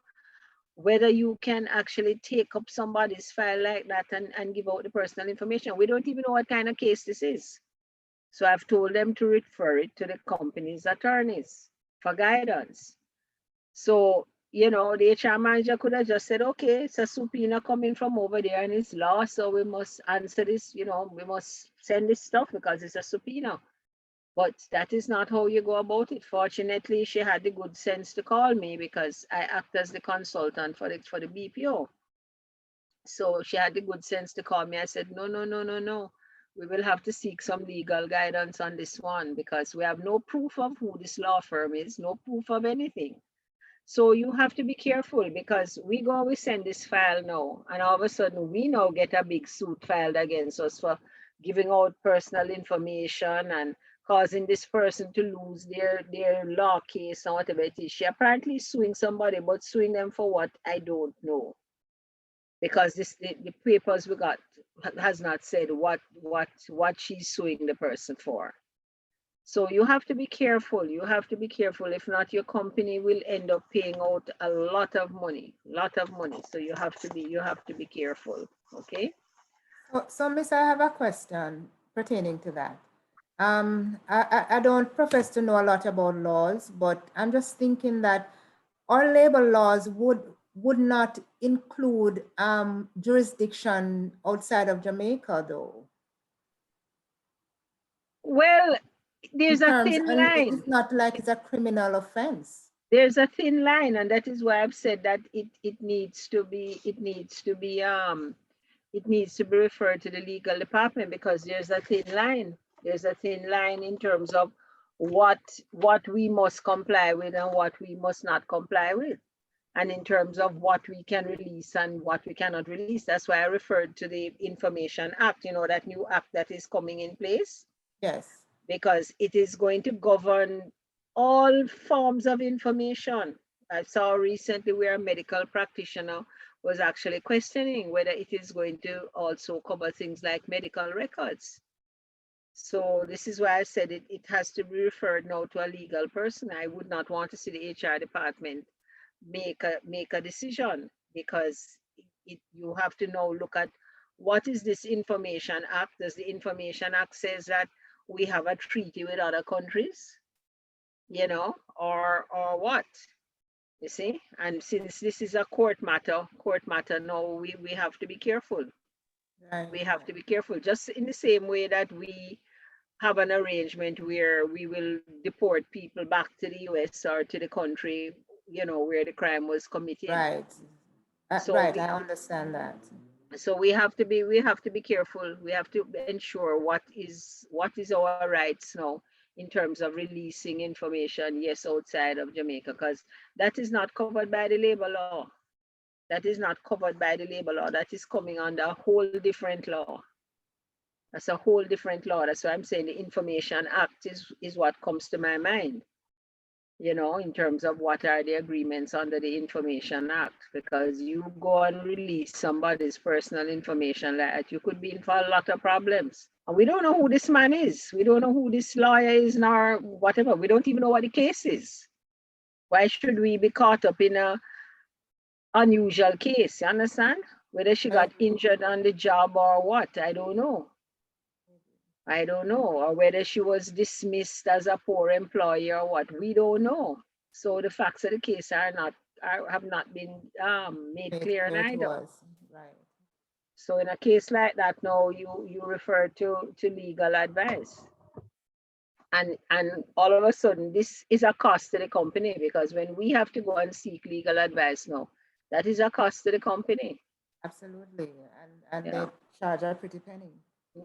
whether you can actually take up somebody's file like that and give out the personal information. We don't even know what kind of case this is. So I've told them to refer it to the company's attorneys for guidance. So, the HR manager could have just said, okay, it's a subpoena coming from over there and it's law, so we must answer this, we must send this stuff because it's a subpoena. But that is not how you go about it. Fortunately, she had the good sense to call me because I act as the consultant for the BPO. So she had the good sense to call me. I said, no, no, no, no, no. We will have to seek some legal guidance on this one because we have no proof of who this law firm is, no proof of anything. So you have to be careful because we send this file now, and all of a sudden we now get a big suit filed against us for giving out personal information and causing this person to lose their law case or whatever it is. She apparently is suing somebody, but suing them for what, I don't know. Because the papers we got has not said what she's suing the person for. So you have to be careful. You have to be careful. If not, your company will end up paying out a lot of money. So you have to be careful. Okay. So Miss, I have a question pertaining to that. I don't profess to know a lot about laws, but I'm just thinking that our labor laws would not include jurisdiction outside of Jamaica, though. Well, there's a thin line. It's not like it's a criminal offense. There's a thin line, and that is why I've said that it needs to be referred to the legal department, because there's a thin line. There's a thin line in terms of what we must comply with and what we must not comply with, and in terms of what we can release and what we cannot release. That's why I referred to the Information Act, you know, that new act that is coming in place. Yes. Because it is going to govern all forms of information. I saw recently where a medical practitioner was actually questioning whether it is going to also cover things like medical records. So this is why I said it has to be referred now to a legal person. I would not want to see the HR department make a decision, because you have to now look at what is this Information Act. Does the Information Act says that we have a treaty with other countries, you know, or what? You see, and since this is a court matter now, we have to be careful. Right. We have to be careful, just in the same way that we have an arrangement where we will deport people back to the US or to the country, you know, where the crime was committed. Right. So right, I understand that. So we have to be careful. We have to ensure what is our rights now in terms of releasing information, yes, outside of Jamaica, because that is not covered by the labor law. That is not covered by the labor law. That is coming under a whole different law. That's a whole different law. That's why I'm saying the Information Act is what comes to my mind, you know, in terms of what are the agreements under the Information Act, because you go and release somebody's personal information like that, you could be in for a lot of problems. And we don't know who this man is. We don't know who this lawyer is, nor whatever. We don't even know what the case is. Why should we be caught up in a unusual case? You understand? Whether she got injured on the job or what, I don't know. I don't know, or whether she was dismissed as a poor employee or what, we don't know. So the facts of the case have not been made clear either. Right. So in a case like that, now you refer to legal advice, and all of a sudden this is a cost to the company, because when we have to go and seek legal advice now, that is a cost to the company. Absolutely, and they charge a pretty penny.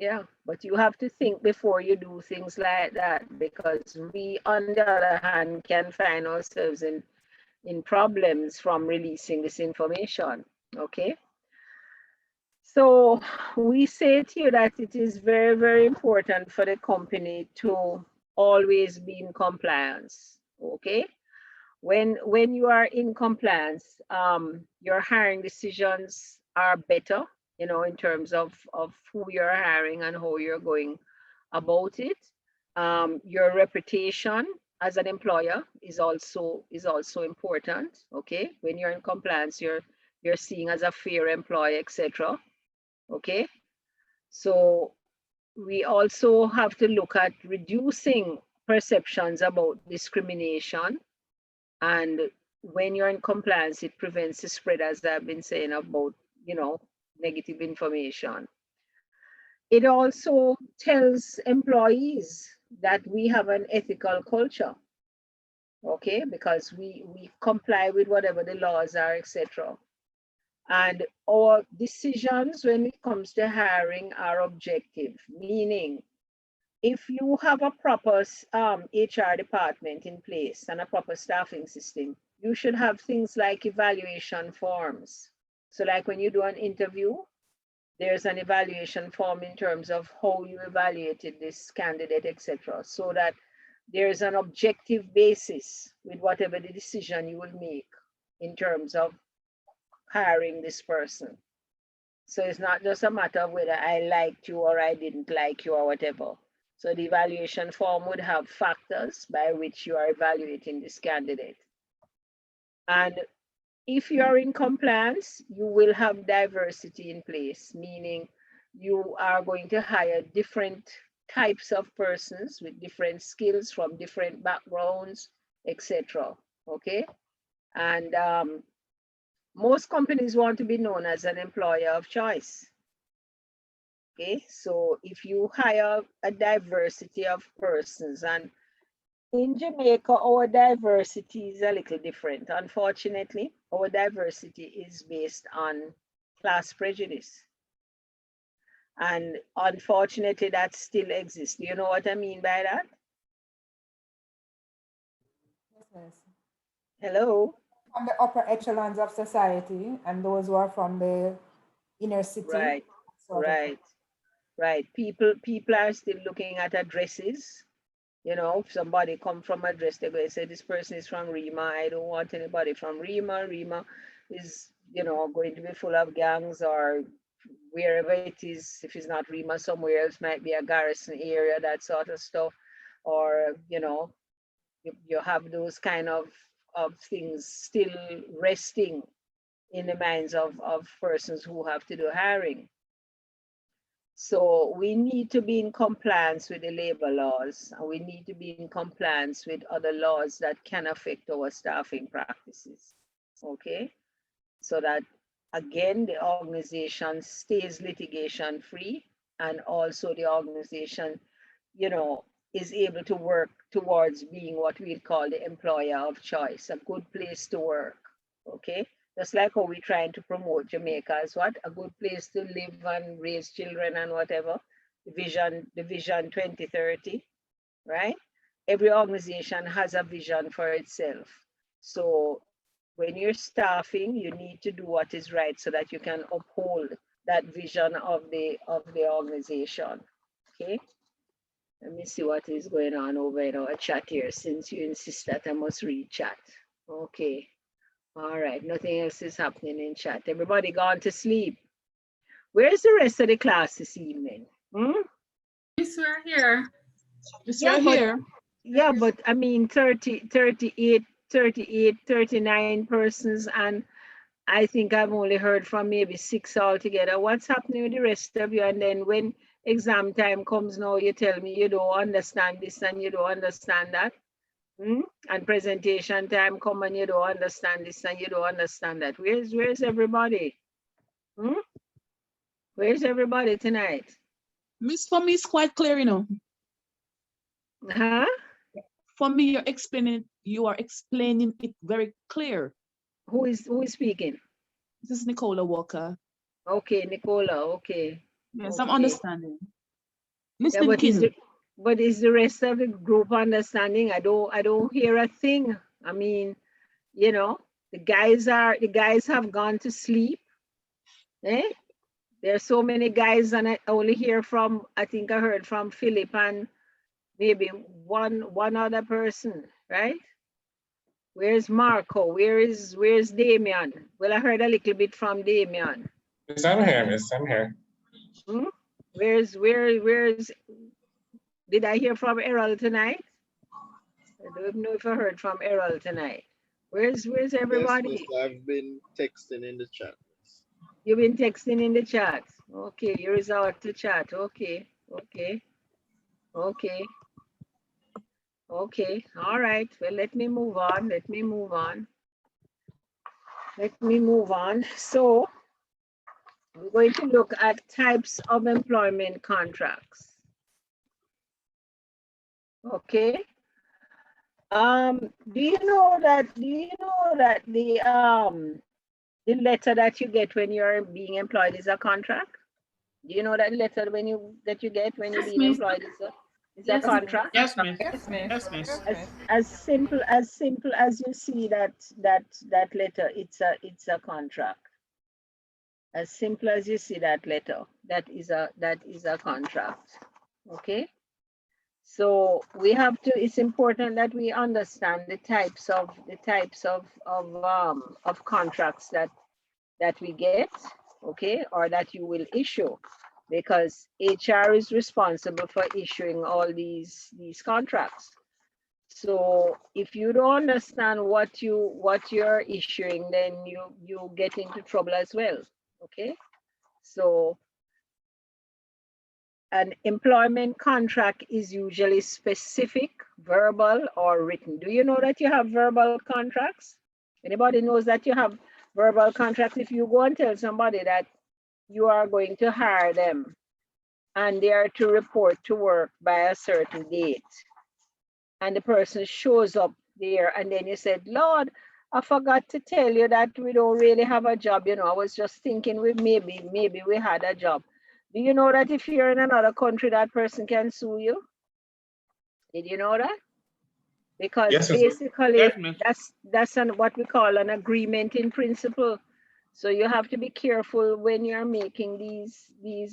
Yeah, but you have to think before you do things like that, because we, on the other hand, can find ourselves in problems from releasing this information. Okay. So we say to you that it is very, very important for the company to always be in compliance. Okay. When you are in compliance, your hiring decisions are better, you know, in terms of who you're hiring and how you're going about it. Your reputation as an employer is also important. Okay, when you're in compliance, you're seen as a fair employer, etc. Okay, so we also have to look at reducing perceptions about discrimination, and when you're in compliance, it prevents the spread, as I've been saying, about, you know, negative information. It also tells employees that we have an ethical culture, okay, because we comply with whatever the laws are, etc. And our decisions when it comes to hiring are objective, meaning if you have a proper HR department in place and a proper staffing system, you should have things like evaluation forms. So like when you do an interview, there's an evaluation form in terms of how you evaluated this candidate, etc. So that there's an objective basis with whatever the decision you will make in terms of hiring this person. So it's not just a matter of whether I liked you or I didn't like you or whatever. So the evaluation form would have factors by which you are evaluating this candidate. And if you are in compliance, you will have diversity in place, meaning you are going to hire different types of persons with different skills from different backgrounds, etc. Okay? And most companies want to be known as an employer of choice. Okay, so if you hire a diversity of persons, and in Jamaica, our diversity is a little different. Unfortunately, our diversity is based on class prejudice. And unfortunately, that still exists. Do you know what I mean by that? Yes. Hello? From the upper echelons of society and those who are from the inner city. Right, right. People are still looking at addresses. You know, if somebody come from address, they're going to say, this person is from Rima. I don't want anybody from Rima. Rima is, you know, going to be full of gangs, or wherever it is. If it's not Rima, somewhere else, might be a garrison area, that sort of stuff. Or, you know, you have those kind of things still resting in the minds of persons who have to do hiring. So we need to be in compliance with the labor laws, and we need to be in compliance with other laws that can affect our staffing practices, okay? So that, again, the organization stays litigation free, and also the organization, you know, is able to work towards being what we call the employer of choice, a good place to work, okay? Just like how we're trying to promote Jamaica as what? A good place to live and raise children and whatever. The vision 2030, right? Every organization has a vision for itself. So when you're staffing, you need to do what is right so that you can uphold that vision of the organization, okay? Let me see what is going on over in our chat here, since you insist that I must read chat. Okay. All right, nothing else is happening in chat. Everybody gone to sleep. Where's the rest of the class this evening? Yes, we're here. Yes, Yeah, we're here. Yeah, but I mean 39 persons, and I think I've only heard from maybe 6 altogether. What's happening with the rest of you? And then when exam time comes now, you tell me you don't understand this and you don't understand that. And presentation time come and you don't understand this and you don't understand that. Where's everybody? Where's everybody tonight? Miss, for me, it's quite clear, you know. Huh? For me, you are explaining it very clear. Who is speaking? This is Nicola Walker. Okay, Nicola, okay. Yes, okay. I'm understanding. Yeah, but is the rest of the group understanding? I don't hear a thing. I mean, you know, the guys have gone to sleep. Eh? There are so many guys, and I only hear from, I think I heard from Philip and maybe one other person, right? Where's Marco? Where's Damien? Well, I heard a little bit from Damien. Yes, I'm here, miss. I'm here. Where's did I hear from Errol tonight? I don't know if I heard from Errol tonight. Where's everybody? Yes, miss, I've been texting in the chat. You've been texting in the chat. Okay, you resort to chat. Okay. All right. Well, let me move on. So we're going to look at types of employment contracts. Okay. Do you know that the The letter that you get when you're being employed is a contract. Do you know that letter when you get when you're being employed is a contract? Yes, miss. Yes, miss. Yes, miss. As simple as you see that letter, it's a contract. As simple as you see that letter, that is a contract. Okay. So we have to. It's important that we understand the types of contracts that we get, okay, or that you will issue, because HR is responsible for issuing all these contracts. So if you don't understand what you're issuing, then you get into trouble as well. Okay. So an employment contract is usually specific, verbal, or written. Do you know that you have verbal contracts? Anybody knows that you have verbal contracts? If you go and tell somebody that you are going to hire them and they are to report to work by a certain date, and the person shows up there, and then you said, Lord, I forgot to tell you that we don't really have a job. You know, I was just thinking maybe we had a job. Do you know that if you're in another country, that person can sue you? Did you know that? Because Yes, basically that's what we call an agreement in principle. So you have to be careful when you're making these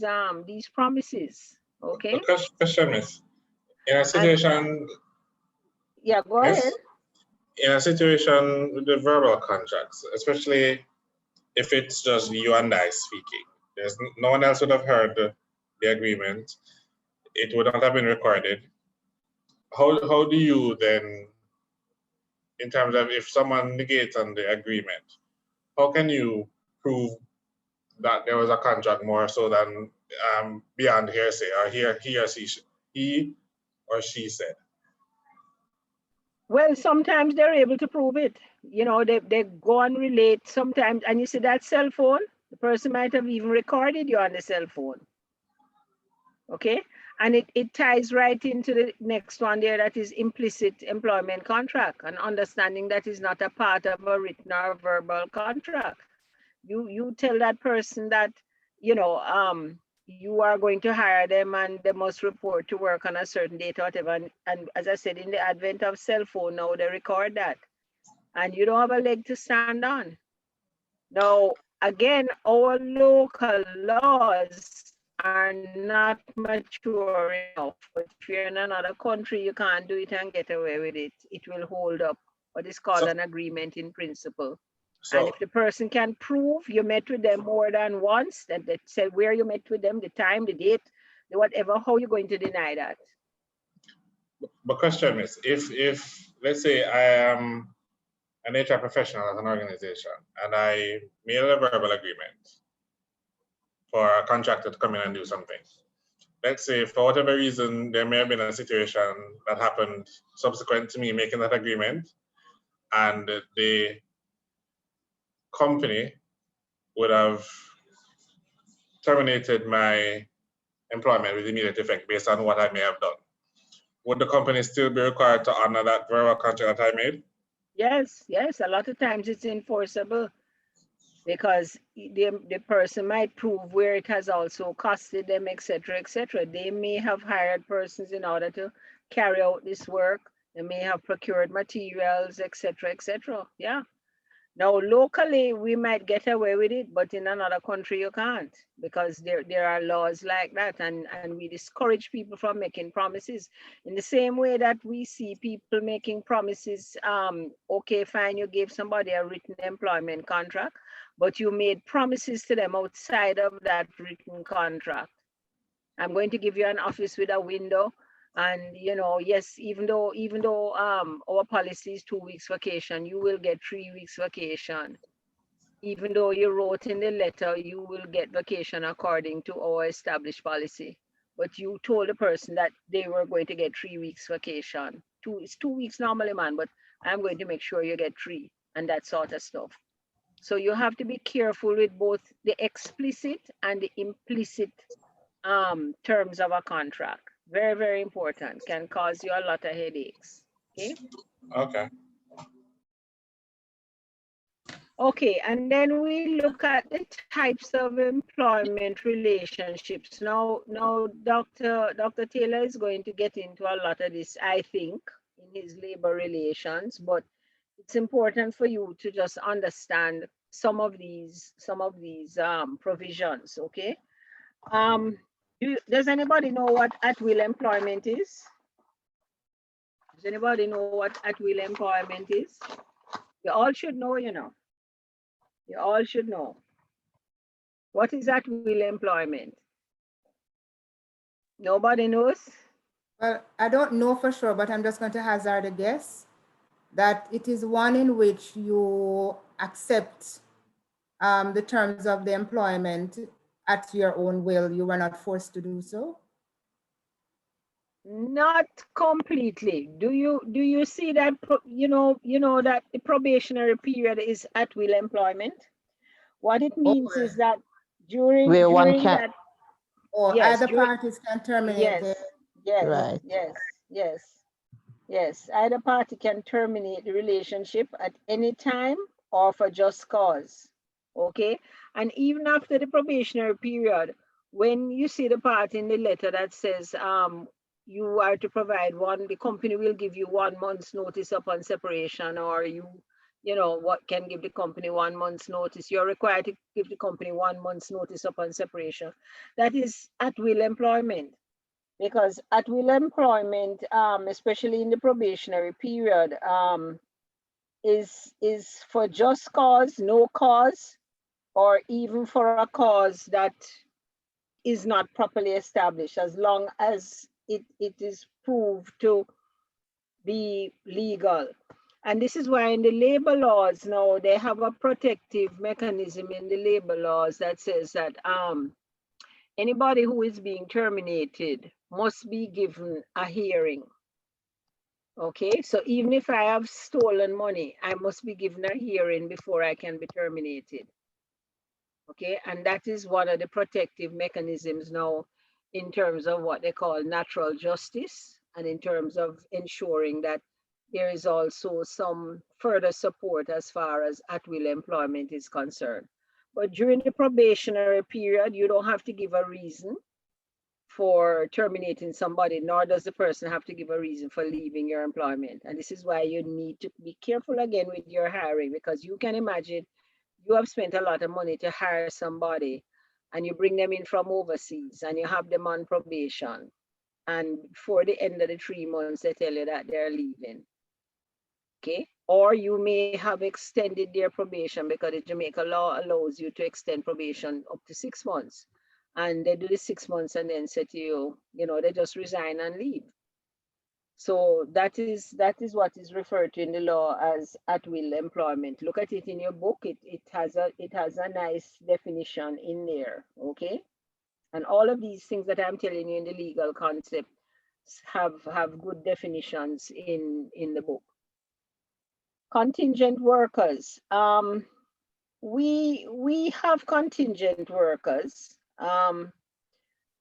promises. Okay. Question, miss. In a situation, yeah, go ahead. In a situation with the verbal contracts, especially if it's just you and I speaking, there's no one else would have heard the agreement. It would not have been recorded. How do you then, in terms of if someone negates on the agreement, how can you prove that there was a contract more so than beyond hearsay, or he or she said? Well, sometimes they're able to prove it. You know, they go and relate sometimes, and you see that cell phone, the person might have even recorded you on the cell phone. Okay, and it ties right into the next one there, that is implicit employment contract, and understanding that is not a part of a written or verbal contract. You tell that person that, you know, you are going to hire them and they must report to work on a certain date or whatever. And as I said, in the advent of cell phone now, they record that. And you don't have a leg to stand on. Now, again, our local laws are not mature enough. But if you're in another country, you can't do it and get away with it. It will hold up what is called an agreement in principle. And if the person can prove you met with them more than once, that they said where you met with them, the time, the date, the whatever, how are you going to deny that? But question is, if let's say I am an HR professional at an organization and I made a verbal agreement for a contractor to come in and do something. Let's say for whatever reason, there may have been a situation that happened subsequent to me making that agreement, and the company would have terminated my employment with immediate effect based on what I may have done. Would the company still be required to honor that verbal contract that I made? Yes, a lot of times it's enforceable, because the person might prove where it has also costed them, etc., etc. They may have hired persons in order to carry out this work. They may have procured materials, etc., etc. Yeah. Now, locally, we might get away with it, but in another country, you can't, because there are laws like that, and we discourage people from making promises. In the same way that we see people making promises, okay, fine, you gave somebody a written employment contract, but you made promises to them outside of that written contract. I'm going to give you an office with a window. And, you know, yes, even though our policy is 2 weeks vacation, you will get 3 weeks vacation. Even though you wrote in the letter, you will get vacation according to our established policy. But you told the person that they were going to get 3 weeks vacation. It's 2 weeks normally, man, but I'm going to make sure you get 3, and that sort of stuff. So you have to be careful with both the explicit and the implicit terms of a contract. Very, very important. Can cause you a lot of headaches. Okay. Okay. Okay, and then we look at the types of employment relationships. Now, Dr. Taylor is going to get into a lot of this, I think, in his labor relations, but it's important for you to just understand some of these provisions, okay? Does anybody know what at-will employment is? Does anybody know what at-will employment is? You all should know, you know. You all should know. What is at-will employment? Nobody knows? Well, I don't know for sure, but I'm just going to hazard a guess that it is one in which you accept the terms of the employment at your own will. You were not forced to do so. Not completely. Do you see that you know that the probationary period is at will employment? What it means is that during that, or yes, either parties can terminate yes. Either party can terminate the relationship at any time or for just cause. Okay, and even after the probationary period, when you see the part in the letter that says you are to provide the company will give you 1 month's notice upon separation, or you know what can give the company 1 month's notice. You're required to give the company 1 month's notice upon separation. That is at will employment, because at will employment, especially in the probationary period, is for just cause, no cause, or even for a cause that is not properly established, as long as it is proved to be legal. And this is why in the labor laws now, they have a protective mechanism in the labor laws that says that anybody who is being terminated must be given a hearing. Okay, so even if I have stolen money, I must be given a hearing before I can be terminated. Okay, and that is one of the protective mechanisms now in terms of what they call natural justice, and in terms of ensuring that there is also some further support as far as at-will employment is concerned. But during the probationary period, you don't have to give a reason for terminating somebody, nor does the person have to give a reason for leaving your employment. And this is why you need to be careful again with your hiring, because you can imagine you have spent a lot of money to hire somebody and you bring them in from overseas and you have them on probation. And before the end of the 3 months, they tell you that they're leaving. Okay, or you may have extended their probation, because the Jamaica law allows you to extend probation up to 6 months. And they do the 6 months and then say to you, you know, they just resign and leave. So that is what is referred to in the law as at-will employment. Look at it in your book. It has a nice definition in there. Okay, and all of these things that I'm telling you in the legal concept have good definitions in the book. Contingent workers. We have contingent workers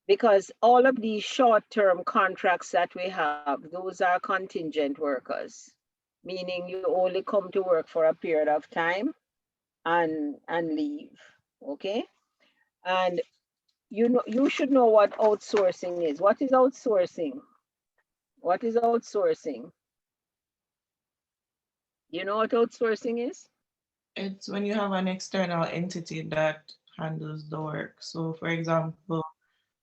because all of these short-term contracts that we have, those are contingent workers, meaning you only come to work for a period of time and leave. Okay, and you should know what outsourcing is. What is outsourcing? What is outsourcing? You know what outsourcing is? It's when you have an external entity that handles the work. So for example,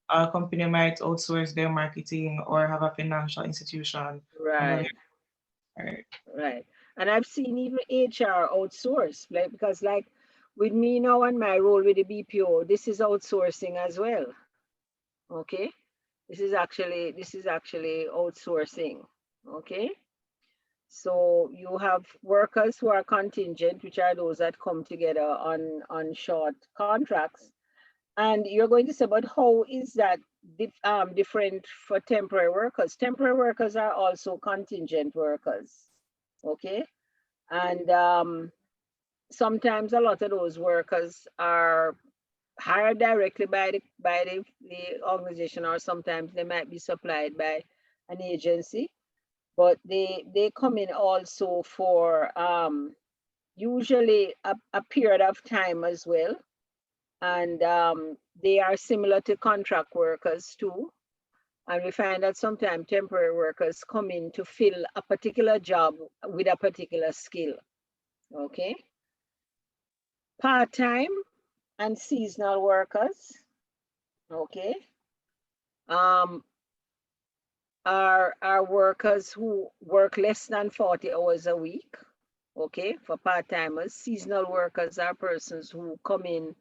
a company might outsource their marketing or have a financial institution. Right. Right. And I've seen even HR outsource, like, because like with me now and my role with the BPO, this is outsourcing as well. Okay. This is actually outsourcing. Okay. So you have workers who are contingent, which are those that come together on short contracts. And you're going to say, but how is that different for temporary workers? Temporary workers are also contingent workers. Okay. And sometimes a lot of those workers are hired directly by the organization, or sometimes they might be supplied by an agency. But they come in also for usually a period of time as well. And they are similar to contract workers too. And we find that sometimes temporary workers come in to fill a particular job with a particular skill, okay? Part-time and seasonal workers, okay? Are workers who work less than 40 hours a week, okay, for part-timers. Seasonal workers are persons who come in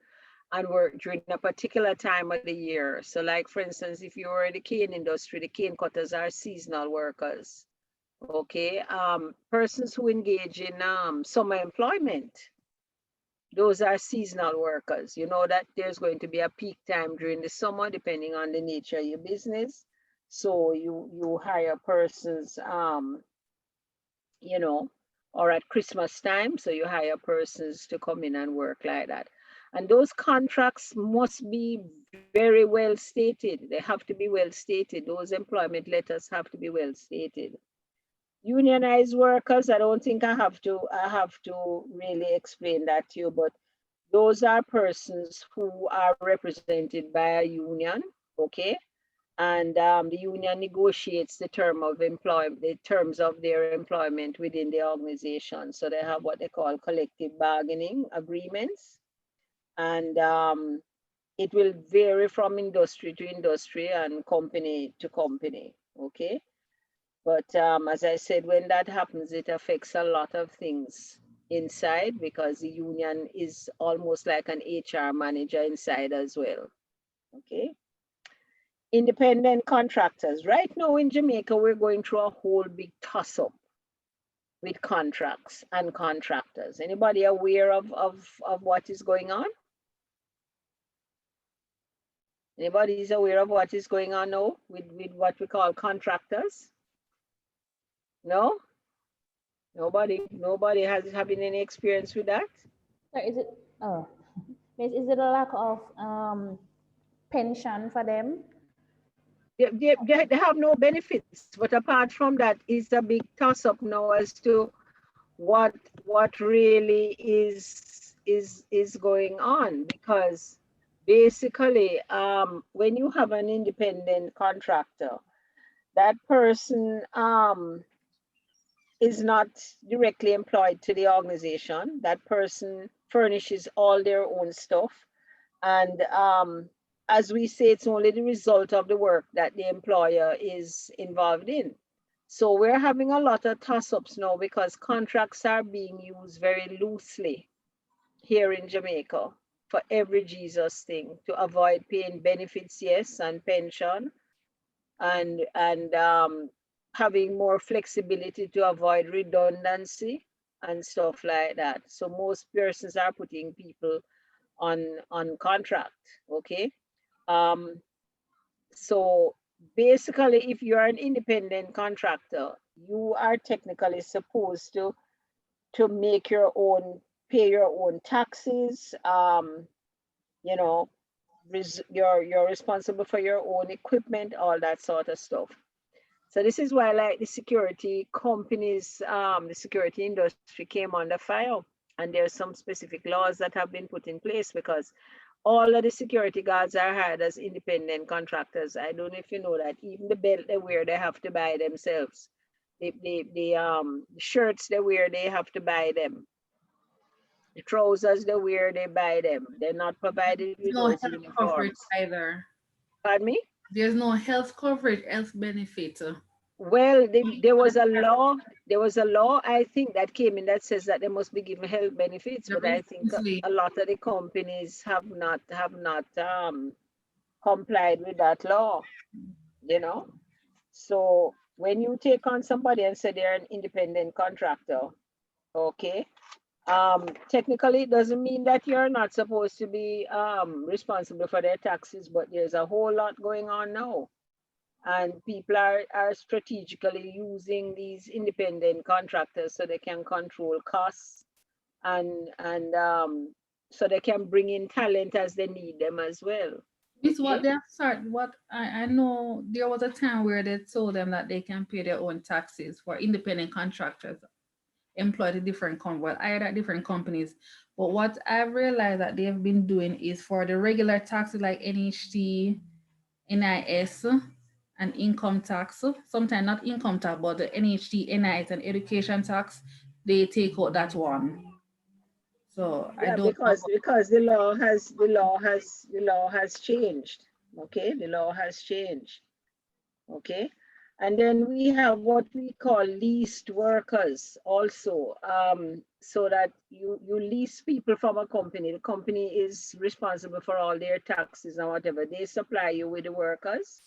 and work during a particular time of the year. So like, for instance, if you're in the cane industry, the cane cutters are seasonal workers, okay? Persons who engage in summer employment, those are seasonal workers. You know that there's going to be a peak time during the summer, depending on the nature of your business. So you hire persons, you know, or at Christmas time, so you hire persons to come in and work like that. And those contracts must be very well stated. They have to be well stated. Those employment letters have to be well stated. Unionized workers, I don't think I have to really explain that to you, but those are persons who are represented by a union, okay? And the union negotiates the term of employment, the terms of their employment within the organization. So they have what they call collective bargaining agreements. And it will vary from industry to industry and company to company, okay? But as I said, when that happens, it affects a lot of things inside, because the union is almost like an HR manager inside as well, okay? Independent contractors. Right now in Jamaica, we're going through a whole big toss-up with contracts and contractors. Anybody aware of what is going on? Anybody is aware of what is going on now with what we call contractors? No? Nobody has having any experience with that? So is it a lack of pension for them? They have no benefits, but apart from that, it's a big toss-up now as to what really is going on, because basically when you have an independent contractor, that person is not directly employed to the organization. That person furnishes all their own stuff, and as we say, it's only the result of the work that the employer is involved in. So we're having a lot of toss-ups now because contracts are being used very loosely here in Jamaica for every Jesus thing, to avoid paying benefits, yes, and pension, and having more flexibility to avoid redundancy and stuff like that. So most persons are putting people on contract, okay? So basically, if you are an independent contractor, you are technically supposed to make your own, pay your own taxes, you know, you're responsible for your own equipment, all that sort of stuff. So this is why, like, the security companies, the security industry came under fire, and there's some specific laws that have been put in place, because all of the security guards are hired as independent contractors. I don't know if you know that. Even the belt they wear, they have to buy themselves. The shirts they wear, they have to buy them. The trousers they wear, they buy them. They're not provided with no those health uniforms. coverage either. Pardon me? There's no health coverage, health benefit. Well, there was a law, I think, that came in that says that they must be given health benefits, but I think a lot of the companies have not complied with that law, you know. So when you take on somebody and say they're an independent contractor, okay, technically it doesn't mean that you're not supposed to be responsible for their taxes, but there's a whole lot going on now. And people are strategically using these independent contractors so they can control costs and so they can bring in talent as they need them as well. It's what they start. What I know, there was a time where they told them that they can pay their own taxes for independent contractors. employed at different hired at different companies. But what I've realized that they've been doing is for the regular taxes like NHT, NIS, and income tax. Sometimes not income tax, but the NHT, NIS, and education tax, they take out that one. So yeah, I don't because the law has changed. Okay, the law has changed. Okay, and then we have what we call leased workers also. So that you lease people from a company. The company is responsible for all their taxes and whatever. They supply you with the workers.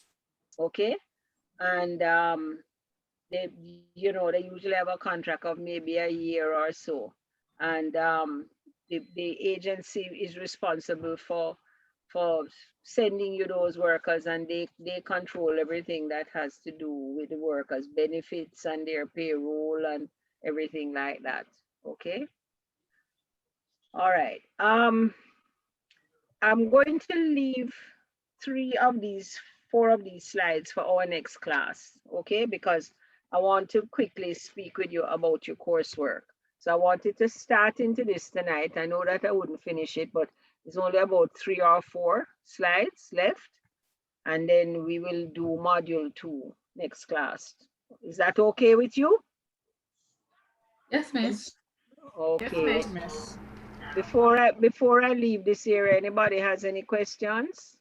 Okay, and they they usually have a contract of maybe a year or so, and the agency is responsible for sending you those workers, and they control everything that has to do with the workers' benefits and their payroll and everything like that. Okay. All right. I'm going to leave 4 of these slides for our next class, okay? Because I want to quickly speak with you about your coursework. So I wanted to start into this tonight. I know that I wouldn't finish it, but it's only about 3 or 4 slides left. And then we will do module 2 next class. Is that okay with you? Yes, miss. Okay. Yes, miss. Before I leave this area, anybody has any questions?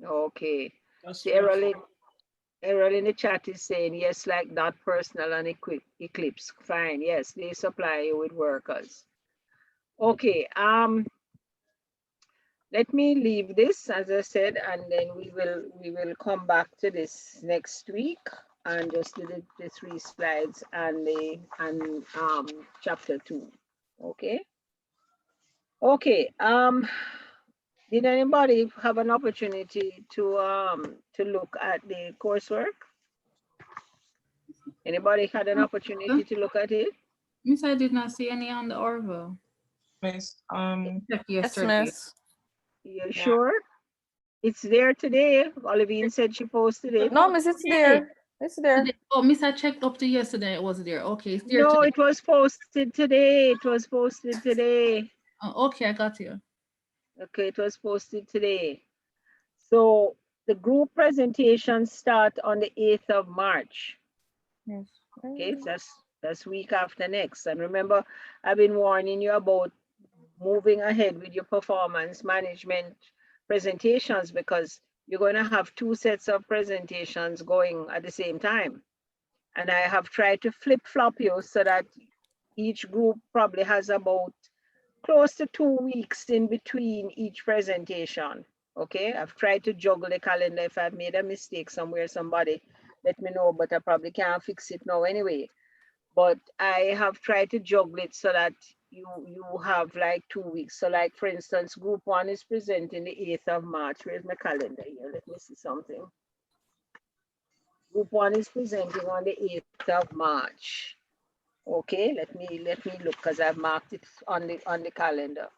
Okay. See, Errol in the chat is saying, yes, like that personal and Eclipse. Fine, yes, they supply you with workers. Okay, let me leave this, as I said, and then we will come back to this next week and just do the 3 slides and chapter 2. Okay. Okay. Did anybody have an opportunity to look at the coursework? Anybody had an opportunity to look at it? Miss, I did not see any on the Orville. Miss, Yes, miss. You sure? It's there today. Olivine said she posted it. No, miss, it's there. It's there. Oh, miss, I checked up to yesterday. It was there. Okay, it's there No, today. it was posted today. It was posted today. Oh, okay, I got you. Okay, it was posted today. So the group presentations start on the 8th of March. Yes. Okay, that's week after next. And remember, I've been warning you about moving ahead with your performance management presentations, because you're going to have 2 sets of presentations going at the same time. And I have tried to flip-flop you so that each group probably has about close to 2 weeks in between each presentation. Okay, I've tried to juggle the calendar. If I've made a mistake somewhere, somebody let me know, but I probably can't fix it now anyway. But I have tried to juggle it so that you have like 2 weeks. So like, for instance, group 1 is presenting the 8th of March. Where's my calendar here? Let me see something. Group 1 is presenting on the 8th of March. Okay, let me look, because I've marked it on the calendar.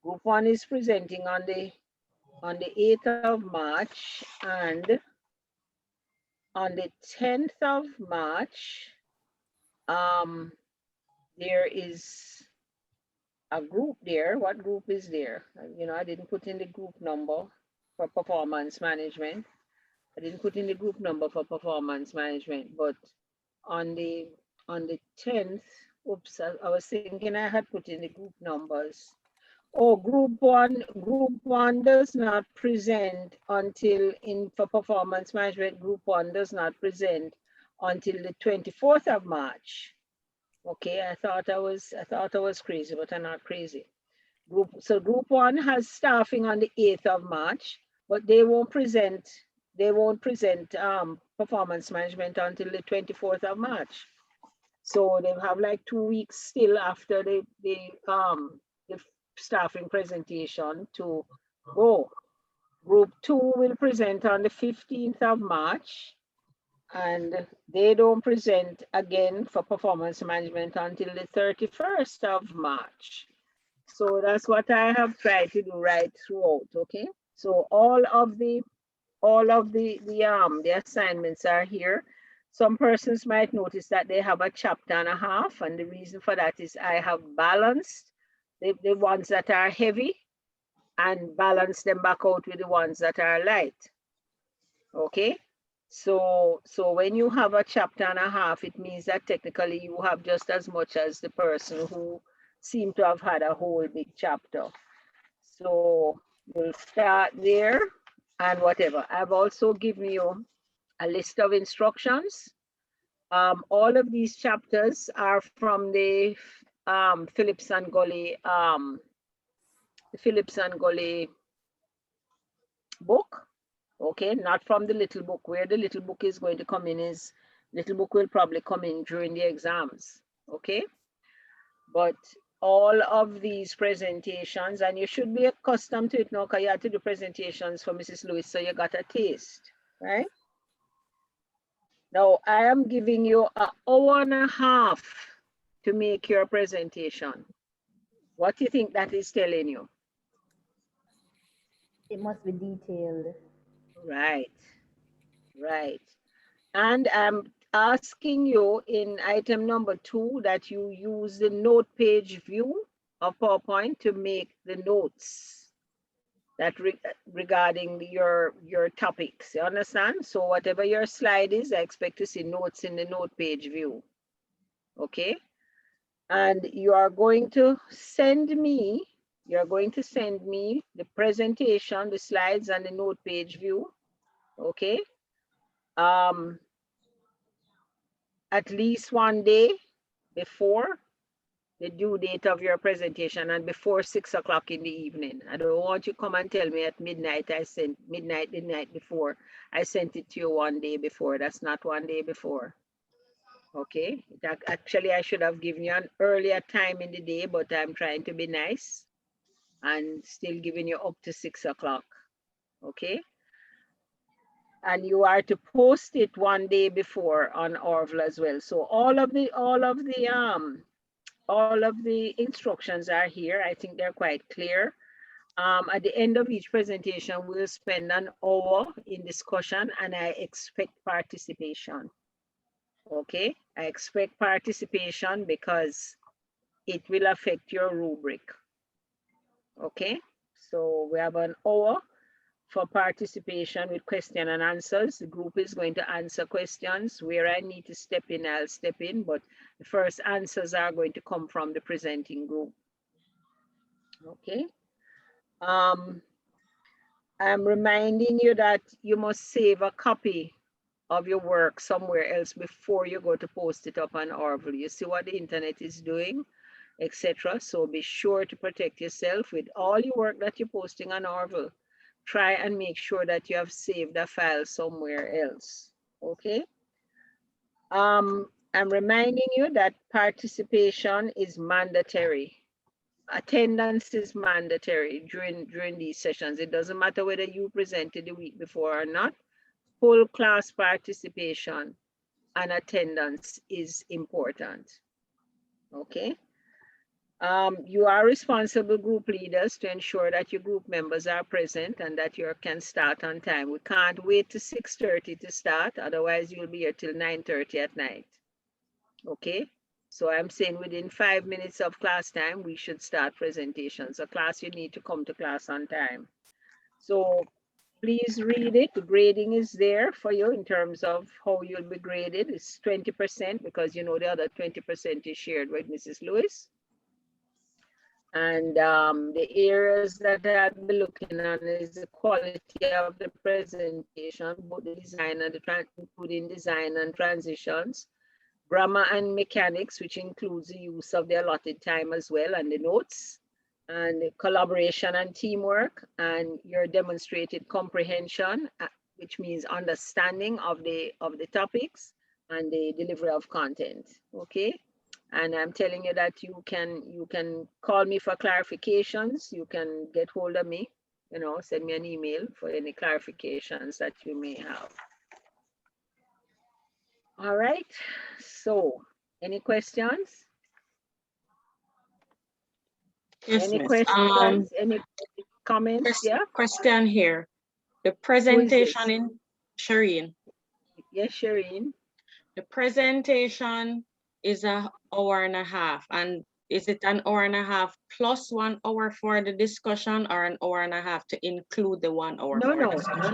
Group 1 is presenting on the 8th of March, and on the 10th of March, there is a group there. What group is there? I didn't put in the group number for performance management. I didn't put in the group number for performance management, but on the 10th, oops, I was thinking I had put in the group numbers. Oh, group one does not present until for performance management. Group 1 does not present until the 24th of March. Okay, I thought I was crazy, but I'm not crazy. Group 1 has staffing on the 8th of March, but they won't present performance management until the 24th of March. So they have like 2 weeks still after the staffing presentation to go. Group 2 will present on the 15th of March, and they don't present again for performance management until the 31st of March. So that's what I have tried to do right throughout. Okay, so all of the assignments are here. Some persons might notice that they have a chapter and a half, and the reason for that is I have balanced the ones that are heavy and balance them back out with the ones that are light. Okay, so when you have a chapter and a half, it means that technically you have just as much as the person who seemed to have had a whole big chapter. So we'll start there and whatever. I've also given you a list of instructions. All of these chapters are from the Phillips and Gully book. Okay, not from the little book. Where the little book is going to come in is, little book will probably come in during the exams. Okay, but all of these presentations, and you should be accustomed to it now because you had to do presentations for Mrs. Lewis, so you got a taste, right? Now I am giving you an hour and a half to make your presentation. What do you think that is telling you? It must be detailed. Right, right. And I'm asking you in item number 2 that you use the note page view of PowerPoint to make the notes that regarding your topics. You understand? So whatever your slide is, I expect to see notes in the note page view. Okay. And you are going to send me the presentation, the slides, and the note page view. Okay. At least one day before the due date of your presentation and before 6 o'clock in the evening. I don't want you to come and tell me at midnight, midnight the night before. I sent it to you one day before. That's not one day before. Okay, actually I should have given you an earlier time in the day, but I'm trying to be nice and still giving you up to 6 o'clock. Okay. And you are to post it one day before on Orville as well. So all of the instructions are here. I think they're quite clear. At the end of each presentation, we'll spend an hour in discussion, and I expect participation. Okay, I expect participation because it will affect your rubric. Okay, so we have an hour for participation with question and answers. The group is going to answer questions. Where I need to step in, I'll step in, but the first answers are going to come from the presenting group. Okay. I'm reminding you that you must save a copy of your work somewhere else before you go to post it up on Orville. You see what the internet is doing, etc. So be sure to protect yourself with all your work that you're posting on Orville. Try and make sure that you have saved a file somewhere else. Okay. I'm reminding you that participation is mandatory. Attendance is mandatory during these sessions. It doesn't matter whether you presented the week before or not. Full class participation and attendance is important. Okay. You are responsible group leaders to ensure that your group members are present and that you can start on time. We can't wait to 6:30 to start, otherwise you'll be here till 9:30 at night. Okay, so I'm saying within 5 minutes of class time, we should start presentations. So class, you need to come to class on time. So please read it. The grading is there for you in terms of how you'll be graded. It's 20% because you know the other 20% is shared with Mrs. Lewis. And the areas that I'll be looking at is the quality of the presentation, both the design and including design and transitions, grammar and mechanics, which includes the use of the allotted time as well, and the notes, and the collaboration and teamwork, and your demonstrated comprehension, which means understanding of the topics and the delivery of content. Okay. And I'm telling you that you can call me for clarifications. You can get hold of me, you know, send me an email for any clarifications that you may have. All right. So, any questions? Yes, any miss. questions? Any comments? Yeah. Question here. The presentation in Shireen. Yes, Shireen. The presentation is an hour and a half, and is it an hour and a half plus 1 hour for the discussion, or an hour and a half to include the 1 hour No, for no, discussion?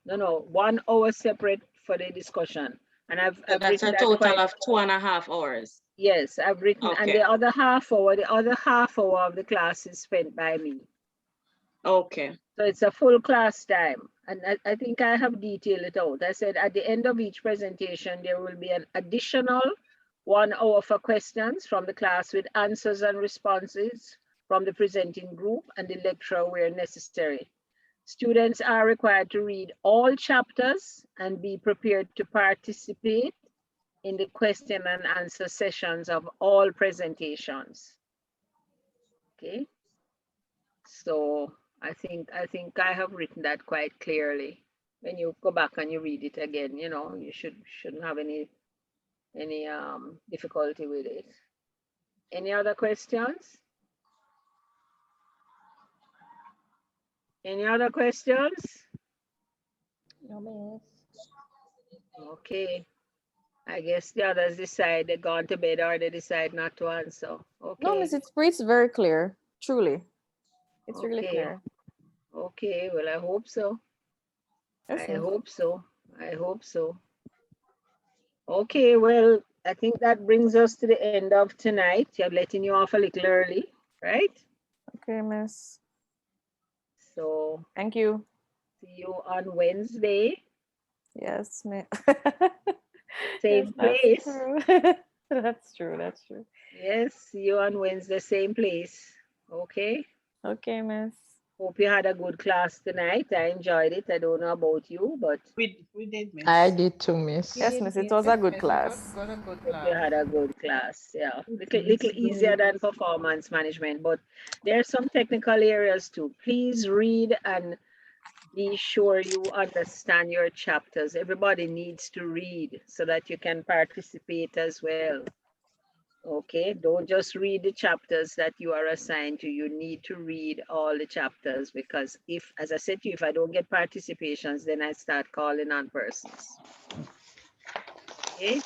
no. 1 hour separate for the discussion. And I've That's written a that total quite, of 2.5 hours. yes, I've written, and Okay. the other half hour of the class is spent by me. Okay. So it's a full class time. And I think I have detailed it out. I said at the end of each presentation, there will be an additional 1 hour for questions from the class with answers and responses from the presenting group and the lecturer where necessary. Students are required to read all chapters and be prepared to participate in the question and answer sessions of all presentations. Okay, so I think I have written that quite clearly. When you go back and you read it again, you know, you shouldn't have any difficulty with it. Any other questions? Any other questions? No, miss. Okay. I guess the others decide they're gone to bed or they decide not to answer. Okay. No, miss, it's very clear. Truly. It's really Okay. clear. Okay, well, I hope so. Yes, I miss. hope so. I hope so. Okay, well, I think that brings us to the end of tonight. I'm letting you off a little early, right? Okay, miss. So thank you. See you on Wednesday. Yes, miss. Same Yes, place. that's true. That's true. That's true. Yes, see you on Wednesday, same place. Okay. Okay, miss. Hope you had a good class tonight. I enjoyed it. I don't know about you, but we did, miss. I did too, miss. Yes, miss. It was a good class. Got a good hope class. you had a good class. Yeah, little easier than performance management, but there are some technical areas too. Please read and be sure you understand your chapters. Everybody needs to read so that you can participate as well. Okay, don't just read the chapters that you are assigned to. You need to read all the chapters, because if, as I said to you, if I don't get participations, then I start calling on persons. Okay.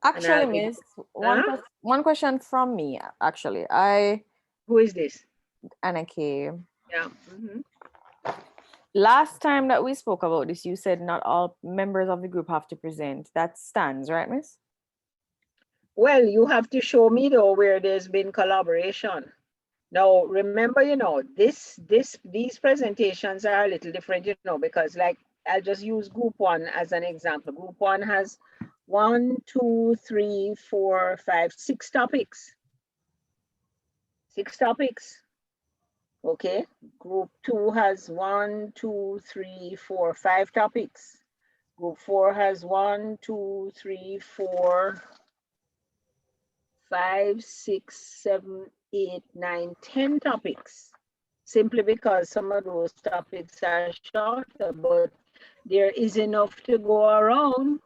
Actually, miss, one question from me, actually. Who is this? Anna K. Yeah. Last time that we spoke about this, you said not all members of the group have to present. That stands, right, miss? Well, you have to show me though where there's been collaboration. Now, remember, you know, these presentations are a little different, you know, because like, I'll just use group one as an example. Group one has 1, 2, 3, 4, 5, 6 topics. 6 topics. Okay. Group 2 has 1, 2, 3, 4, 5 topics. Group 4 has 1, 2, 3, 4, 5, 6, 7, 8, 9, 10 topics. Simply because some of those topics are shorter, but there is enough to go around.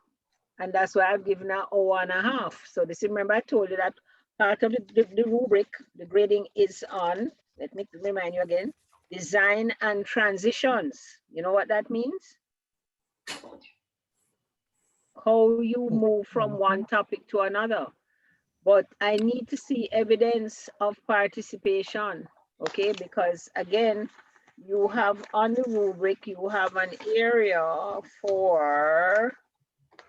And that's why I've given an hour and a half. So this, remember I told you that part of the rubric, the grading is on, let me remind you again, design and transitions. You know what that means? How you move from one topic to another. But I need to see evidence of participation, okay? Because again, you have on the rubric, you have an area for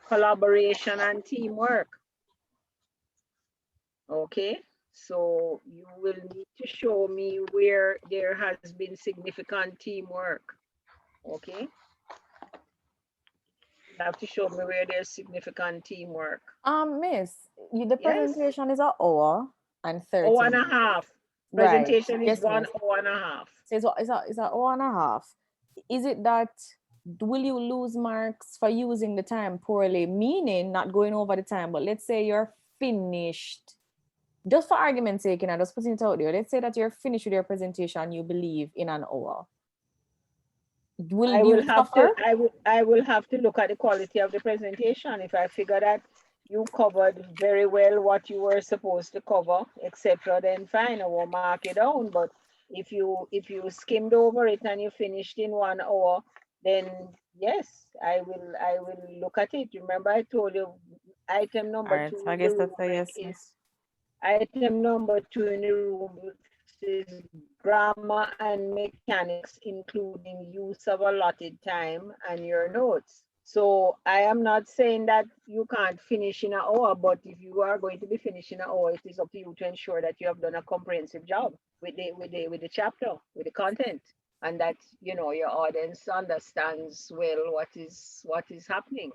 collaboration and teamwork, okay? So you will need to show me where there has been significant teamwork, okay? You have to show me where there's significant teamwork. Miss, the presentation is an hour and 30 hour and a half. Presentation is 1 hour and a half. So it's an hour and a half. Is it that, will you lose marks for using the time poorly? Meaning not going over the time, but let's say you're finished. Just for argument's sake, and I just putting it out there. Let's say that you're finished with your presentation, you believe, in an hour. I will have to look at the quality of the presentation. If I figure that you covered very well what you were supposed to cover, etc., then fine, I will mark it down. But if you skimmed over it and you finished in 1 hour, then Yes, I will look at it. Remember I told you item number All right, 2 so I in the guess that's a rubric yes, miss. is item number 2 in the rubric is grammar and mechanics, including use of allotted time and your notes. So I am not saying that you can't finish in an hour, but if you are going to be finished in an hour, it is up to you to ensure that you have done a comprehensive job with the chapter, with the content, and that your audience understands well what is happening.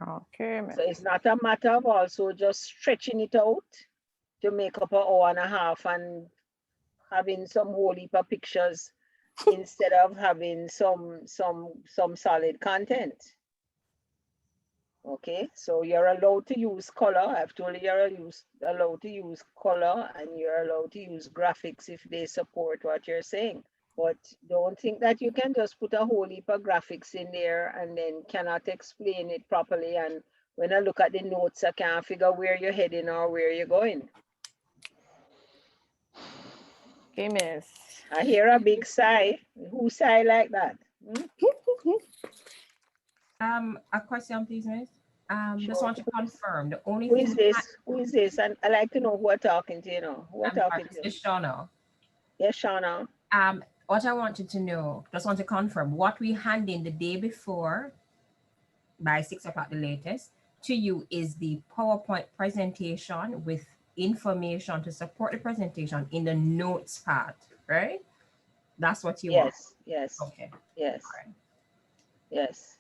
Okay, So it's not a matter of also just stretching it out to make up an hour and a half and having some whole heap of pictures instead of having some solid content. Okay, so you're allowed to use color. I've told you you're allowed to use color, and you're allowed to use graphics if they support what you're saying. But don't think that you can just put a whole heap of graphics in there and then cannot explain it properly. And when I look at the notes, I can't figure where you're heading or where you're going. Okay, miss. I hear a big sigh. Who sigh like that? A question, please, miss. Just want to confirm the only Who thing. is this? Who is this? And I like to know who are talking to, Who are talking to? It's Shauna. Yes, Shauna. What I wanted to know, just want to confirm, what we hand in the day before, by 6 o'clock the latest, to you is the PowerPoint presentation with information to support the presentation in the notes part, right? That's what you want. Yes. Okay. Yes. Right. Yes.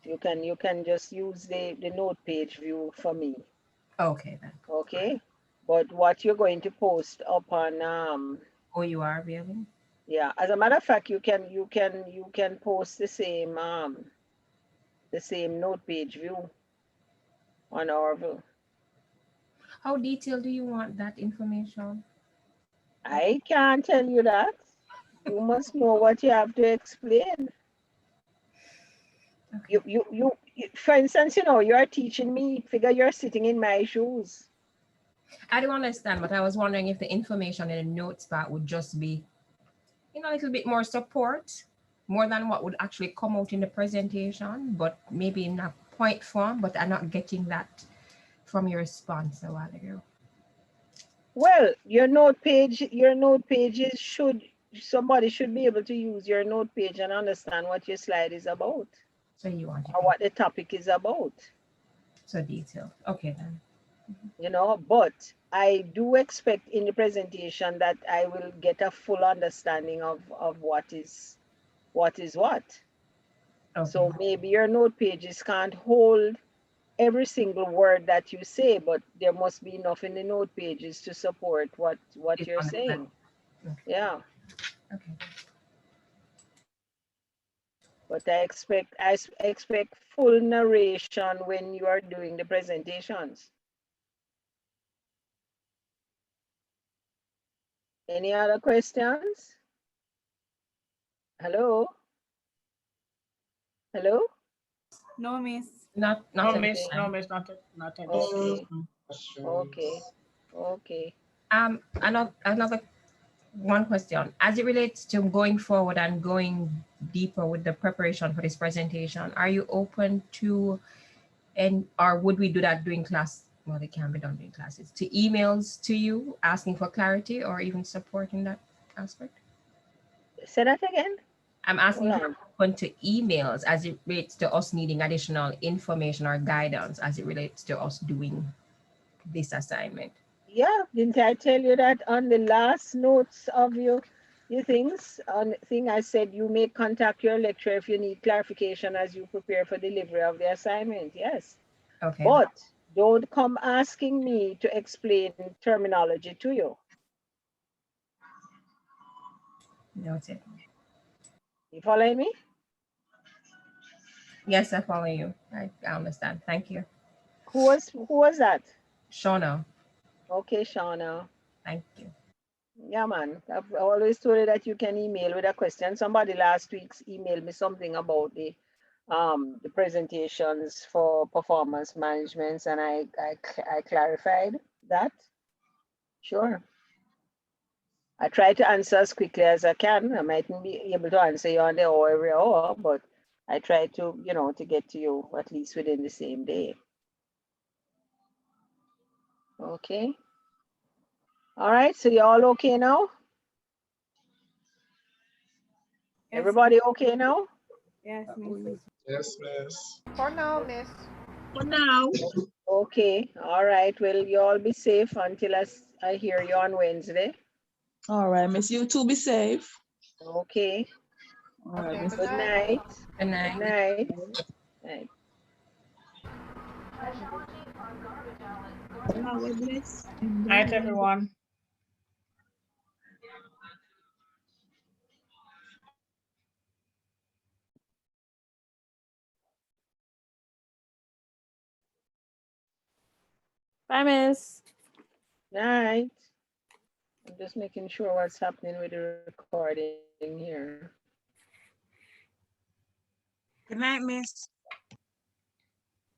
You can just use the note page view for me. Okay then. Okay. But what you're going to post up on OUR really? Yeah. As a matter of fact, you can post the same note page view on Orville. How detailed do you want that information? I can't tell you that. You must know what you have to explain. Okay. You for instance, you are teaching me, figure you're sitting in my shoes. I don't understand, but I was wondering if the information in the notes part would just be, a little bit more support, more than what would actually come out in the presentation, but maybe in a point form, but I'm not getting that from your response a while ago. Well, your note pages somebody should be able to use your note page and understand what your slide is about. So you want it, or what the topic is about. So detailed. Okay then. But I do expect in the presentation that I will get a full understanding of what is what. Okay. So maybe your note pages can't hold every single word that you say, but there must be enough in the note pages to support what you're saying. Okay. Yeah. Okay. But I expect full narration when you are doing the presentations. Any other questions? Hello? Hello? No, miss. Not no, miss. No, miss. Not okay. Okay. Another one question. As it relates to going forward and going deeper with the preparation for this presentation, are you open to, or would we do that during class? Well, it can be done during classes. To emails to you asking for clarity or even support in that aspect? Say that again. I'm asking if you're open to emails as it relates to us needing additional information or guidance as it relates to us doing this assignment. Yeah, didn't I tell you that on the last notes of your things? On thing I said you may contact your lecturer if you need clarification as you prepare for delivery of the assignment. Yes. Okay. But don't come asking me to explain terminology to you. Noted. You following me? Yes, I follow you. I understand. Thank you. Who was that? Shauna. Okay, Shauna. Thank you. Yeah, man. I've always told you that you can email with a question. Somebody last week emailed me something about the presentations for performance management, and I clarified that. Sure. I try to answer as quickly as I can. I mightn't be able to answer you on the hour every hour, but I try to, to get to you at least within the same day. Okay. All right, so you all okay now? Yes. Everybody okay now? Yes, Miss. Yes, miss. For now, Miss. For now. Okay, all right. Well, you all be safe until I hear you on Wednesday. All right, Miss. You too be safe. Okay. All right, Okay, Miss. Good night. Good night. Good night. Night. God bless. Night, everyone. Bye, Miss. Night. I'm just making sure what's happening with the recording here. Good night, Miss.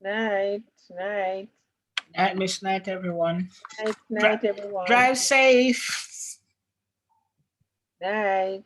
Night. Night. Night, Miss. Night, everyone. Night, everyone. Drive safe. Night.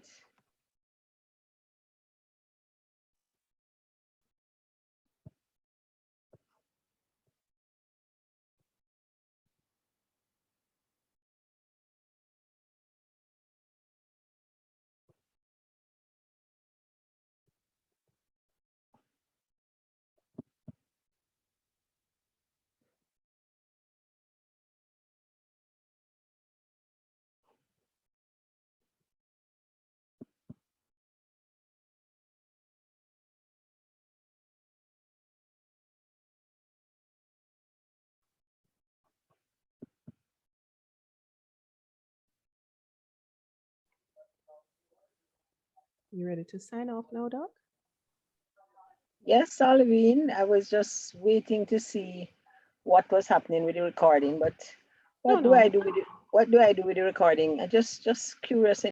You ready to sign off now, Doc? Yes, Solvine. I was just waiting to see what was happening with the recording, but what do I do with it? What do I do with the recording? I just curious